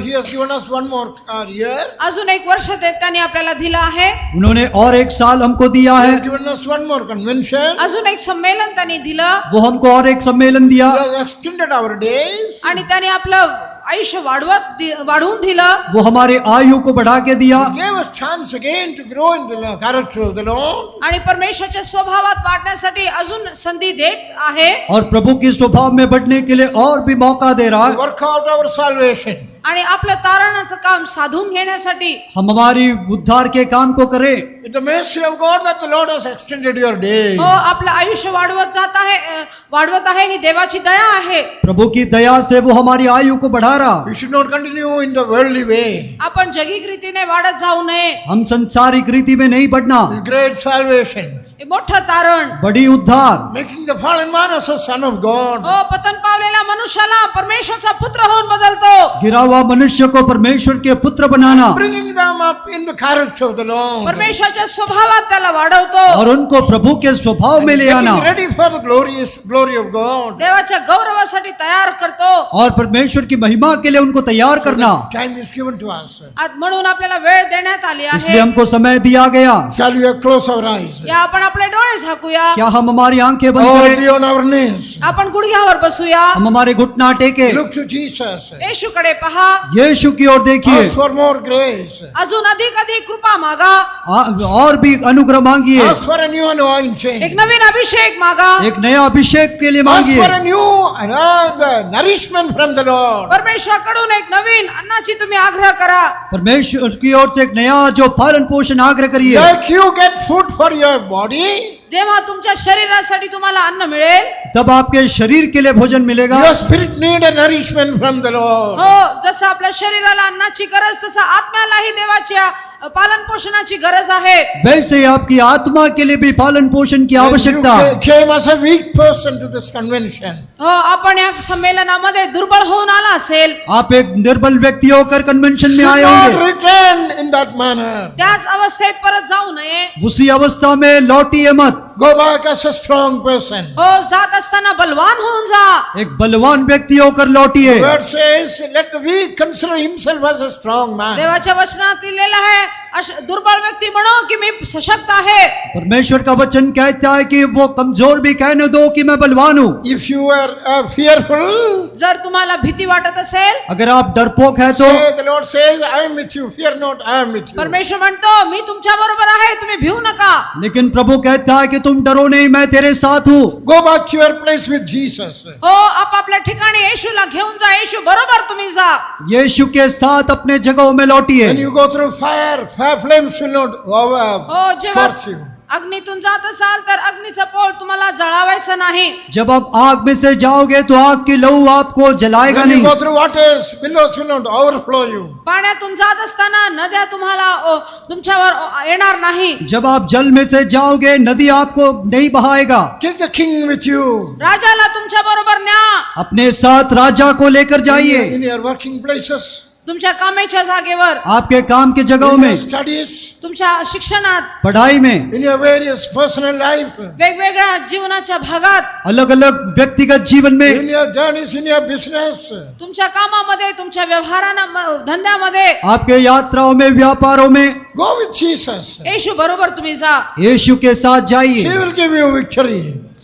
He has given us one more year. अजून एक वर्ष त्यांनी आपल्याला दिलं आहे. उन्होंने और एक साल हमको दिया He है. has given us one more convention. अजून एक संमेलन त्यांनी दिलं वो हमको और एक सम्मेलन दिया. He has extended our days. आणि त्यांनी आपलं आयुष्य वाढवून दिलं. वो हमारे आयु को बढ़ा के दिया. He gave us chance again to grow in the character of the Lord. आणि परमेश्वराच्या स्वभावात वाढण्यासाठी अजून संधी देत आहे. और प्रभु के स्वभाव में बढ़ने के लिए और भी मौका दे रहा To है. work out our salvation. आणि आपलं तारणाचं काम साधून घेण्यासाठी हम हमारी उद्धार के काम को करें. It's the mercy of God that the Lord has extended your day. हो आपलं आयुष्य वाढवत आहे ही देवाची दया आहे. प्रभु की दया से वो हमारी आयु को बढ़ा रहा. We should not continue in the worldly way. आपण जगिक रीतीने वाढत जाऊ नये. हम संसारिक रीति में नहीं बढ़ना. This great salvation, हे मोठं तारण, बड़ी उद्धार, making the fallen man as a son of God. हो पतन पावलेल्या मनुष्याला परमेश्वराचा पुत्र होऊन बदलतो. गिरा हुआ मनुष्य को परमेश्वर के पुत्र banana, Bringing them up in the character of the Lord. परमेश्वराच्या स्वभावात त्याला वाढवतो. और उनको प्रभु के स्वभाव में ले आना, Getting ready for the glory of God. देवाच्या गौरवासाठी तयार करतो. और परमेश्वर की महिमा के लिए उनको तैयार करना. Time is given to us. आज म्हणून आपल्याला वेळ देण्यात आली इसलिए आहे. हमको समय दिया गया. Shall we close our eyes? या आपण आपले डोळे झाकूया. क्या हम हमारी आंखें बंद Or करें? be on our knees. आपण गुडघ्यावर बसूया. हम हमारे घुटना टेके Look to Jesus. येशूकडे पहा. यीशु की ओर देखिए. Ask for more grace. अजून अधिक अधिक कृपा मागा. और भी अनुग्रह मांगिए. Ask for a new anointing. एक नवीन अभिषेक मागा. एक नया अभिषेक के लिए Ask मांगिए. for a new the nourishment from the Lord. परमेश्वराकडून एक नवीन अन्नाची तुम्ही आग्रह करा. परमेश्वर की ओर से एक नया जो पालन पोषण आग्रह करिए. Like you get food for your body, जेव्हा तुमच्या शरीरासाठी तुम्हाला अन्न मिळेल, तब आपके शरीर के लिए भोजन मिलेगा. your spirit need a nourishment from the Lord. हो जसं आपल्या शरीराला अन्नाची गरज तसं आत्म्यालाही देवाच्या पालन पोषणाची गरज आहे. वैसे ही आपकी आत्मा के लिए भी पालन पोषण की आवश्यकता. You came as a weak person to this convention. हो आपण या संमेलनामध्ये दुर्बळ होऊन आला असेल, आप एक निर्बल व्यक्ति होकर कन्वेंशन में Should आए not होंगे. return in that manner. त्याच अवस्थेत परत जाऊ नये. उसी अवस्था में लौटिए मत. Go back as a strong person. हो जात असताना बलवान होऊन जा. एक बलवान व्यक्ति होकर लौटिए. The word says, let the weak consider himself as a strong man. देवाच्या वचनात लिहिलेलं आहे दुर्बल व्यक्ती म्हणो की मी सशक्त आहे. परमेश्वर का वचन कहता है कि वो कमजोर भी कहने दो कि मैं बलवान हूँ. If you are fearful, जर तुम्हाला भीती वाटत असेल, अगर आप डरपोक है तो say, the Lord says, I am with you. Fear not, I am with you. परमेश्वर म्हणतो मी तुमच्या बरोबर आहे, तुम्ही भिवू नका. लेकिन प्रभु कहता है कि तुम डरो नहीं, मैं तेरे साथ हूँ. Go back to your place with Jesus. हो आपापल्या ठिकाणी येशूला घेऊन जा. येशू बरोबर तुम्ही जा. यीशु के साथ अपने जगहों में लौटिए. When you go through fire, flames will not scorch you. अग्नीतून जात असाल तर अग्नीचा पोळ तुम्हाला जळावायचा नाही. जब आप आग में से जाओगे तो आग की लहू आपको जलाएगा When you नहीं. go through waters, billows will not overflow you. पाण्यातून जात असताना नद्या तुम्हाला तुमच्यावर येणार नाही. जब आप जल में से जाओगे नदी आपको नहीं बहाएगा. Take the king with you. राजाला तुमच्या बरोबर न्या. अपने साथ राजा को लेकर जाइए. In your working places, तुमच्या कामाच्या जागेवर, आपके काम की जगहों in your में, studies, तुमच्या शिक्षणात, पढ़ाई में, in your various personal life, वेगवेगळ्या जीवनाच्या भागात, अलग अलग व्यक्तिगत जीवन में, in your journeys, in your business. तुमच्या कामामध्ये, तुमच्या व्यवहारांना, धंद्यामध्ये आपके यात्राओं में, व्यापारों में Go with Jesus. येशू बरोबर तुम्ही जा यीशु के साथ He जाइए. will give you victory.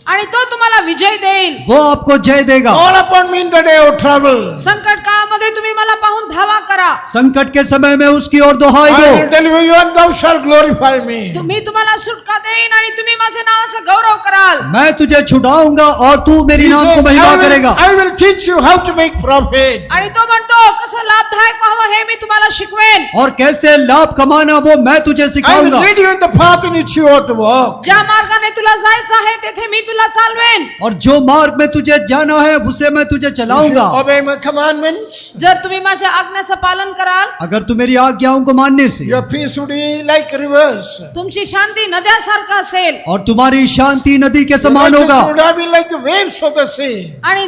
आणि तो तुम्हाला विजय देईल. वो आपको जय देगा. Call upon me in the day of trouble. संकट काळामध्ये तुम्ही मला पाहून धावा करा. संकट के समय में उसकी ओर दुहाई I will though. deliver you and thou shalt glorify me. मी तुम्हाला सुटका देईन आणि तुम्ही माझ्या नावाचा गौरव कराल. मैं तुझे छुड़ाऊंगा और तू मेरी He नाम को says, महिमा करेगा. I will teach you how to make profit. आणि तो म्हणतो कसं लाभदायक व्हावं हे मी तुम्हाला शिकवेन. और कैसे लाभ कमाना वो मैं तुझे I will सिखाऊंगा. lead you in the path in which you ought to walk. ज्या मार्गाने तुला जायचं आहे तेथे मी तुला चालवेन. और जो मार्ग में तुझे जाना है उसे मैं तुझे If you चलाऊंगा. obey my commandments, जर तुम्ही माझ्या आज्ञाचं पालन कराल, अगर तू मेरी आज्ञाओं को मानने से, your peace would be like rivers. तुमची शांती नद्यासारखं असेल और तुम्हारी शांति नदी के Your समान होगा. righteousness would be like the waves of the sea. आणि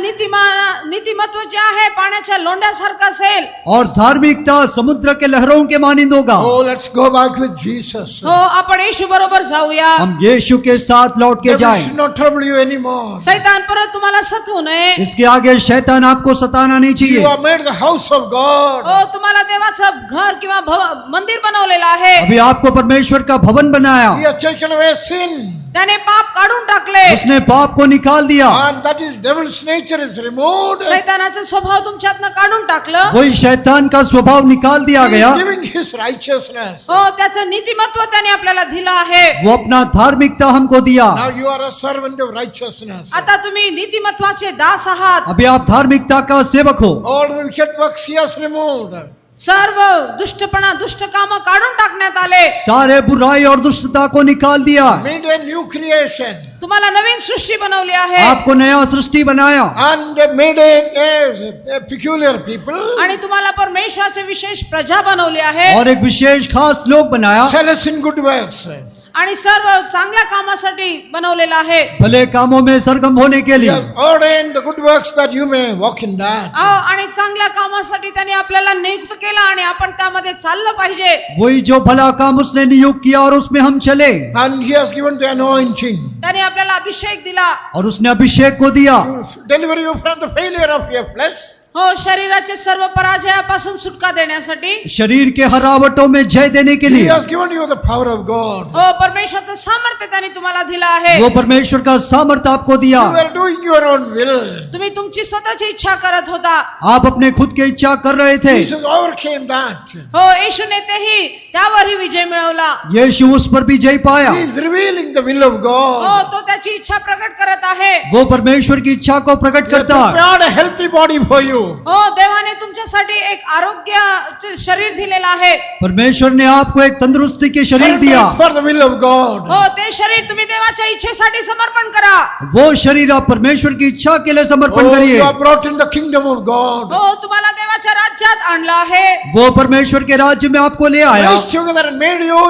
नीतिमत्व जे आहे पाण्याच्या लोंढ्यासारखं असेल. और धार्मिकता समुद्र के लहरों के मानिंद होगा. Oh, let's go back with Jesus. हो, आपण येशू बरोबर जाऊया. हम यीशु के साथ लौट के Devil जाएं. should not trouble you anymore. सैतान परत तुम्हाला सतवू नये. इसके आगे शैतान आपको सताना नहीं You चाहिए. are made the house of God. हो, तुम्हाला देवाचं घर किंवा मंदिर बनवलेलं आहे. अभी आपको परमेश्वर का भवन बनाया. He has taken away sin. त्याने पाप काढून टाकले. उसने पाप को निकाल दिया. And that is devil's nature is removed. सैतानाचा स्वभाव तुमच्यातनं काढून टाकलं. वही शैतान का स्वभाव निकाल दिया He Gaya. is giving his righteousness. हो, त्याचं नीतिमत्व त्याने आपल्याला दिलं आहे. वो अपना धार्मिकता हमको दिया. Now you are a servant of righteousness. आता तुम्ही नीतिमत्वाचे दास आहात. अभी आप धार्मिकता का सेवक हो. All wicked works he has removed. सर्व दुष्टपणा, दुष्ट काम काढून टाकण्यात आले. सारे बुराई और दुष्टता को निकाल दिया. Made a new creation. तुम्हाला नवीन सृष्टी बनवली आहे. आपको नया सृष्टि बनाया. And made a peculiar people. आणि तुम्हाला परमेश्वराचे विशेष प्रजा बनवली आहे. और एक विशेष खास लोग बनाया. Zealous in good works. आणि सर्व चांगल्या कामासाठी बनवलेलं आहे. भले कामों में सरगम होने के He लिए. has ordained the good works that you may walk in that. आणि चांगल्या कामासाठी त्याने आपल्याला नियुक्त केलं आणि आपण त्यामध्ये चाललं पाहिजे. वही जो भला काम उसने नियुक्त किया और उसमें हम चले. And he has given the anointing त्याने आपल्याला अभिषेक दिला. और उसने अभिषेक को दिया. to deliver you from the failure of your flesh. हो, शरीराचे सर्व पराजयापासून सुटका देण्यासाठी. शरीर के हरावटों में जय देने के He लिए. has given you the power of God. हो, परमेश्वराचं सामर्थ्य त्याने तुम्हाला दिलं आहे. वो परमेश्वर का सामर्थ्य आपको दिया. You are doing your own will. तुम्ही तुमची स्वतःची इच्छा करत होता. आप अपने खुद की इच्छा कर रहे थे. Jesus overcame that. हो, येशूने तेही त्यावरही विजय मिळवला. यीशु उस पर भी जय पाया. He is revealing the will of हो, God. तो त्याची इच्छा प्रकट करत आहे. वो परमेश्वर की इच्छा को प्रकट He has करता है. prepared a healthy body for you. हो, देवाने तुमच्यासाठी एक आरोग्याचे शरीर दिलेलं आहे. परमेश्वर ने आपको एक तंदुरुस्ती के शरीर Surrender Diya. it for the will of God. हो, ते शरीर तुम्ही देवाच्या इच्छेसाठी समर्पण करा. वो शरीर आप परमेश्वर की इच्छा के लिए समर्पण Oh, करिए. you are brought in the kingdom of God. हो, तुम्हाला देवाच्या राज्यात आणलं आहे. वो परमेश्वर के राज्य में आपको ले आया. Placed together and made you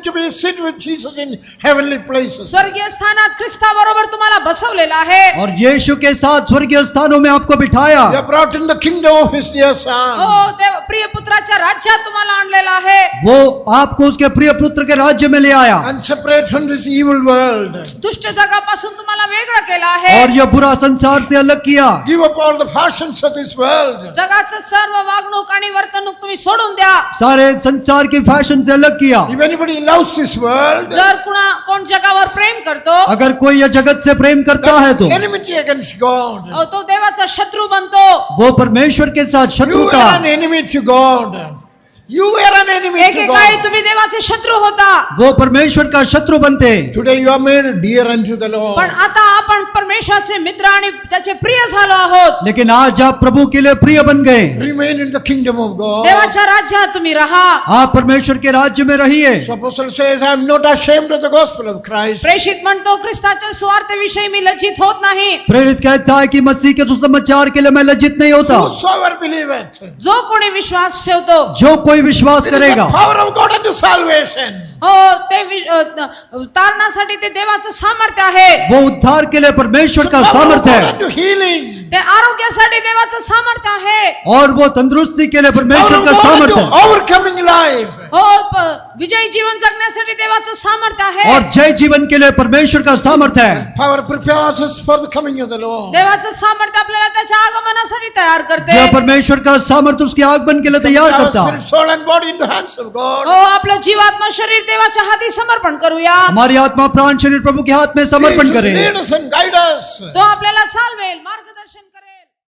to be sit with Jesus in heavenly places. स्वर्गीय स्थानात ख्रिस्ताबरोबर तुम्हाला बसवलेलं आहे. और यीशु के साथ स्वर्गीय स्थानों में आपको बिठाया. You are brought in the kingdom of his dear son. हो, देव प्रिय पुत्राच्या राज्यात तुम्हाला आणलेलं आहे. वो आपको उसके प्रिय पुत्र के राज्य में ले आया. And separate from this evil world. दुष्ट जगापासून तुम्हाला वेगळं केलं आहे. और यह बुरा संसार से अलग KIA. Give up all the fashions of this world. जगाचं सर्व वागणूक आणि वर्तणूक तुम्ही सोडून द्या. सारे संसार की फैशन से अलग KIA. If anybody loves this world, जर कोण जगावर प्रेम करतो, अगर कोई यह जगत से प्रेम करता है तो enmity against God. तो देवाचा शत्रू बनतो. वो परमेश्वर के साथ You शत्रु are था. an enemy to God. You are an enemy to एकेकाळी God. तुम्ही देवाचे देवाचे शत्रू होता, वो परमेश्वर का शत्रु बनते। Today you are made dear unto the Lord. पण आता आपण परमेश्वराचे मित्र आणि त्याचे प्रिय झालो आहोत. लेकिन आज आप प्रभु के लिए प्रिय बन गए। Remain in the kingdom of God. देवाच्या राज्यात तुम्ही राहा. आप परमेश्वर के राज्य में रहिए। So Apostle says, I am not ashamed of the gospel of Christ. प्रेषित म्हणतो ख्रिस्ताच्या सुवार्तेविषयी मी लज्जित होत नाही. प्रेरित कहता है कि मसीह के सुसमाचार के लिए मैं लज्जित नहीं होता। Whosoever believeth. जो कोणी विश्वास ठेवतो, जो कोई विश्वास It is करेगा, the power of God unto salvation. हो ते तारणासाठी ते देवाचं सामर्थ्य आहे. वो उद्धार के लिए परमेश्वर का Power of सामर्थ्य God है, unto healing. ते आरोग्यासाठी देवाचं सामर्थ्य आहे. और वो तंदुरुस्ती के लिए Power परमेश्वर of का God सामर्थ्य unto है, overcoming life. हो विजयी जीवन जगण्यासाठी देवाचं सामर्थ्य आहे. और जय जीवन के लिए परमेश्वर का सामर्थ्य है। Power prepares us for the coming of the Lord. देवाचं सामर्थ्य आपल्याला त्याच्या आगमनासाठी तयार करते. यह परमेश्वर का सामर्थ्य उसके आगमन के लिए तैयार Our करता spirit, है। soul and body in the hands of God. हो आपलं जीवात्मा शरीर देवाच्या हाती समर्पण करूया. हमारी आत्मा प्राण शरीर प्रभु के हाथ में समर्पण Jesus करें। lead us and guide us. तो आपल्याला चालवेल, मार्ग